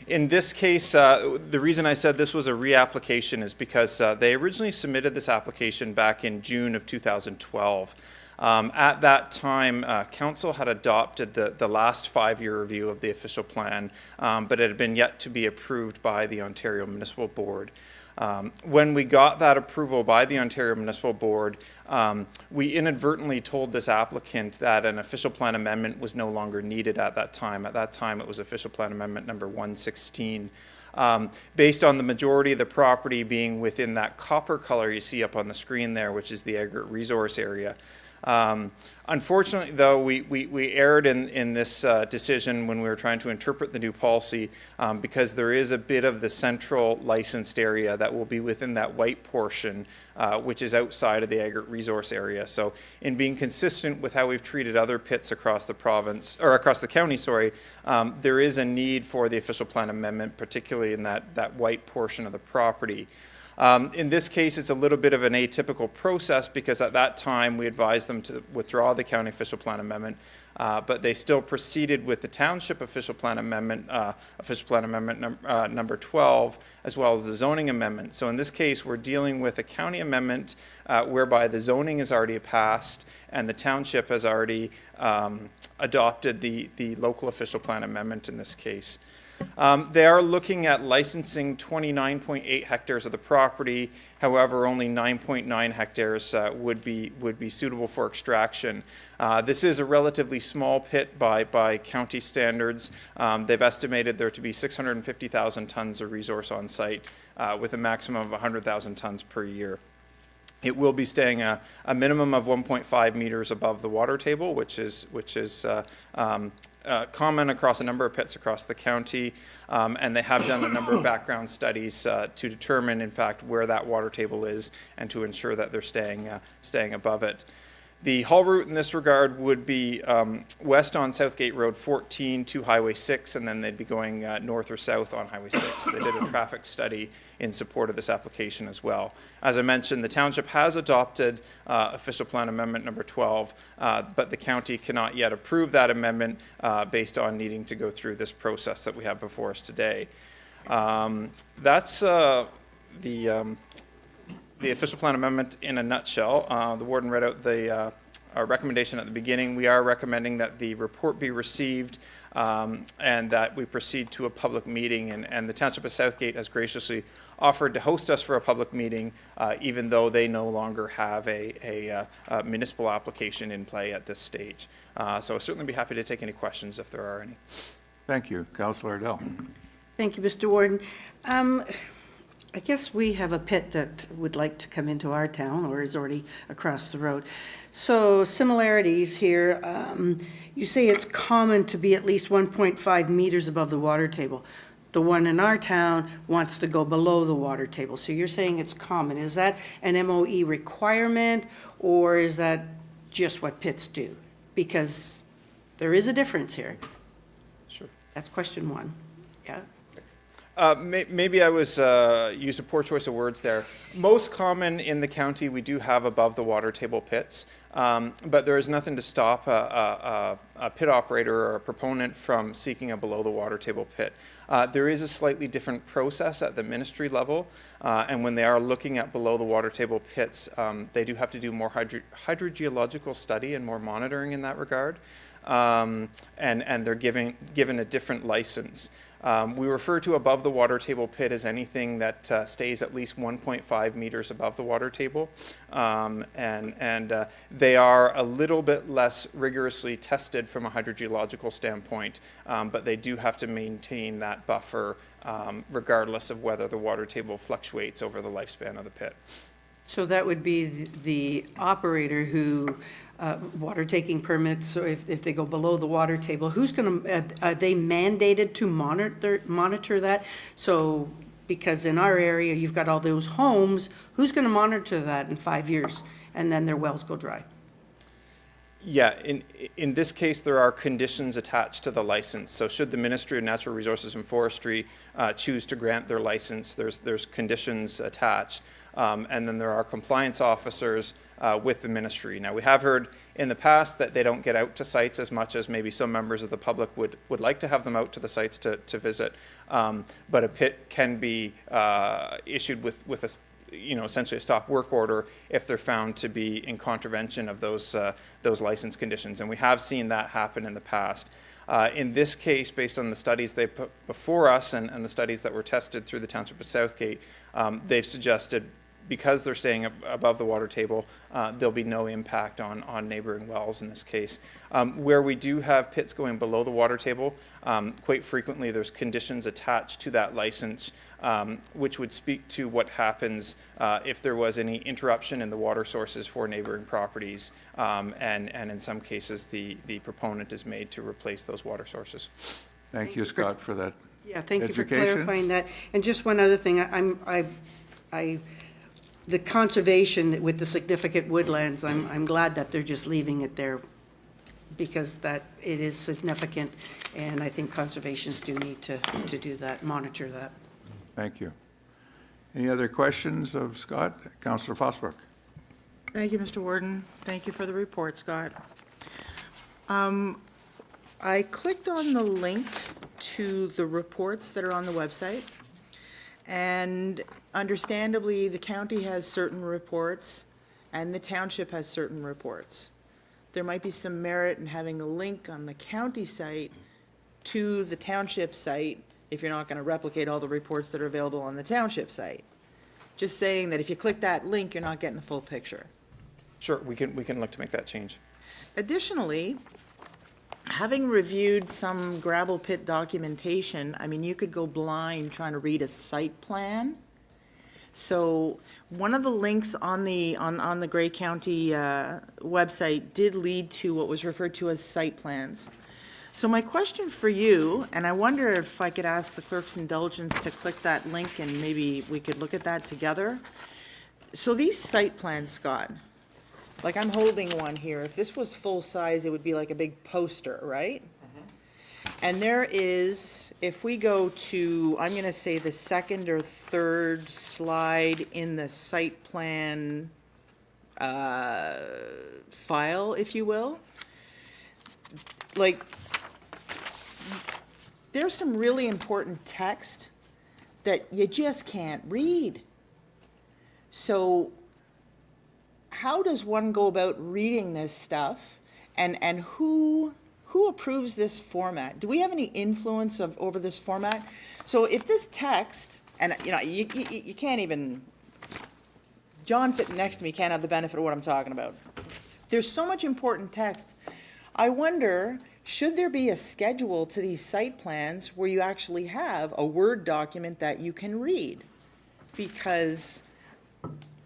In this case, the reason I said this was a reapplication is because they originally submitted this application back in June of 2012. At that time, Council had adopted the last 5-year review of the official plan, but it had been yet to be approved by the Ontario Municipal Board. When we got that approval by the Ontario Municipal Board, we inadvertently told this applicant that an official plan amendment was no longer needed at that time. At that time, it was official plan amendment number 116. Based on the majority of the property being within that copper color you see up on the screen there, which is the aggregate resource area. Unfortunately, though, we erred in this decision when we were trying to interpret the new policy because there is a bit of the central licensed area that will be within that white portion, which is outside of the aggregate resource area. So in being consistent with how we've treated other pits across the province, or across the county, sorry, there is a need for the official plan amendment, particularly in that white portion of the property. In this case, it's a little bit of an atypical process because at that time we advised them to withdraw the county official plan amendment, but they still proceeded with the township official plan amendment number 12, as well as the zoning amendment. So in this case, we're dealing with a county amendment whereby the zoning is already passed and the township has already adopted the local official plan amendment in this case. They are looking at licensing 29.8 hectares of the property. However, only 9.9 hectares would be suitable for extraction. This is a relatively small pit by county standards. They've estimated there to be 650,000 tons of resource on site with a maximum of 100,000 tons per year. It will be staying a minimum of 1.5 meters above the water table, which is common across a number of pits across the county, and they have done a number of background studies to determine, in fact, where that water table is and to ensure that they're staying above it. The haul route in this regard would be west on Southgate Road 14 to Highway 6, and then they'd be going north or south on Highway 6. They did a traffic study in support of this application as well. As I mentioned, the township has adopted official plan amendment number 12, but the county cannot yet approve that amendment based on needing to go through this process that we have before us today. That's the official plan amendment in a nutshell. The warden read out the recommendation at the beginning. We are recommending that the report be received and that we proceed to a public meeting. And the Township of Southgate has graciously offered to host us for a public meeting, even though they no longer have a municipal application in play at this stage. So I'll certainly be happy to take any questions if there are any. Thank you. Councillor Ardell. Thank you, Mr. Warden. I guess we have a pit that would like to come into our town or is already across the road. So similarities here, you say it's common to be at least 1.5 meters above the water table. The one in our town wants to go below the water table. So you're saying it's common. Is that an MOE requirement or is that just what pits do? Because there is a difference here. Sure. That's question one. Yeah. Maybe I used a poor choice of words there. Most common in the county, we do have above the water table pits, but there is nothing to stop a pit operator or a proponent from seeking a below the water table pit. There is a slightly different process at the ministry level, and when they are looking at below the water table pits, they do have to do more hydrogeological study and more monitoring in that regard, and they're given a different license. We refer to above the water table pit as anything that stays at least 1.5 meters above the water table. And they are a little bit less rigorously tested from a hydrogeological standpoint, but they do have to maintain that buffer regardless of whether the water table fluctuates over the lifespan of the pit. So that would be the operator who, water taking permits, so if they go below the water table, who's going to, are they mandated to monitor that? So, because in our area, you've got all those homes, who's going to monitor that in 5 years? And then their wells go dry. Yeah, in this case, there are conditions attached to the license. So should the Ministry of Natural Resources and Forestry choose to grant their license, there's conditions attached. And then there are compliance officers with the ministry. Now, we have heard in the past that they don't get out to sites as much as maybe some members of the public would like to have them out to the sites to visit. But a pit can be issued with a, essentially a stop work order if they're found to be in contravention of those license conditions. And we have seen that happen in the past. In this case, based on the studies they put before us and the studies that were tested through the Township of Southgate, they've suggested because they're staying above the water table, there'll be no impact on neighboring wells in this case. Where we do have pits going below the water table, quite frequently there's conditions attached to that license which would speak to what happens if there was any interruption in the water sources for neighboring properties, and in some cases the proponent is made to replace those water sources. Thank you, Scott, for that Yeah, thank you for education. clarifying that. And just one other thing, the conservation with the significant woodlands, I'm glad that they're just leaving it there because that it is significant, and I think conservations do need to do that, monitor that. Thank you. Any other questions of Scott? Councillor Fosbrook. Thank you, Mr. Warden. Thank you for the report, Scott. I clicked on the link to the reports that are on the website, and understandably, the county has certain reports and the township has certain reports. There might be some merit in having a link on the county site to the township site if you're not going to replicate all the reports that are available on the township site. Just saying that if you click that link, you're not getting the full picture. Sure, we can look to make that change. Additionally, having reviewed some gravel pit documentation, I mean, you could go blind trying to read a site plan. So one of the links on the Grey County website did lead to what was referred to as site plans. So my question for you, and I wonder if I could ask the clerk's indulgence to click that link and maybe we could look at that together. So these site plans, Scott, like I'm holding one here. If this was full size, it would be like a big poster, right? And there is, if we go to, I'm going to say the second or third slide in the site plan file, if you will, like there's some really important text that you just can't read. So how does one go about reading this stuff? And who approves this format? Do we have any influence over this format? So if this text, and you can't even, John sitting next to me can't have the benefit of what I'm talking about. There's so much important text. I wonder, should there be a schedule to these site plans where you actually have a Word document that you can read? Because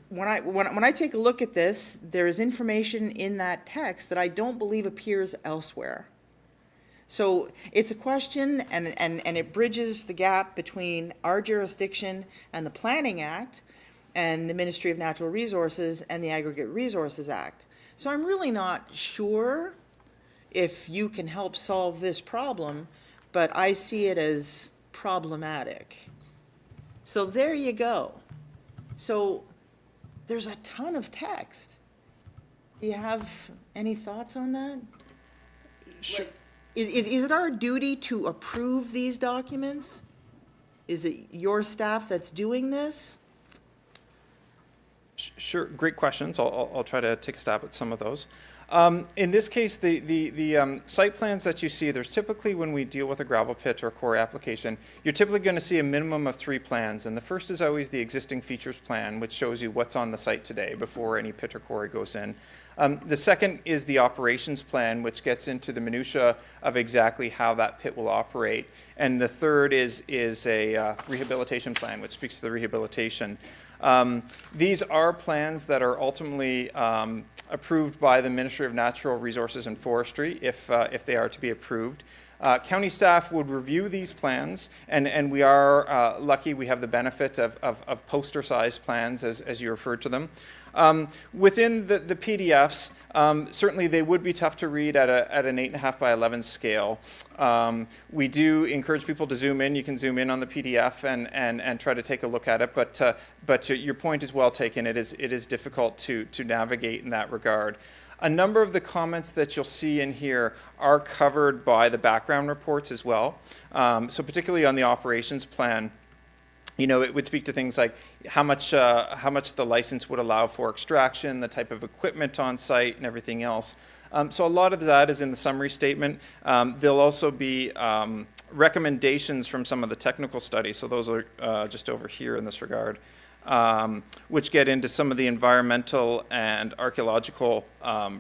when I take a look at this, there is information in that text that I don't believe appears elsewhere. So it's a question, and it bridges the gap between our jurisdiction and the Planning Act and the Ministry of Natural Resources and the Aggregate Resources Act. So I'm really not sure if you can help solve this problem, but I see it as problematic. So there you go. So there's a ton of text. Do you have any thoughts on that? Sure. Is it our duty to approve these documents? Is it your staff that's doing this? Sure, great questions. I'll try to take a stab at some of those. In this case, the site plans that you see, there's typically, when we deal with a gravel pit or quarry application, you're typically going to see a minimum of 3 plans. And the first is always the existing features plan, which shows you what's on the site today before any pit or quarry goes in. The second is the operations plan, which gets into the minutia of exactly how that pit will operate. And the third is a rehabilitation plan, which speaks to the rehabilitation. These are plans that are ultimately approved by the Ministry of Natural Resources and Forestry if they are to be approved. County staff would review these plans, and we are lucky we have the benefit of poster-sized plans, as you referred to them. Within the PDFs, certainly they would be tough to read at an 8.5 by 11 scale. We do encourage people to zoom in. You can zoom in on the PDF and try to take a look at it, but your point is well taken. It is difficult to navigate in that regard. A number of the comments that you'll see in here are covered by the background reports as well. So particularly on the operations plan, it would speak to things like how much the license would allow for extraction, the type of equipment on site, and everything else. So a lot of that is in the summary statement. There'll also be recommendations from some of the technical studies. So those are just over here in this regard, which get into some of the environmental and archaeological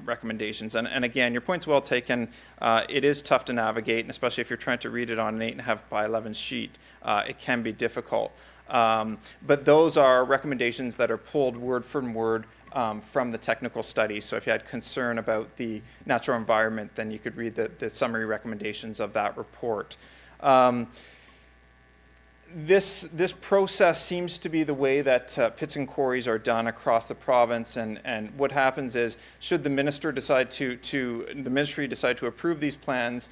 recommendations. And again, your point's well taken. It is tough to navigate, and especially if you're trying to read it on an 8.5 by 11 sheet, it can be difficult. But those are recommendations that are pulled word for word from the technical study. So if you had concern about the natural environment, then you could read the summary recommendations of that report. This process seems to be the way that pits and quarries are done across the province, and what happens is, should the ministry decide to approve these plans,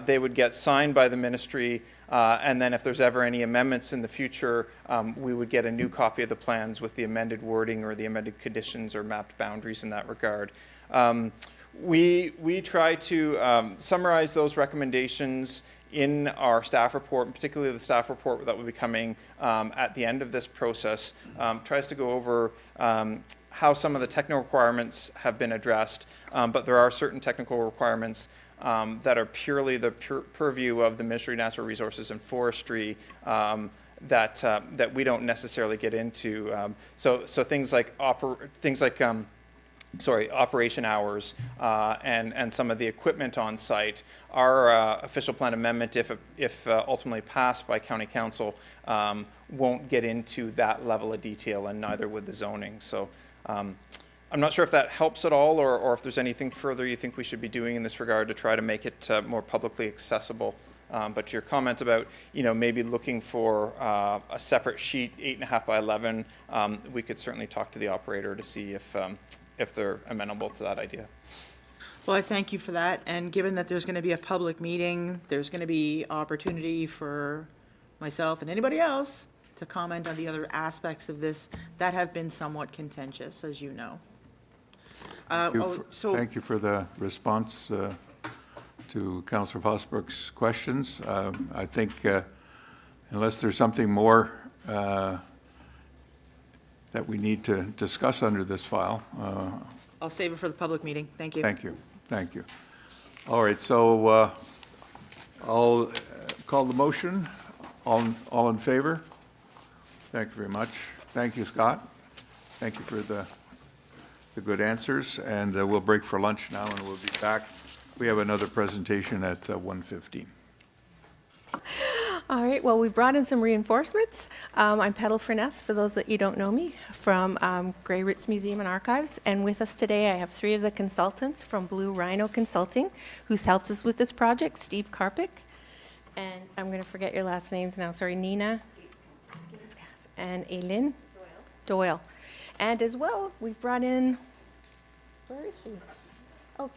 they would get signed by the ministry, and then if there's ever any amendments in the future, we would get a new copy of the plans with the amended wording or the amended conditions or mapped boundaries in that regard. We try to summarize those recommendations in our staff report, particularly the staff report that will be coming at the end of this process, tries to go over how some of the technical requirements have been addressed, but there are certain technical requirements that are purely the purview of the Ministry of Natural Resources and Forestry that we don't necessarily get into. So things like operation hours and some of the equipment on site. Our official plan amendment, if ultimately passed by County Council, won't get into that level of detail, and neither would the zoning. So I'm not sure if that helps at all, or if there's anything further you think we should be doing in this regard to try to make it more publicly accessible. But to your comment about, maybe looking for a separate sheet, 8.5 by 11, we could certainly talk to the operator to see if they're amenable to that idea. Well, I thank you for that, and given that there's going to be a public meeting, there's going to be opportunity for myself and anybody else to comment on the other aspects of this that have been somewhat contentious, as you know. Thank you for the response to Councillor Fosbrook's questions. I think unless there's something more that we need to discuss under this file, I'll save it for the public meeting. Thank you. Thank you, thank you. All right, so I'll call the motion. All in favor? Thank you very much. Thank you, Scott. Thank you for the good answers, and we'll break for lunch now, and we'll be back. We have another presentation at 1:15. All right, well, we've brought in some reinforcements. I'm Petal Furness, for those that you don't know me, from Grey Roots Museum and Archives. And with us today, I have three of the consultants from Blue Rhino Consulting, who's helped us with this project, Steve Karpik. And I'm going to forget your last names now, sorry, Nina. And Aileen Doyle. And as well, we've brought in, where is she? Oh,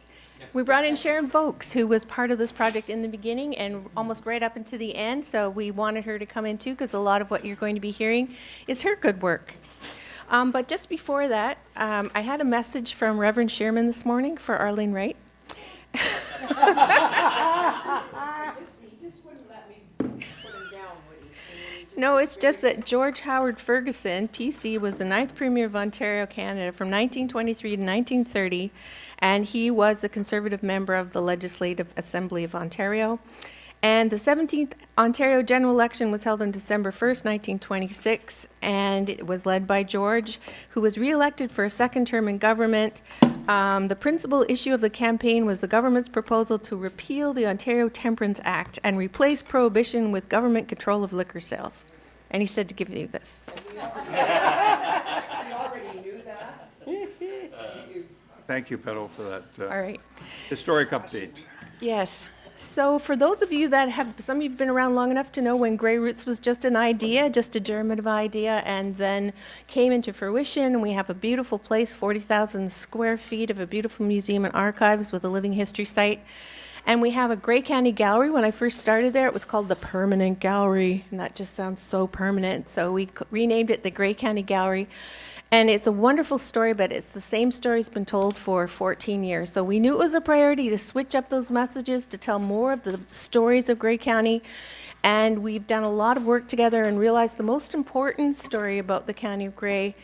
we brought in Sharon Vokes, who was part of this project in the beginning and almost right up into the end. So we wanted her to come in too, because a lot of what you're going to be hearing is her good work. But just before that, I had a message from Reverend Shearman this morning for Arlene Wright. No, it's just that George Howard Ferguson, PC, was the 9th Premier of Ontario, Canada from 1923 to 1930, and he was a Conservative member of the Legislative Assembly of Ontario. And the 17th Ontario general election was held on December 1st, 1926, and it was led by George, who was re-elected for a second term in government. The principal issue of the campaign was the government's proposal to repeal the Ontario Temperance Act and replace prohibition with government control of liquor sales. And he said to give you this. Thank you, Petal, for that All right. historic update. Yes. So for those of you that have, some of you have been around long enough to know when Grey Roots was just an idea, just a germinative idea, and then came into fruition, and we have a beautiful place, 40,000 square feet of a beautiful museum and archives with a living history site. And we have a Grey County Gallery. When I first started there, it was called the Permanent Gallery, and that just sounds so permanent. So we renamed it the Grey County Gallery. And it's a wonderful story, but it's the same story that's been told for 14 years. So we knew it was a priority to switch up those messages, to tell more of the stories of Grey County. And we've done a lot of work together and realized the most important story about the County of Grey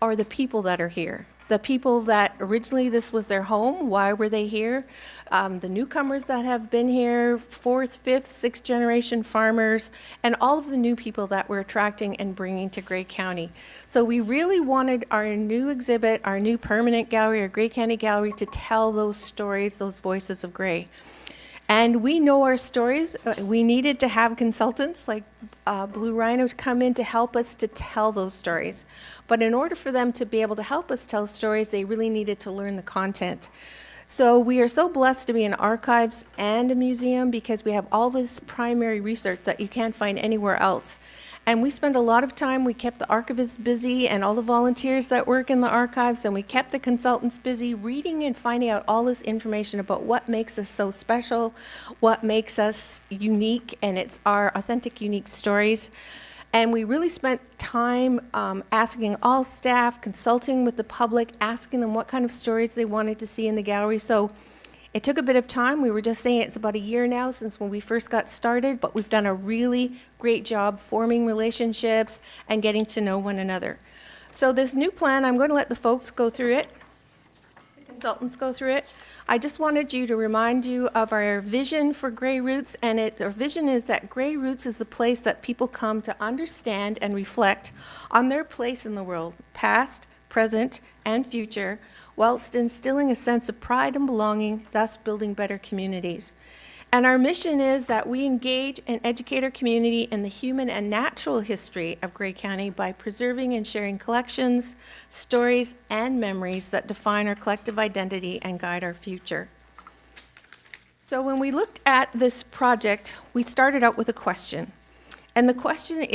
are the people that are here. The people that originally this was their home, why were they here? The newcomers that have been here, 4th, 5th, 6th generation farmers, and all of the new people that we're attracting and bringing to Grey County. So we really wanted our new exhibit, our new permanent gallery, our Grey County Gallery, to tell those stories, those voices of Grey. And we know our stories. We needed to have consultants like Blue Rhino to come in to help us to tell those stories. But in order for them to be able to help us tell stories, they really needed to learn the content. So we are so blessed to be in archives and a museum because we have all this primary research that you can't find anywhere else. And we spend a lot of time, we kept the archivists busy and all the volunteers that work in the archives, and we kept the consultants busy reading and finding out all this information about what makes us so special, what makes us unique, and it's our authentic, unique stories. And we really spent time asking all staff, consulting with the public, asking them what kind of stories they wanted to see in the gallery. So it took a bit of time. We were just saying it's about a year now since when we first got started, but we've done a really great job forming relationships and getting to know one another. So this new plan, I'm going to let the folks go through it, the consultants go through it. I just wanted you to remind you of our vision for Grey Roots, and our vision is that Grey Roots is the place that people come to understand and reflect on their place in the world, past, present, and future, whilst instilling a sense of pride and belonging, thus building better communities. And our mission is that we engage and educate our community in the human and natural history of Grey County by preserving and sharing collections, stories, and memories that define our collective identity and guide our future. So when we looked at this project, we started out with a question. And the question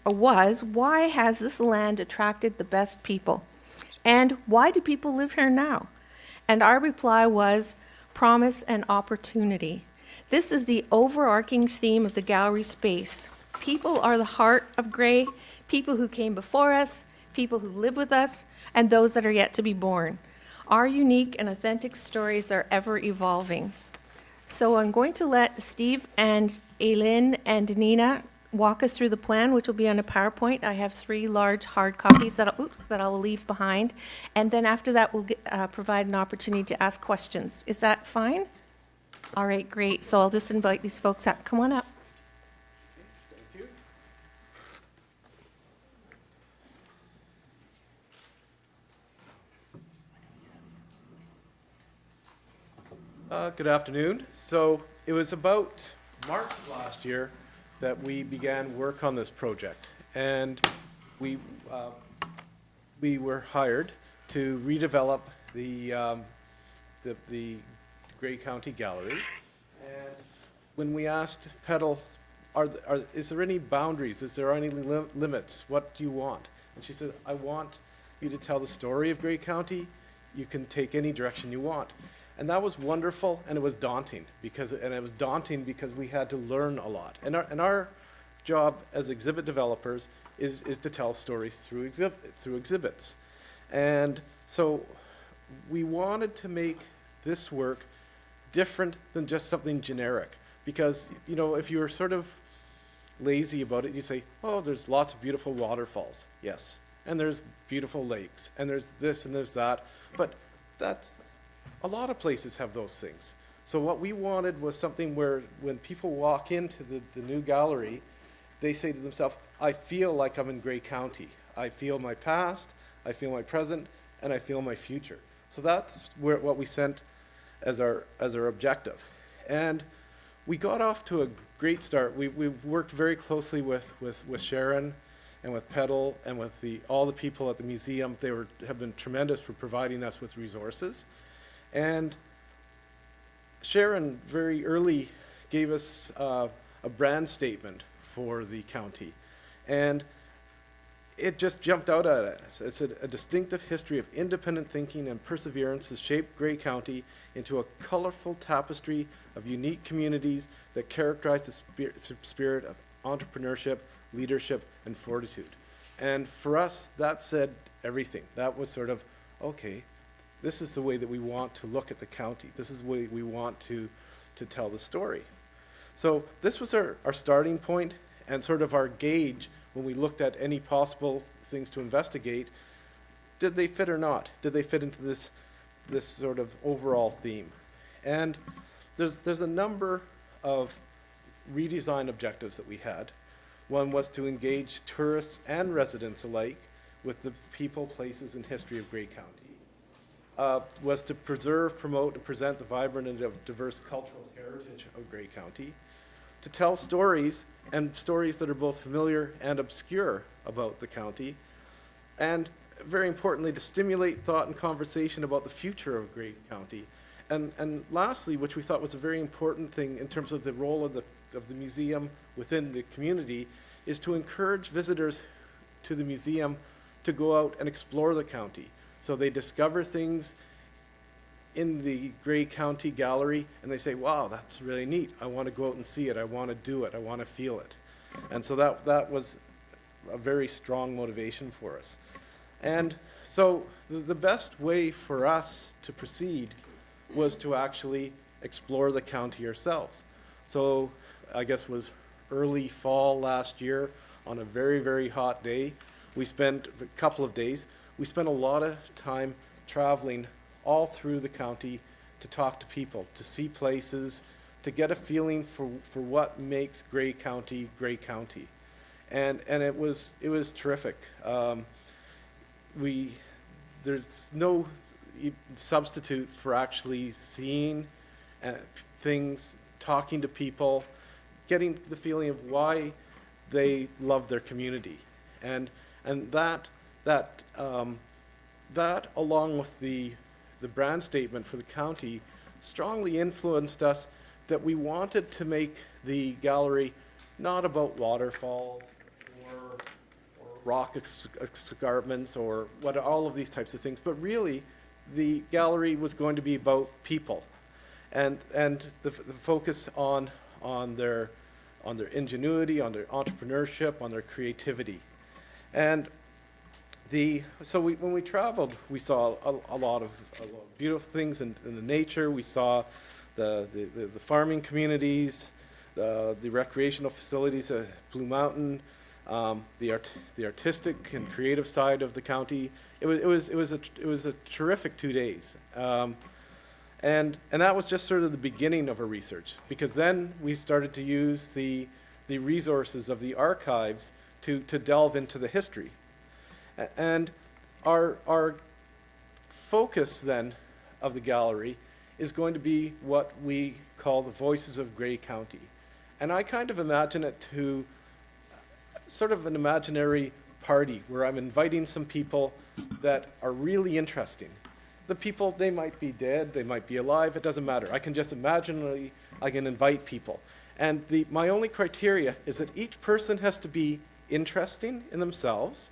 was, why has this land attracted the best people? And why do people live here now? And our reply was promise and opportunity. This is the overarching theme of the gallery space. People are the heart of Grey, people who came before us, people who live with us, and those that are yet to be born. Our unique and authentic stories are ever evolving. So I'm going to let Steve and Aileen and Nina walk us through the plan, which will be on a PowerPoint. I have 3 large hard copies that I will leave behind. And then after that, we'll provide an opportunity to ask questions. Is that fine? All right, great. So I'll just invite these folks up. Come on up. Good afternoon. So it was about March last year that we began work on this project, and we were hired to redevelop the Grey County Gallery. And when we asked Petal, is there any boundaries? Is there any limits? What do you want? And she said, I want you to tell the story of Grey County. You can take any direction you want. And that was wonderful, and it was daunting because we had to learn a lot. And our job as exhibit developers is to tell stories through exhibits. And so we wanted to make this work different than just something generic. Because, you know, if you're sort of lazy about it, you say, oh, there's lots of beautiful waterfalls. Yes. And there's beautiful lakes. And there's this and there's that. But a lot of places have those things. So what we wanted was something where when people walk into the new gallery, they say to themselves, I feel like I'm in Grey County. I feel my past, I feel my present, and I feel my future. So that's what we sent as our objective. And we got off to a great start. We worked very closely with Sharon and with Petal and with all the people at the museum. They have been tremendous for providing us with resources. And Sharon very early gave us a brand statement for the county. And it just jumped out at us. It's a distinctive history of independent thinking and perseverance has shaped Grey County into a colorful tapestry of unique communities that characterize the spirit of entrepreneurship, leadership, and fortitude. And for us, that said everything. That was sort of, okay, this is the way that we want to look at the county. This is the way we want to tell the story. So this was our starting point and sort of our gauge when we looked at any possible things to investigate. Did they fit or not? Did they fit into this sort of overall theme? And there's a number of redesign objectives that we had. One was to engage tourists and residents alike with the people, places, and history of Grey County. Was to preserve, promote, and present the vibrant and diverse cultural heritage of Grey County, to tell stories, and stories that are both familiar and obscure about the county, and very importantly, to stimulate thought and conversation about the future of Grey County. And lastly, which we thought was a very important thing in terms of the role of the museum within the community, is to encourage visitors to the museum to go out and explore the county. So they discover things in the Grey County Gallery and they say, wow, that's really neat. I want to go out and see it. I want to do it. I want to feel it. And so that was a very strong motivation for us. And so the best way for us to proceed was to actually explore the county ourselves. So I guess it was early fall last year on a very, very hot day. We spent a couple of days. We spent a lot of time traveling all through the county to talk to people, to see places, to get a feeling for what makes Grey County Grey County. And it was terrific. There's no substitute for actually seeing things, talking to people, getting the feeling of why they love their community. And that along with the brand statement for the county strongly influenced us that we wanted to make the gallery not about waterfalls or rock escarpments or all of these types of things, but really the gallery was going to be about people and the focus on their ingenuity, on their entrepreneurship, on their creativity. And when we traveled, we saw a lot of beautiful things in the nature. We saw the farming communities, the recreational facilities at Blue Mountain, the artistic and creative side of the county. It was a terrific 2 days. And that was just sort of the beginning of our research, because then we started to use the resources of the archives to delve into the history. And our focus then of the gallery is going to be what we call the Voices of Grey County. And I kind of imagine it to sort of an imaginary party where I'm inviting some people that are really interesting. The people, they might be dead, they might be alive, it doesn't matter. I can just imaginally, I can invite people. And my only criteria is that each person has to be interesting in themselves,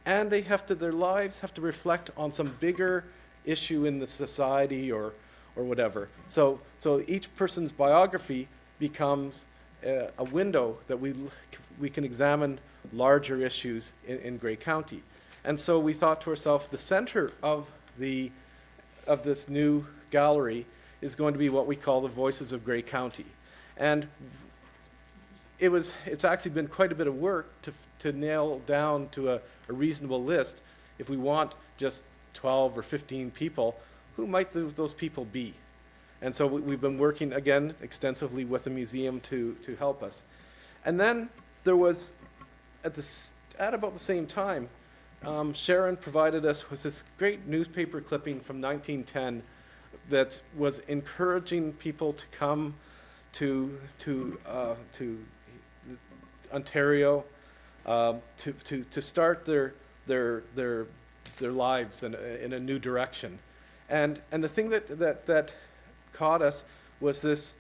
and their lives have to reflect on some bigger issue in the society or whatever. So each person's biography becomes a window that we can examine larger issues in Grey County. And so we thought to ourselves, the center of this new gallery is going to be what we call the Voices of Grey County. And it's actually been quite a bit of work to nail down to a reasonable list. If we want just 12 or 15 people, who might those people be? And so we've been working, again, extensively with the museum to help us. And then there was, at about the same time, Sharon provided us with this great newspaper clipping from 1910 that was encouraging people to come to Ontario to start their lives in a new direction. And the thing that caught us was this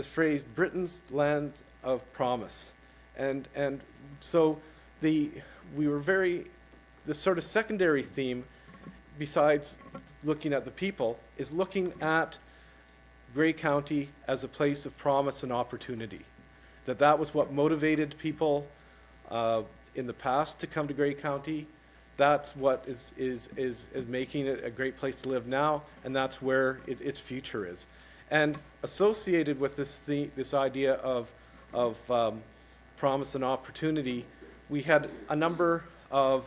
phrase, Britain's land of promise. And so we were the sort of secondary theme, besides looking at the people, is looking at Grey County as a place of promise and opportunity. That was what motivated people in the past to come to Grey County. That's what is making it a great place to live now, and that's where its future is. And associated with this idea of promise and opportunity, we had a number of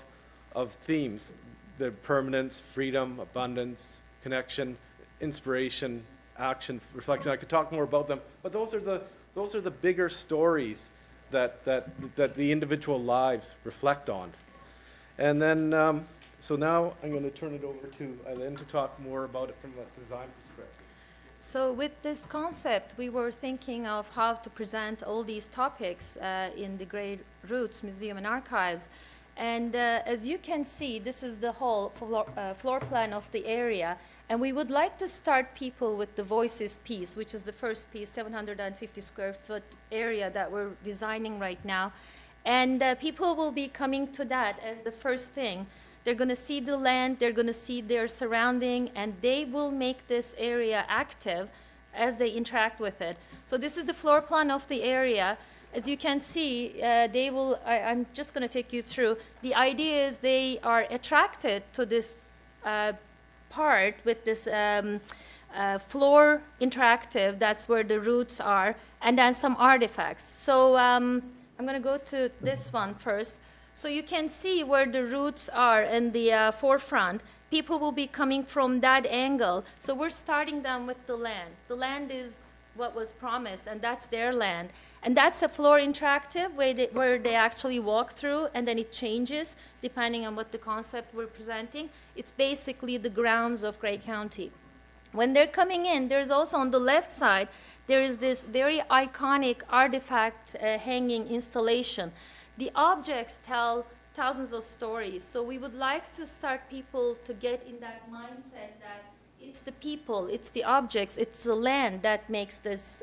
themes: the permanence, freedom, abundance, connection, inspiration, action, reflection. I could talk more about them, but those are the bigger stories that the individual lives reflect on. And then, so now I'm going to turn it over to Eileen to talk more about it from a design perspective. So with this concept, we were thinking of how to present all these topics in the Grey Roots Museum and Archives. And as you can see, this is the whole floor plan of the area. And we would like to start people with the Voices piece, which is the first piece, 750 square foot area that we're designing right now. And people will be coming to that as the first thing. They're going to see the land, they're going to see their surrounding, and they will make this area active as they interact with it. So this is the floor plan of the area. As you can see, I'm just going to take you through. The idea is they are attracted to this part with this floor interactive. That's where the roots are, and then some artifacts. So I'm going to go to this one first. So you can see where the roots are in the forefront. People will be coming from that angle. So we're starting them with the land. The land is what was promised, and that's their land. And that's a floor interactive where they actually walk through, and then it changes depending on what the concept we're presenting. It's basically the grounds of Grey County. When they're coming in, there's also on the left side, there is this very iconic artifact hanging installation. The objects tell thousands of stories, so we would like to start people to get in that mindset that it's the people, it's the objects, it's the land that makes this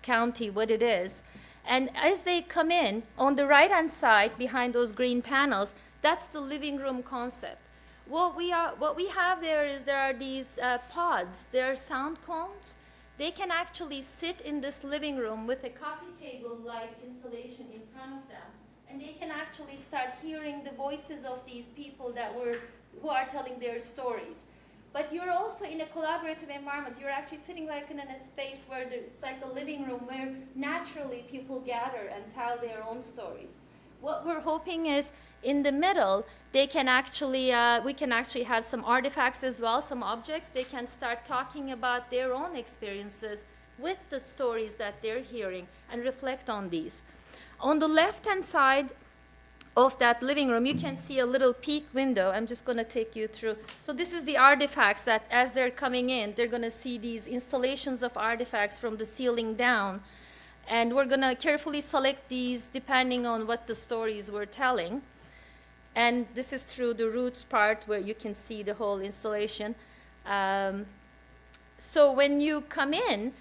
county what it is. And as they come in, on the right-hand side, behind those green panels, that's the living room concept. What we have there are these pods, they're sound cones. They can actually sit in this living room with a coffee table-like installation in front of them, and they can actually start hearing the voices of these people who are telling their stories. but you're also in a collaborative environment. You're actually sitting like in a space where it's like a living room where naturally people gather and tell their own stories. What we're hoping is in the middle, they can actually, we can actually have some artifacts as well, some objects. They can start talking about their own experiences with the stories that they're hearing and reflect on these. On the left-hand side of that living room, you can see a little peek window. I'm just going to take you through. So this is the artifacts that as they're coming in, they're going to see these installations of artifacts from the ceiling down. And we're going to carefully select these depending on what the stories we're telling. And this is through the roots part where you can see the whole installation. So when you come in,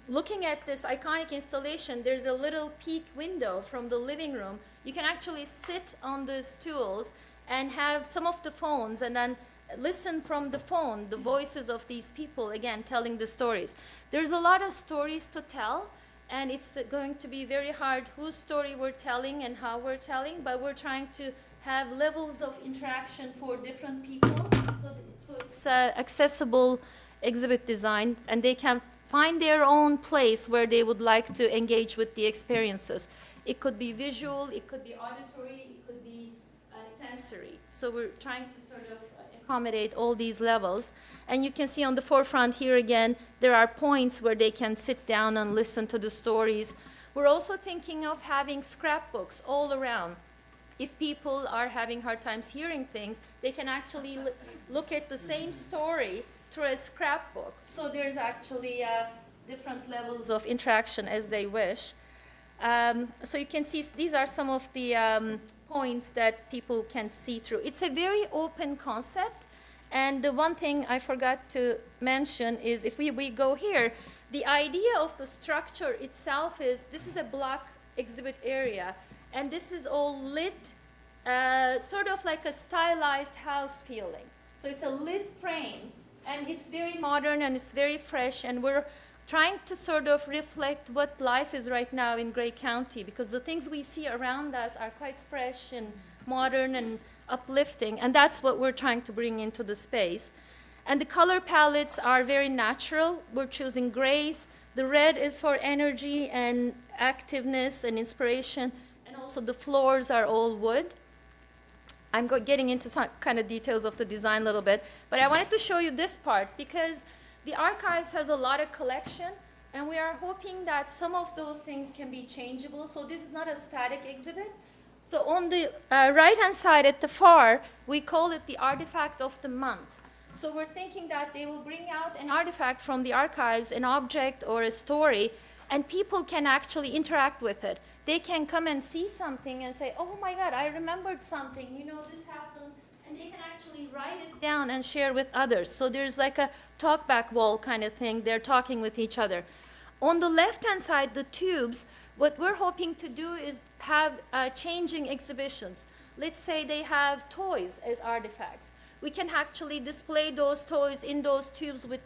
looking at this iconic installation, there's a little peek window from the living room. You can actually sit on the stools and have some of the phones and then listen from the phone, the voices of these people, again, telling the stories. There's a lot of stories to tell, and it's going to be very hard whose story we're telling and how we're telling, but we're trying to have levels of interaction for different people. So it's accessible exhibit design, and they can find their own place where they would like to engage with the experiences. It could be visual, it could be auditory, it could be sensory. So we're trying to sort of accommodate all these levels. And you can see on the forefront here again, there are points where they can sit down and listen to the stories. We're also thinking of having scrapbooks all around. If people are having hard times hearing things, they can actually look at the same story through a scrapbook. So there's actually different levels of interaction as they wish. So you can see these are some of the points that people can see through. It's a very open concept. And the one thing I forgot to mention is if we go here, the idea of the structure itself is this is a block exhibit area. And this is all lit, sort of like a stylized house feeling. So it's a lit frame. And it's very modern and it's very fresh, and we're trying to sort of reflect what life is right now in Grey County, because the things we see around us are quite fresh and modern and uplifting, and that's what we're trying to bring into the space. And the color palettes are very natural. We're choosing grays. The red is for energy and activeness and inspiration, and also the floors are all wood. I'm getting into some kind of details of the design a little bit, but I wanted to show you this part because the archives has a lot of collection, and we are hoping that some of those things can be changeable. So this is not a static exhibit. So on the right-hand side at the far, we call it the artifact of the month. So we're thinking that they will bring out an artifact from the archives, an object or a story, and people can actually interact with it. They can come and see something and say, oh my God, I remembered something, you know, this happened, and they can actually write it down and share with others. So there's like a talkback wall kind of thing. They're talking with each other. On the left-hand side, the tubes, what we're hoping to do is have changing exhibitions. Let's say they have toys as artifacts. We can actually display those toys in those tubes with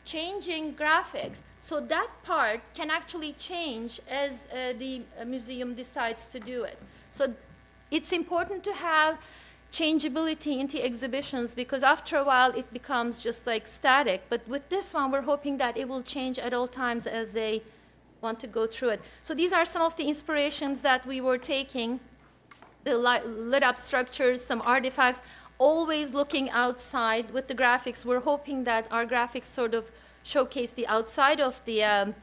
changing graphics. So that part can actually change as the museum decides to do it. So it's important to have changeability into exhibitions because after a while it becomes just like static. But with this one, we're hoping that it will change at all times as they want to go through it. So these are some of the inspirations that we were taking, the lit up structures, some artifacts, always looking outside with the graphics. We're hoping that our graphics sort of showcase the outside of the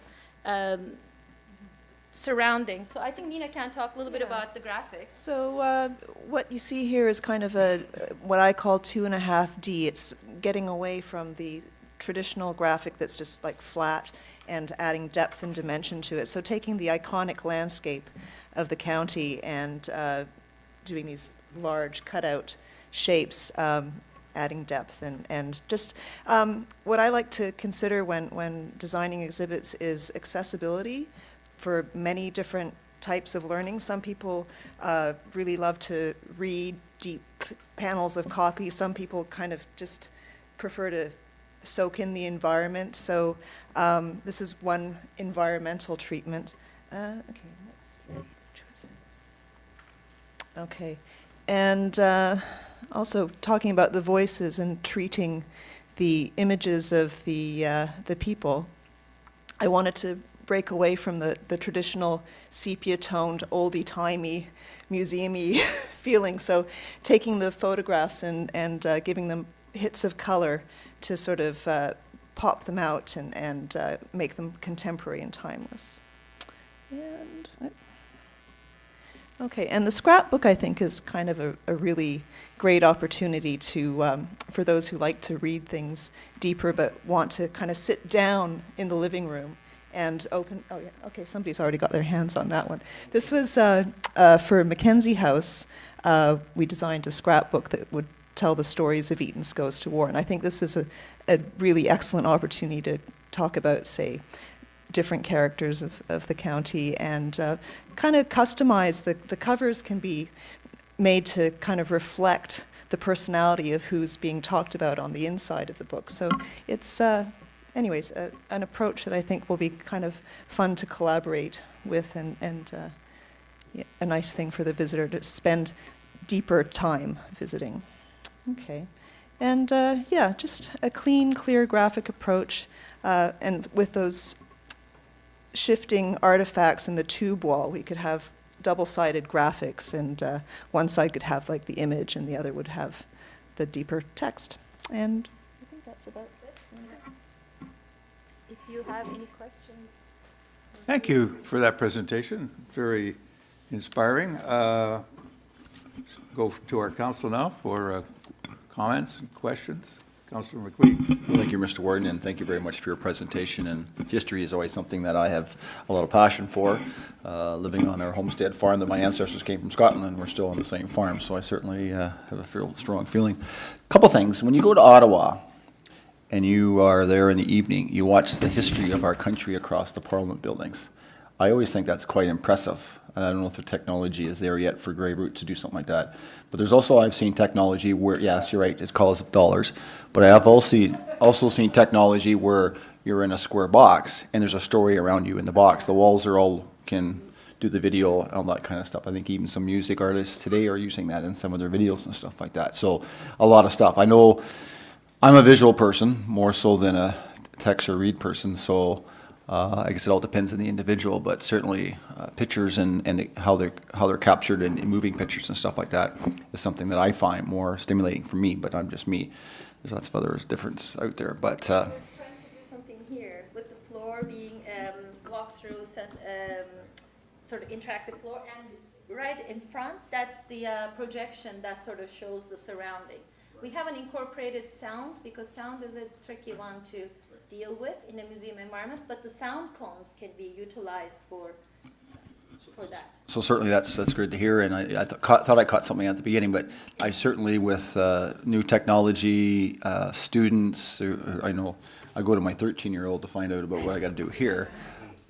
surrounding. So I think Nina can talk a little bit about the graphics. So what you see here is kind of a what I call 2.5D. It's getting away from the traditional graphic that's just like flat and adding depth and dimension to it. So taking the iconic landscape of the county and doing these large cutout shapes, adding depth and just what I like to consider when designing exhibits is accessibility for many different types of learning. Some people really love to read deep panels of copy. Some people kind of just prefer to soak in the environment. So this is one environmental treatment. Okay, and also talking about the voices and treating the images of the people, I wanted to break away from the traditional sepia-toned, oldie-timey, museum-y feeling. So taking the photographs and giving them hits of color to sort of pop them out and make them contemporary and timeless. Okay, and the scrapbook, I think, is kind of a really great opportunity to, for those who like to read things deeper but want to kind of sit down in the living room and open, oh yeah, okay, somebody's already got their hands on that one. This was for Mackenzie House. We designed a scrapbook that would tell the stories of Eaton's Goes to War, and I think this is a really excellent opportunity to talk about, say, different characters of the county and kind of customize. The covers can be made to kind of reflect the personality of who's being talked about on the inside of the book. So it's, anyways, an approach that I think will be kind of fun to collaborate with and yeah, a nice thing for the visitor to spend deeper time visiting. Okay. And yeah, just a clean, clear graphic approach and with those shifting artifacts in the tube wall, we could have double-sided graphics, and one side could have like the image and the other would have the deeper text. And I think that's about it. If you have any questions. Thank you for that presentation. Very inspiring. Go to our council now for comments and questions. Councilor McQueen. Well, thank you, Mr. Warden, and thank you very much for your presentation. And history is always something that I have a lot of passion for. Living on our homestead farm that my ancestors came from Scotland, we're still on the same farm, so I certainly have a strong feeling. A couple things. When you go to Ottawa and you are there in the evening, you watch the history of our country across the Parliament buildings. I always think that's quite impressive. And I don't know if the technology is there yet for Grey Root to do something like that. But there's also, I've seen technology where, yes, you're right, it calls up dollars. But I have also seen technology where you're in a square box and there's a story around you in the box. The walls are all, can do the video, all that kind of stuff. I think even some music artists today are using that in some of their videos and stuff like that. So a lot of stuff. I know I'm a visual person more so than a text or read person, so I guess it all depends on the individual, but certainly pictures and how they're captured in moving pictures and stuff like that is something that I find more stimulating for me, but I'm just me. There's lots of other difference out there, but We're trying to do something here with the floor being walked through, sort of interactive floor, and right in front, that's the projection that sort of shows the surrounding. We haven't incorporated sound because sound is a tricky one to deal with in a museum environment, but the sound cones can be utilized for that. so certainly that's good to hear, and I thought I caught something at the beginning, but I certainly with new technology, students, I know I go to my 13-year-old to find out about what I got to do here.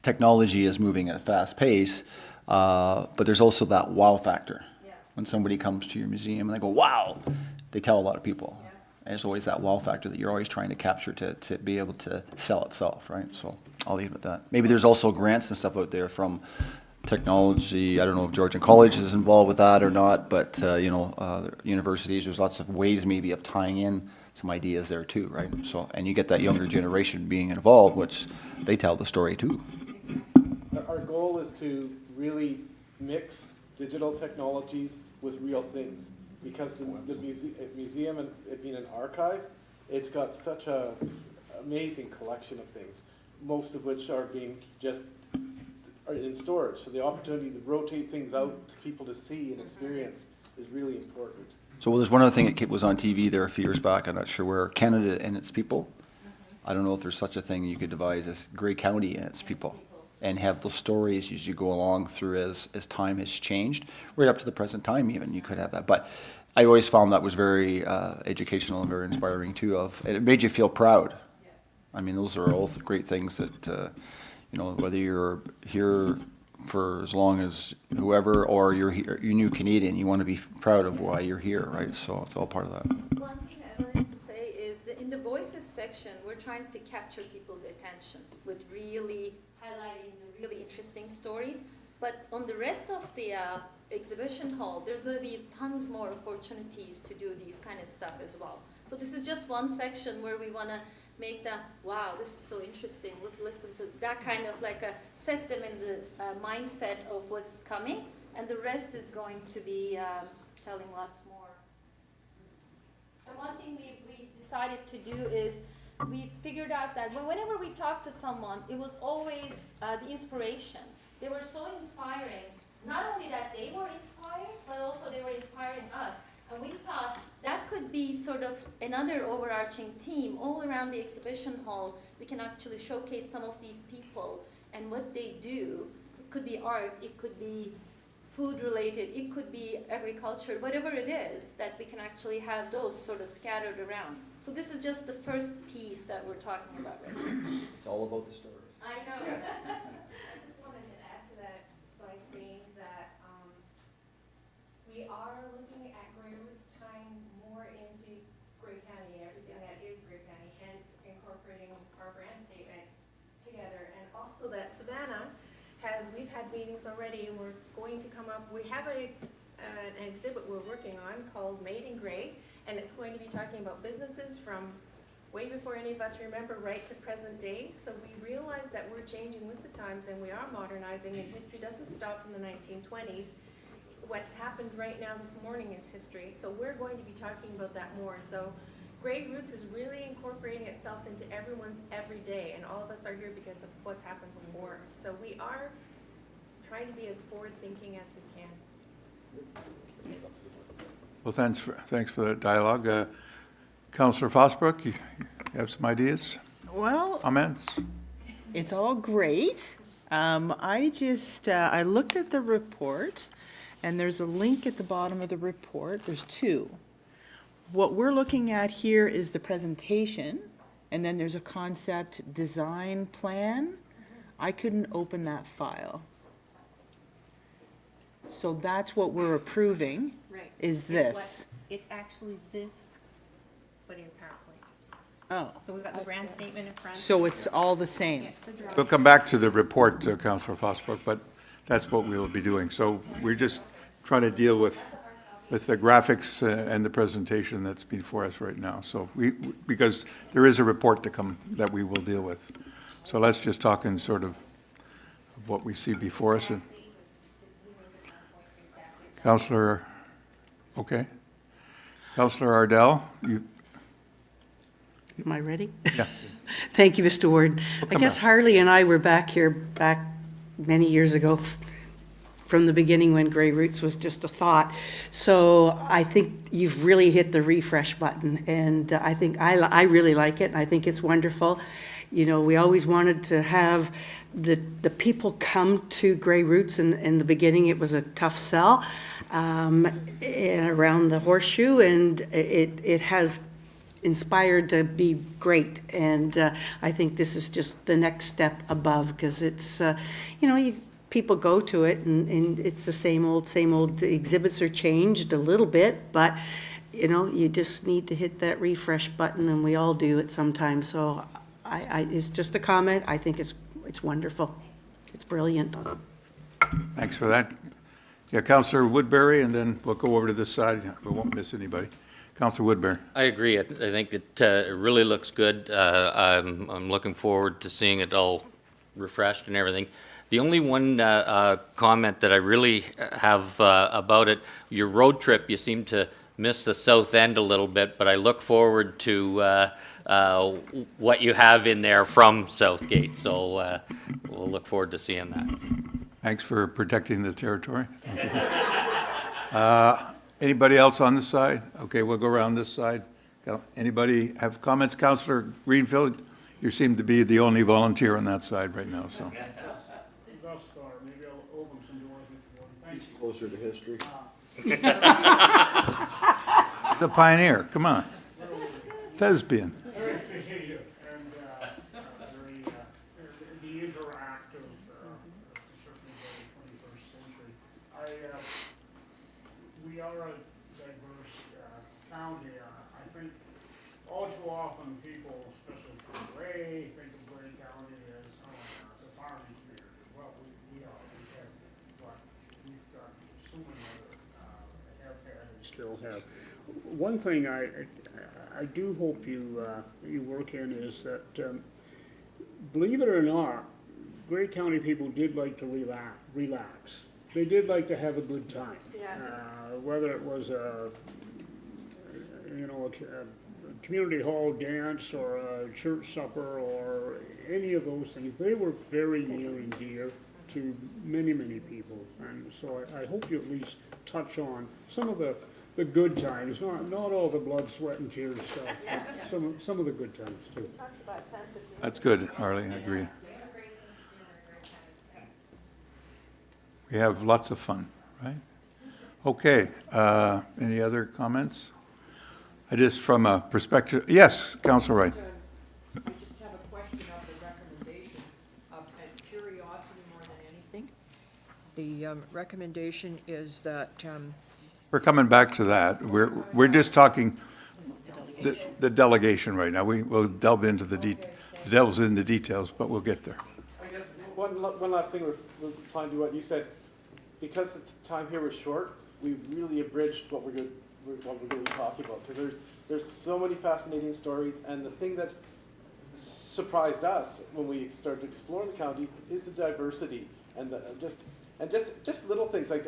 Technology is moving at a fast pace, but there's also that wow factor. Yeah. When somebody comes to your museum and they go, wow, they tell a lot of people. Yeah. And there's always that wow factor that you're always trying to capture to be able to sell itself, right? So I'll leave it at that. Maybe there's also grants and stuff out there from technology. I don't know if Georgian College is involved with that or not, but universities, there's lots of ways maybe of tying in some ideas there too, right? So, and you get that younger generation being involved, which they tell the story too. Our goal is to really mix digital technologies with real things, because the museum and it being an archive, it's got such a amazing collection of things, most of which are being are in storage. So the opportunity to rotate things out to people to see and experience is really important. So there's one other thing that was on TV there a few years back, I'm not sure where, Canada and its people. I don't know if there's such a thing you could devise as Grey County and its people, and have those stories as you go along through as time has changed, right up to the present time even, you could have that. But I always found that was very educational and very inspiring too, and it made you feel proud. I mean, those are all great things that, whether you're here for as long as whoever, or you're new Canadian, you want to be proud of why you're here, right? So it's all part of that. One thing I wanted to say is that in the voices section, we're trying to capture people's attention with really highlighting the really interesting stories. But on the rest of the exhibition hall, there's going to be tons more opportunities to do these kind of stuff as well. So this is just one section where we want to make them, wow, this is so interesting, listen to that kind of like set them in the mindset of what's coming, and the rest is going to be telling lots more. And one thing we decided to do is we figured out that whenever we talked to someone, it was always the inspiration. They were so inspiring. Not only that they were inspired, but also they were inspiring us. And we thought that could be sort of another overarching theme all around the exhibition hall. We can actually showcase some of these people and what they do. It could be art, it could be food related, it could be agriculture, whatever it is, that we can actually have those sort of scattered around. So this is just the first piece that we're talking about right now. It's all about the stories. I know. I just wanted to add to that by saying that we are looking at Grey Roots tying more into Grey County and everything that is Grey County, hence incorporating our brand statement together. And also that Savannah we've had meetings already, and we're going to come up, we have an exhibit we're working on called Made in Grey, and it's going to be talking about businesses from way before any of us remember right to present day. So we realize that we're changing with the times and we are modernizing, and history doesn't stop in the 1920s. What's happened right now this morning is history. So we're going to be talking about that more. So Grey Roots is really incorporating itself into everyone's everyday, and all of us are here because of what's happened before. So we are trying to be as forward-thinking as we can. Well, thanks for that dialogue. Councillor Fosbrook, you have some ideas, Well, comments? it's all great. I looked at the report, and there's a link at the bottom of the report. There's two. What we're looking at here is the presentation, and then there's a concept design plan. I couldn't open that file. So that's what we're approving, Right. is this. It's actually this, but in PowerPoint. Oh, So we've got the brand statement in front. so it's all the same. Yeah, the drawing. We'll come back to the report, Councillor Fosbrook, but that's what we'll be doing. So we're just trying to deal with the graphics and the presentation that's before us right now. So because there is a report to come that we will deal with. So let's just talk in sort of what we see before us. Councillor, okay. Councillor Ardell, you, Am I ready? yeah. Thank you, Mr. Ward. I come guess back. Harley and I were back many years ago, from the beginning when Grey Roots was just a thought. So I think you've really hit the refresh button, and I think I really like it, and I think it's wonderful. You know, we always wanted to have the people come to Grey Roots, and in the beginning it was a tough sell and around the horseshoe, and it has inspired to be great, and I think this is just the next step above, because it's, people go to it, and it's the same old, the exhibits are changed a little bit, but, you just need to hit that refresh button, and we all do it sometimes, so it's just a comment. I think it's wonderful. It's brilliant. Thanks for that. Yeah, Councillor Woodbury, and then we'll go over to this side. We won't miss anybody. Councillor Woodbury. I agree. I think it really looks good. I'm looking forward to seeing it all refreshed and everything. The only one comment that I really have about it, your road trip, you seem to miss the south end a little bit, but I look forward to what you have in there from Southgate. So we'll look forward to seeing that. Thanks for protecting the territory. Anybody else on this side? Okay, we'll go around this side. Anybody have comments? Councillor Greenfield, you seem to be the only volunteer on that side right now, so. Thus far, maybe I'll open some doors with you. Thank you. Closer to history. The pioneer, come on. Thespian. Very creative and very, the interactive, certainly the 21st century. We are a diverse county. I think all too often people, especially from Gray, think of Gray County as a farming community. Well, we are, but we've got so many other, have had and still have one thing I do hope you work in is that, believe it or not, Grey County people did like to relax. They did like to have a good time. Whether it was a community hall dance or a church supper or any of those things, they were very near and dear to many, many people. And so I hope you at least touch on some of the good times, not all the blood, sweat, and tears stuff, but some of the good times too. That's good, Harley, I agree. We have lots of fun, right? Okay, any other comments? I just, from a perspective, yes, Councilor Wright. I just have a question of the recommendation, of curiosity more than anything. The recommendation is that, We're coming back to that. We're just talking the delegation right now. We'll delve into the devil's in the details, but we'll get there. I guess one last thing, replying to what you said, because the time here was short, we really abridged what we're going to be talking about, because there's so many fascinating stories, and the thing that surprised us when we started to explore the county is the diversity and just little things like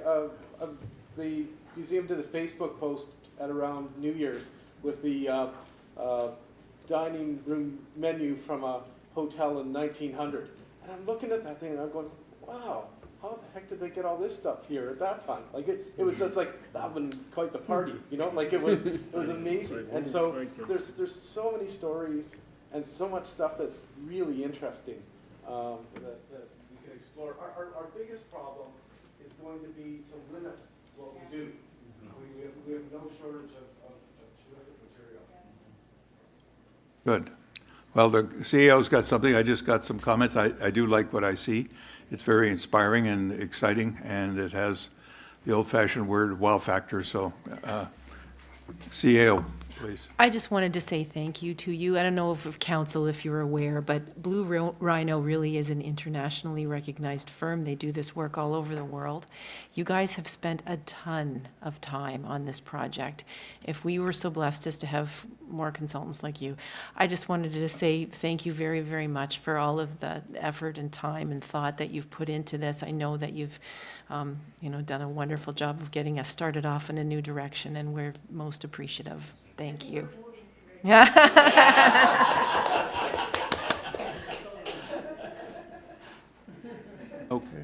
the museum did a Facebook post at around New Year's with the dining room menu from a hotel in 1900, and I'm looking at that thing and I'm going, wow, how the heck did they get all this stuff here at that time? Like it was just like that been quite the party, like it was amazing. And so there's so many stories and so much stuff that's really interesting that we can explore. Our biggest problem is going to be to limit what we do. We have no shortage of terrific material. Good. Well, the CEO's got something. I just got some comments. I do like what I see. It's very inspiring and exciting, and it has the old-fashioned word wow factor. So, CEO, please. I just wanted to say thank you to you. I don't know if council, if you're aware, but Blue Rhino really is an internationally recognized firm. They do this work all over the world. You guys have spent a ton of time on this project. If we were so blessed as to have more consultants like you, I just wanted to say thank you very, very much for all of the effort and time and thought that you've put into this. I know that you've, done a wonderful job of getting us started off in a new direction, and we're most appreciative. Thank you. Okay.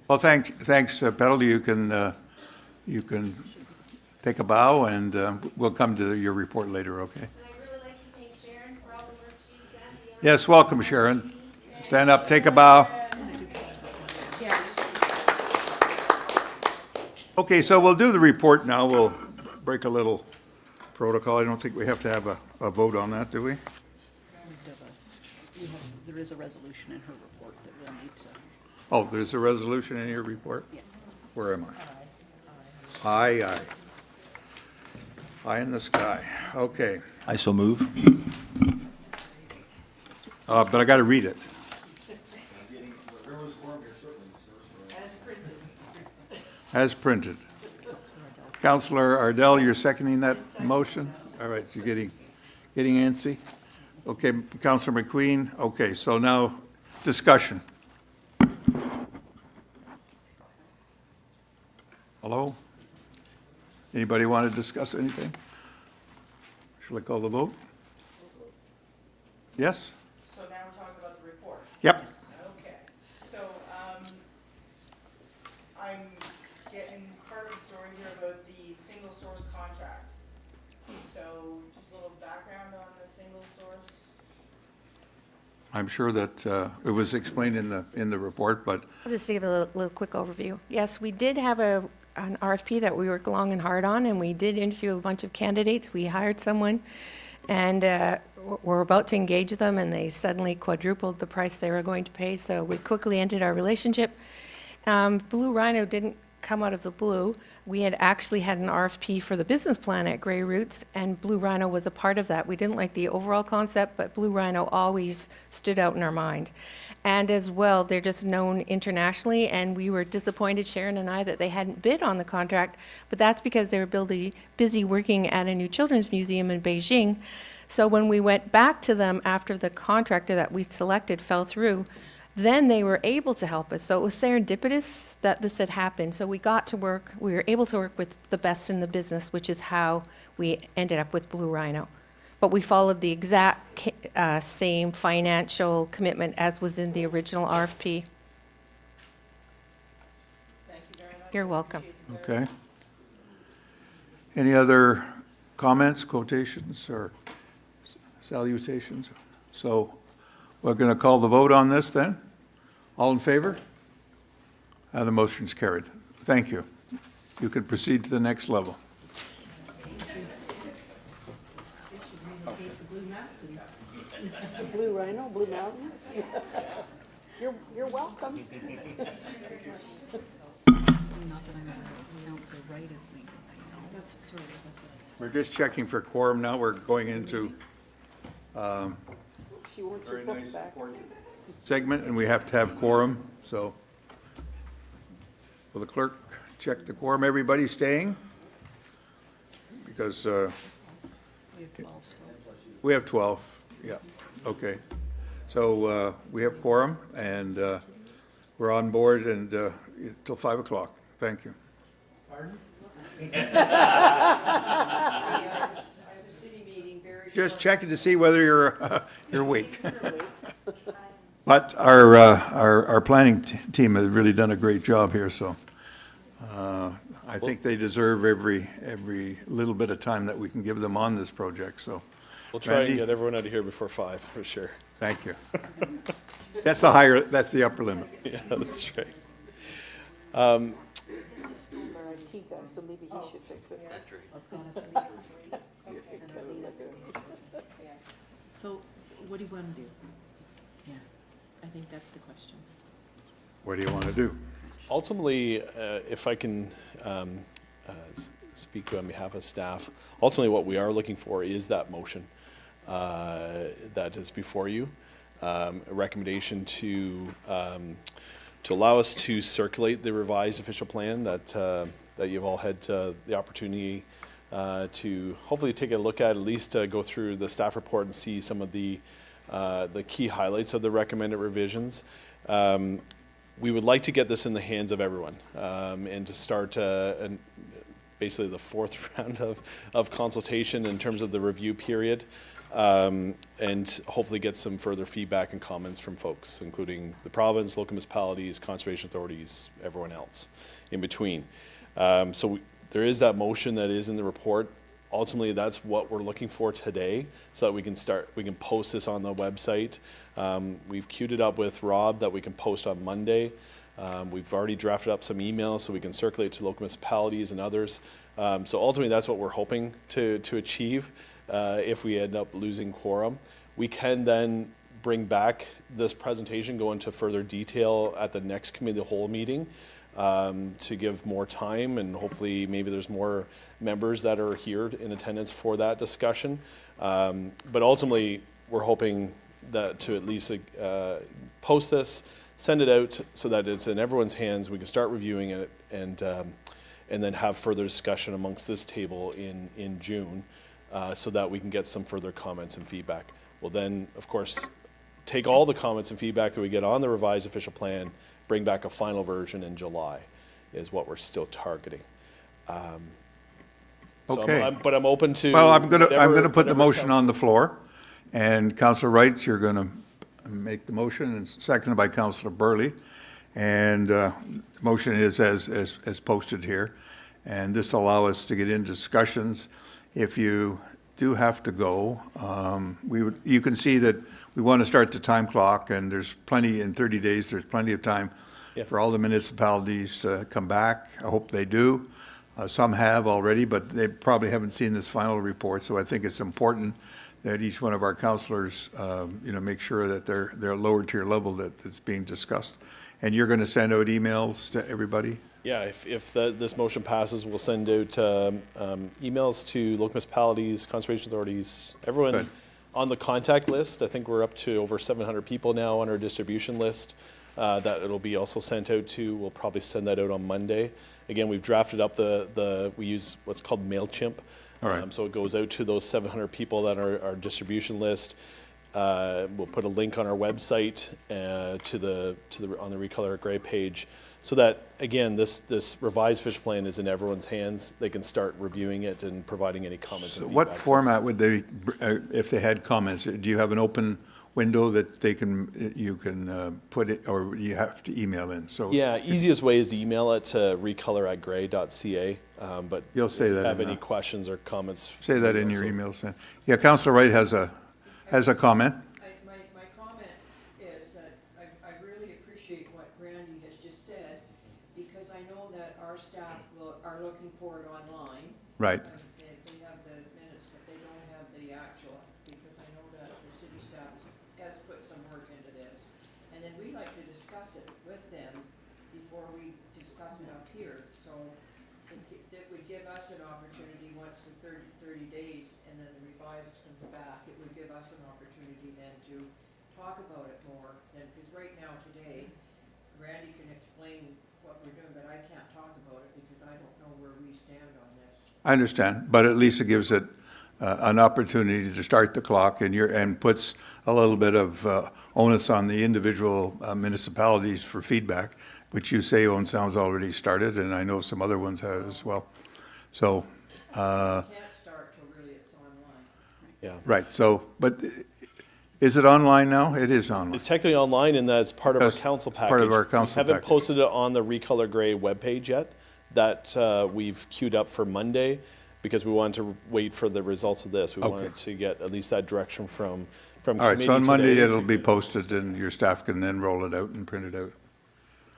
Well, thanks, Petal. You can take a bow, and we'll come to your report later, okay? And I'd really like to thank Sharon for all the work she's done. Yes, welcome, Sharon. Stand up, take a bow. Okay, so we'll do the report now. We'll break a little protocol. I don't think we have to have a vote on that, do we? There is a resolution in her report that we'll need to. Oh, there's a resolution in your report? Yeah. Where am I? Aye. Eye in the sky. Okay. I so move. But I got to read it. As printed. Councillor Ardell, you're seconding that motion? All right, you're getting antsy? Okay, Councillor McQueen, okay, so now discussion. Hello? Anybody want to discuss anything? Shall I call the vote? Yes? So now we're talking about the report. Yep. Okay, so, I'm getting part of the story here about the single source contract. So, just a little background on the single source. I'm sure that it was explained in the report, but Just to give a little quick overview. Yes, we did have an RFP that we worked long and hard on, and we did interview a bunch of candidates. We hired someone, and we're about to engage them, and they suddenly quadrupled the price they were going to pay, so we quickly ended our relationship. Blue Rhino didn't come out of the blue. We had actually had an RFP for the business plan at Grey Roots, and Blue Rhino was a part of that. We didn't like the overall concept, but Blue Rhino always stood out in our mind. And as well, they're just known internationally, and we were disappointed, Sharon and I, that they hadn't bid on the contract, but that's because they were busy working at a new children's museum in Beijing. So when we went back to them after the contractor that we selected fell through, then they were able to help us. So it was serendipitous that this had happened. So we were able to work with the best in the business, which is how we ended up with Blue Rhino. But we followed the exact same financial commitment as was in the original RFP. Thank you very much. You're welcome. Okay. Any other comments, quotations, or salutations? So we're going to call the vote on this then. All in favor? The motion's carried. Thank you. You can proceed to the next level. Blue Rhino, Blue Mountain. You're welcome. We're just checking for quorum now. We're going into She wants very your book nice back. segment, and we have to have quorum, so will the clerk check the quorum? Everybody staying? Because we have 12, yeah, okay. So we have quorum, and we're on board and till 5 o'clock. Thank you. Just checking to see whether you're awake. But our planning team has really done a great job here, so I think they deserve every little bit of time that we can give them on this project, so. We'll try Randy? and get everyone out of here before 5, for sure. Thank you. That's the upper limit. Yeah, that's right. So maybe he should fix it. So what do you want to do? Yeah, I think that's the question. What do you want to do? Ultimately, if I can speak on behalf of staff, ultimately what we are looking for is that motion that is before you. A recommendation to allow us to circulate the revised official plan that you've all had the opportunity to hopefully take a look at least go through the staff report and see some of the key highlights of the recommended revisions. We would like to get this in the hands of everyone and to start basically the fourth round of consultation in terms of the review period, and hopefully get some further feedback and comments from folks, including the province, local municipalities, conservation authorities, everyone else in between. So there is that motion that is in the report. Ultimately, that's what we're looking for today, so that we can post this on the website. We've queued it up with Rob that we can post on Monday. We've already drafted up some emails so we can circulate to local municipalities and others. So ultimately, that's what we're hoping to achieve if we end up losing quorum. We can then bring back this presentation, go into further detail at the next committee of the whole meeting to give more time, and hopefully maybe there's more members that are here in attendance for that discussion. But ultimately, we're hoping that to at least post this, send it out so that it's in everyone's hands. We can start reviewing it and then have further discussion amongst this table in June so that we can get some further comments and feedback. We'll then, of course, take all the comments and feedback that we get on the revised official plan, bring back a final version in July is what we're still targeting. Okay. But I'm open to. Well, I'm gonna put the whatever motion comes. on the floor, and Councillor Wright, you're gonna make the motion, and seconded by Councillor Burley. And the motion is as posted here, and this will allow us to get into discussions. If you do have to go, you can see that we want to start the time clock, and there's plenty, in 30 days, there's plenty of time for all the municipalities to come back. I hope they do. Some have already, but they probably haven't seen this final report, so I think it's important that each one of our councillors, make sure that they're lower tier level that it's being discussed. And you're going to send out emails to everybody? Yeah, if this motion passes, we'll send out emails to local municipalities, conservation authorities, everyone Good. on the contact list. I think we're up to over 700 people now on our distribution list that it'll be also sent out to. We'll probably send that out on Monday. Again, we've drafted up we use what's called MailChimp. All right. So it goes out to those 700 people that are our distribution list. We'll put a link on our website on the Recolor Gray page, so that again, this revised fish plan is in everyone's hands. They can start reviewing it and providing any comments. So and what feedback to us. format would they, if they had comments, do you have an open window that you can put it, or you have to email in? So Yeah, easiest way is to email it to recolor@gray.ca. But You'll say if you that have in any the- questions or comments. say that in your so- emails then. Yeah, Councillor Wright has a comment. My comment is that I really appreciate what Randy has just said, because I know that our staff are looking for it online. Right. They have the minutes, but they don't have the actual, because I know that the city staff has put some work into this. And then we like to discuss it with them before we discuss it up here. So it would give us an opportunity, once the 30 days and then the revised comes back, it would give us an opportunity then to talk about it more. Because right now, today, Randy can explain what we're doing, but I can't talk about it because I don't know where we stand on this. I understand, but at least it gives it an opportunity to start the clock and puts a little bit of onus on the individual municipalities for feedback, which you say sounds already started, and I know some other ones have as well. So, Can't start till really it's online. Yeah. right, so, but is it online now? It is online. It's technically online, and that's part of our That's council package. part of our council We haven't package. posted it on the Recolor Gray webpage yet. That we've queued up for Monday, because we wanted to wait for the results of this. We Okay. wanted to get at least that direction from All right, committee so on Monday, today. it'll be posted, and your staff can then roll it out and print it out.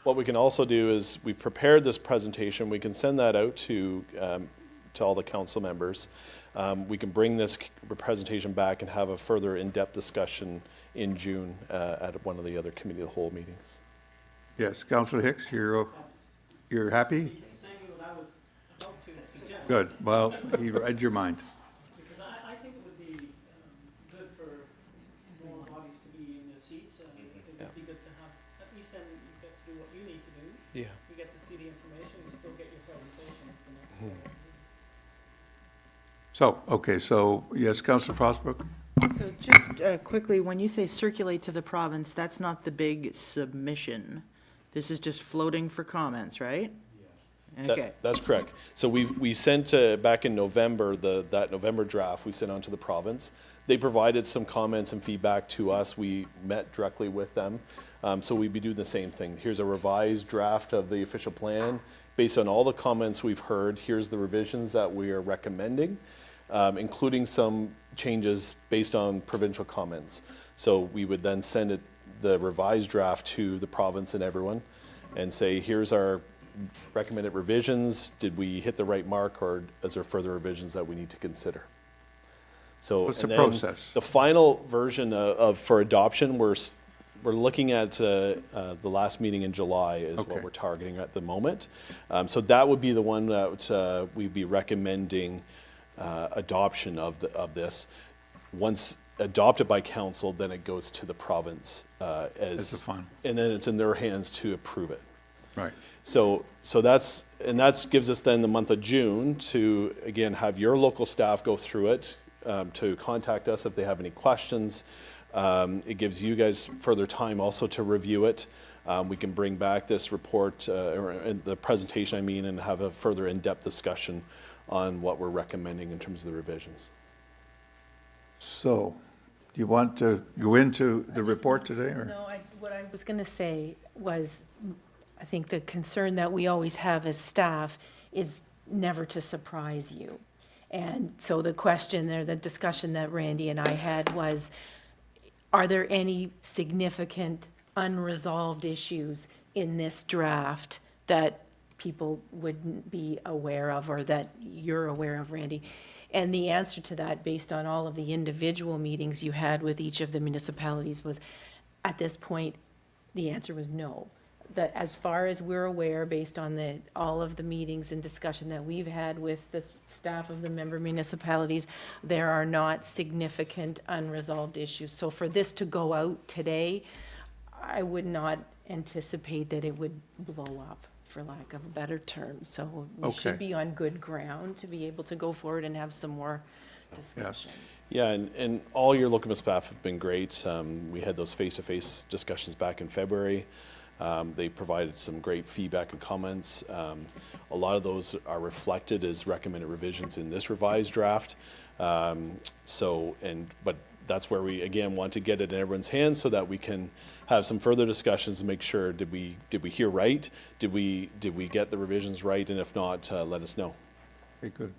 What we can also do is, we've prepared this presentation, we can send that out to all the council members. We can bring this presentation back and have a further in-depth discussion in June at one of the other committee of the whole meetings. Yes, Councillor Hicks, you're happy? Good, well, he read your mind. Because I think it would be good for more bodies to be in the seats, and it would be good to have, at least then you get to do what you need to do. Yeah. You get to see the information, you still get your presentation the next day. So, okay, so, yes, Councillor Frostbrook? So just quickly, when you say circulate to the province, that's not the big submission. This is just floating for comments, right? Okay. That's correct. So we sent back in November, that November draft, we sent on to the province. They provided some comments and feedback to us. We met directly with them. So we'd be doing the same thing. Here's a revised draft of the official plan. Based on all the comments we've heard, here's the revisions that we are recommending, including some changes based on provincial comments. So we would then send the revised draft to the province and everyone and say, here's our recommended revisions. Did we hit the right mark, or is there further revisions that we need to consider? So What's and the then process? The final version for adoption, we're looking at the last meeting in July is Okay. what we're targeting at the moment. So that would be the one that we'd be recommending adoption of this. Once adopted by council, then it goes to the province As the final. and then it's in their hands to approve it. Right. So that gives us then the month of June to, again, have your local staff go through it, to contact us if they have any questions. It gives you guys further time also to review it. We can bring back this report, or the presentation, I mean, and have a further in-depth discussion on what we're recommending in terms of the revisions. So, do you want to go into the report today, or? No, what I was going to say was, I think the concern that we always have as staff is never to surprise you. And so the question there, the discussion that Randy and I had was, are there any significant unresolved issues in this draft that people wouldn't be aware of, or that you're aware of, Randy? And the answer to that, based on all of the individual meetings you had with each of the municipalities, was, at this point, the answer was no. that as far as we're aware, based on all of the meetings and discussion that we've had with the staff of the member municipalities, there are not significant unresolved issues. So for this to go out today, I would not anticipate that it would blow up, for lack of a better term. So we Okay. should be on good ground to be able to go forward and have some more discussions. Yeah, and all your local staff have been great. We had those face-to-face discussions back in February. They provided some great feedback and comments. A lot of those are reflected as recommended revisions in this revised draft. But that's where we, again, want to get it in everyone's hands so that we can have some further discussions and make sure, did we hear right? Did we get the revisions right? And if not, let us know. Okay, good.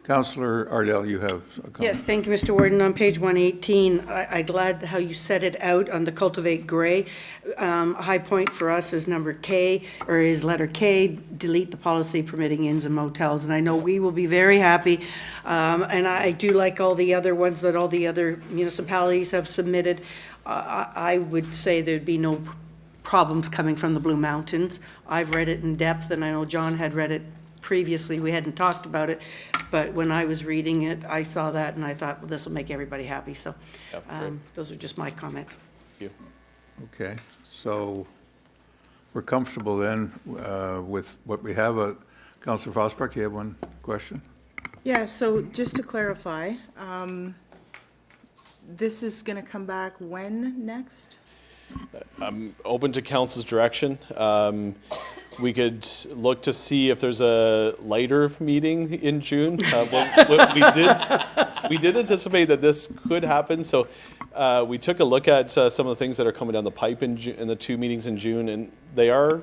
Councillor Ardell, you have a comment. Yes, thank you, Mr. Warden. On page 118, I'm glad how you set it out on the cultivate gray. A high point for us is number K, or is letter K, delete the policy permitting inns and motels. And I know we will be very happy. And I do like all the other ones that all the other municipalities have submitted. I would say there'd be no problems coming from the Blue Mountains. I've read it in depth, and I know John had read it previously. We hadn't talked about it, but when I was reading it, I saw that and I thought, well, this will make everybody happy. So those are just my comments. Thank you. Okay, so we're comfortable then with what we have. Councillor Fosbrook, you have one question? Yeah, so just to clarify, this is going to come back when next? I'm open to council's direction. We could look to see if there's a later meeting in June. We did anticipate that this could happen, so we took a look at some of the things that are coming down the pipe in the 2 meetings in June, and they are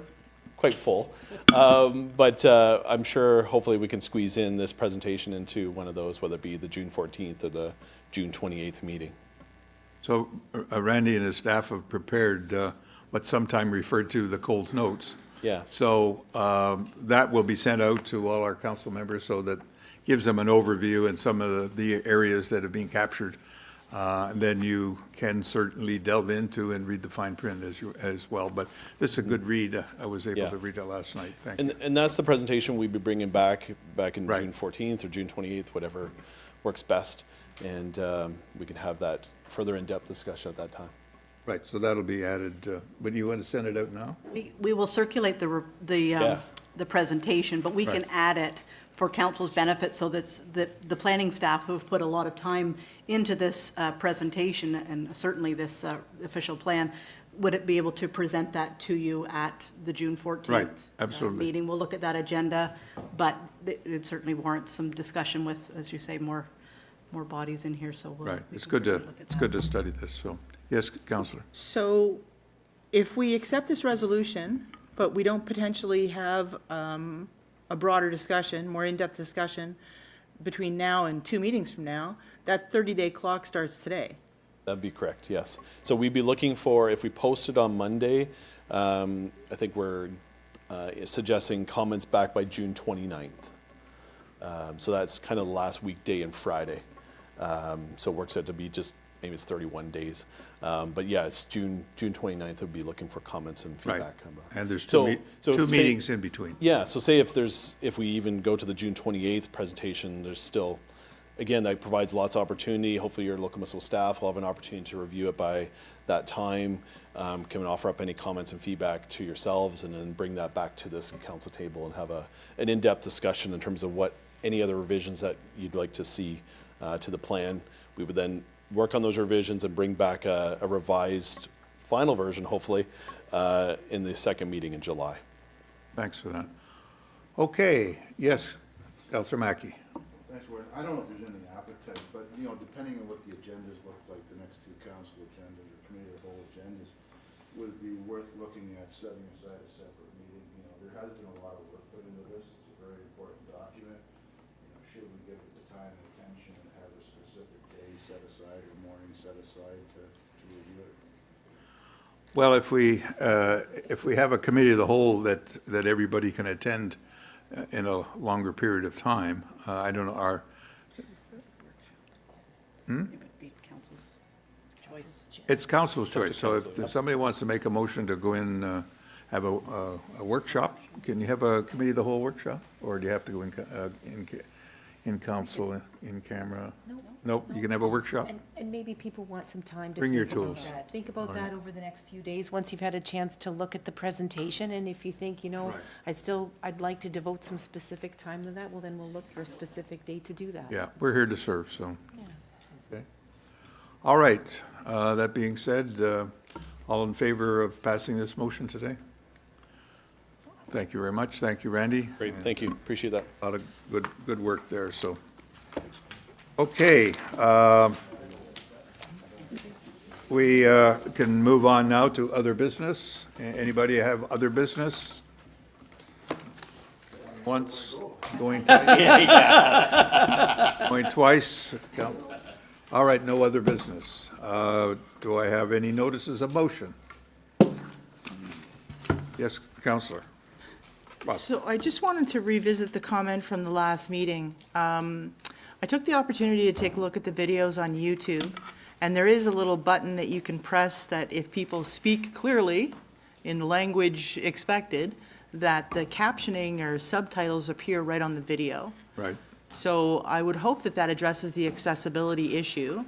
quite full. But I'm sure hopefully we can squeeze in this presentation into one of those, whether it be the June 14th or the June 28th meeting. So Randy and his staff have prepared what's sometimes referred to the Coles Notes. Yeah. So that will be sent out to all our council members so that gives them an overview and some of the areas that have been captured. Then you can certainly delve into and read the fine print as well. But this is a good read. I was able to read it last night. Thank you. And that's the presentation we'd be bringing back in Right. June 14th or June 28th, whatever works best. And we can have that further in-depth discussion at that time. Right, so that'll be added. But you want to send it out now? We will circulate the presentation, but we can Right. add it for council's benefit so that the planning staff who have put a lot of time into this presentation and certainly this official plan, would it be able to present that to you at the June 14th Right, absolutely. meeting? We'll look at that agenda, but it certainly warrants some discussion with, as you say, more bodies in here, so we'll. Right, we it's can good to, certainly look at it's that. good to study this, so. Yes, Councillor? So if we accept this resolution, but we don't potentially have a broader discussion, more in-depth discussion between now and 2 meetings from now, that 30-day clock starts today. That'd be correct, yes. So we'd be looking for, if we post it on Monday, I think we're suggesting comments back by June 29th. So that's kind of the last weekday and Friday. So it works out to be just, maybe it's 31 days. But yeah, it's June 29th, we'll be looking for comments and Right. feedback. And there's So two say- meetings in between. Yeah, so say if we even go to the June 28th presentation, there's still, again, that provides lots of opportunity. Hopefully your local municipal staff will have an opportunity to review it by that time. Can offer up any comments and feedback to yourselves and then bring that back to this council table and have an in-depth discussion in terms of what any other revisions that you'd like to see to the plan. We would then work on those revisions and bring back a revised final version, hopefully, in the second meeting in July. Thanks for that. Okay, yes, Councillor Mackey. Thanks, Warren. I don't know if there's any appetite, but, you know, depending on what the agendas look like, the next 2 council agendas or committee of the whole agendas, would it be worth looking at setting aside a separate meeting? You know, there has been a lot of work put into this. It's a very important document. You know, should we give it the time and attention and have a specific day set aside or morning set aside to review it? Well, if we have a committee of the whole that everybody can attend in a longer period of time, I don't know, It would be council's choice. it's council's It's up to choice. So council, if somebody wants to make a motion to go in have a workshop. Can you have a committee of the whole workshop? Or do you have to go in council, in camera? Nope, you can have a workshop? And maybe people want some time to Bring your think about tools. that. Think about All that right. over the next few days, once you've had a chance to look at the presentation, and if you think, you know, Right. I'd like to devote some specific time to that, well, then we'll look for a specific date to do that. Yeah, we're here to serve, so. Yeah. Okay. All right, that being said, all in favor of passing this motion today? Thank you very much. Thank you, Randy. Great, thank you, appreciate that. A lot of good work there, so. Okay, we can move on now to other business. Anybody have other business? Once, going twice? Going twice? Count. All right, no other business. Do I have any notices of motion? Yes, Counselor. Bob. So I just wanted to revisit the comment from the last meeting. I took the opportunity to take a look at the videos on YouTube, and there is a little button that you can press that if people speak clearly in the language expected, that the captioning or subtitles appear right on the video. Right. So I would hope that that addresses the accessibility issue.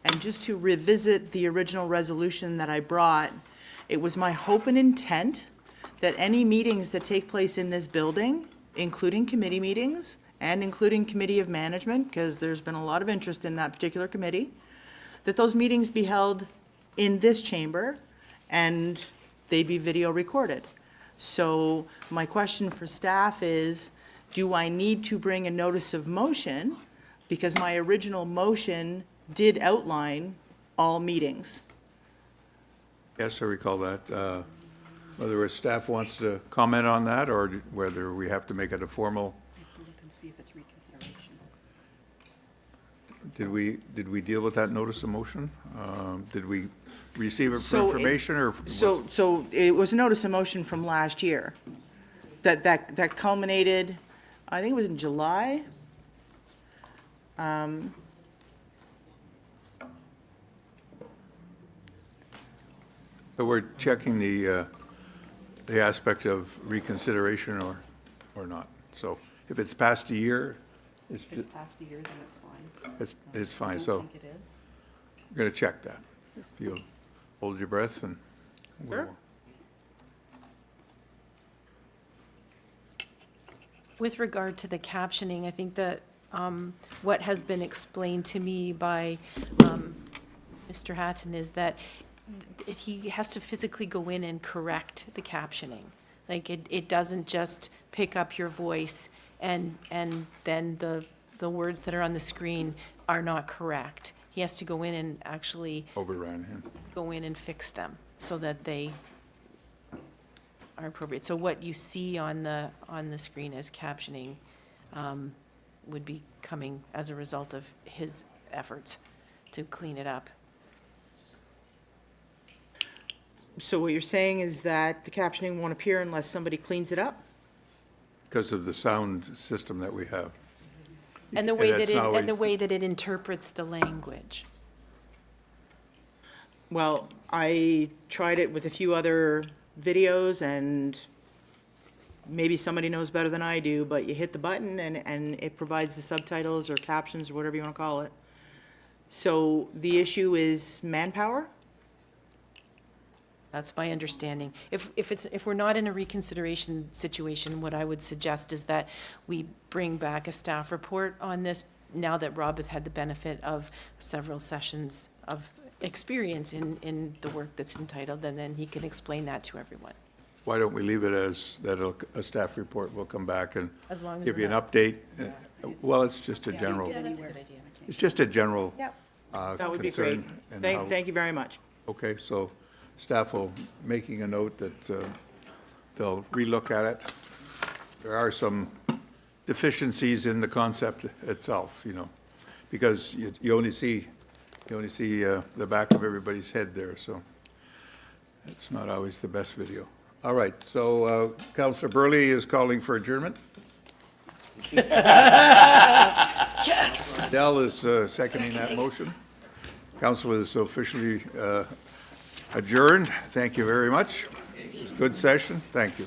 And just to revisit the original resolution that I brought, it was my hope and intent that any meetings that take place in this building, including committee meetings and including committee of management, because there's been a lot of interest in that particular committee, that those meetings be held in this chamber and they be video recorded. So my question for staff is, do I need to bring a notice of motion? Because my original motion did outline all meetings. Yes, I recall that. Whether staff wants to comment on that, or whether we have to make it a formal. Look and see if it's reconsideration. Did we deal with that notice of motion? Did we receive it for So it- information, or? So it was a notice of motion from last year that culminated, I think it was in July. So we're checking the aspect of reconsideration or not. So if it's past a year, If it's past a year, then it's fine. it's fine, I don't so think it is. we're going to check that. If you'll hold your breath and we Sure. will. With regard to the captioning, I think that what has been explained to me by Mr. Hatton is that he has to physically go in and correct the captioning. Like, it doesn't just pick up your voice and then the words that are on the screen are not correct. He has to go in and actually Overran him. go in and fix them so that they are appropriate. So what you see on the screen as captioning would be coming as a result of his efforts to clean it up. So what you're saying is that the captioning won't appear unless somebody cleans it up? Because of the sound system that we have. And the way that that's it, not and the way that it interprets the language. Well, I tried it with a few other videos, and maybe somebody knows better than I do, but you hit the button and it provides the subtitles or captions or whatever you want to call it. So the issue is manpower? That's my understanding. If we're not in a reconsideration situation, what I would suggest is that we bring back a staff report on this, now that Rob has had the benefit of several sessions of experience in the work that's entitled, and then he can explain that to everyone. Why don't we leave it as that a staff report will come back and As long as give we're you an not- update? Well, it's just a Yeah, general, that's a good idea. it's just a general Yep. concern. That would be great. and how- Thank you very much. Okay, so staff will, making a note that they'll relook at it. There are some deficiencies in the concept itself, you know, because you only see the back of everybody's head there, so it's not always the best video. All right, so Councillor Burley is calling for adjournment. Yes. Dell is seconding that motion. Council is officially adjourned. Thank you very much. Good session? Thank you.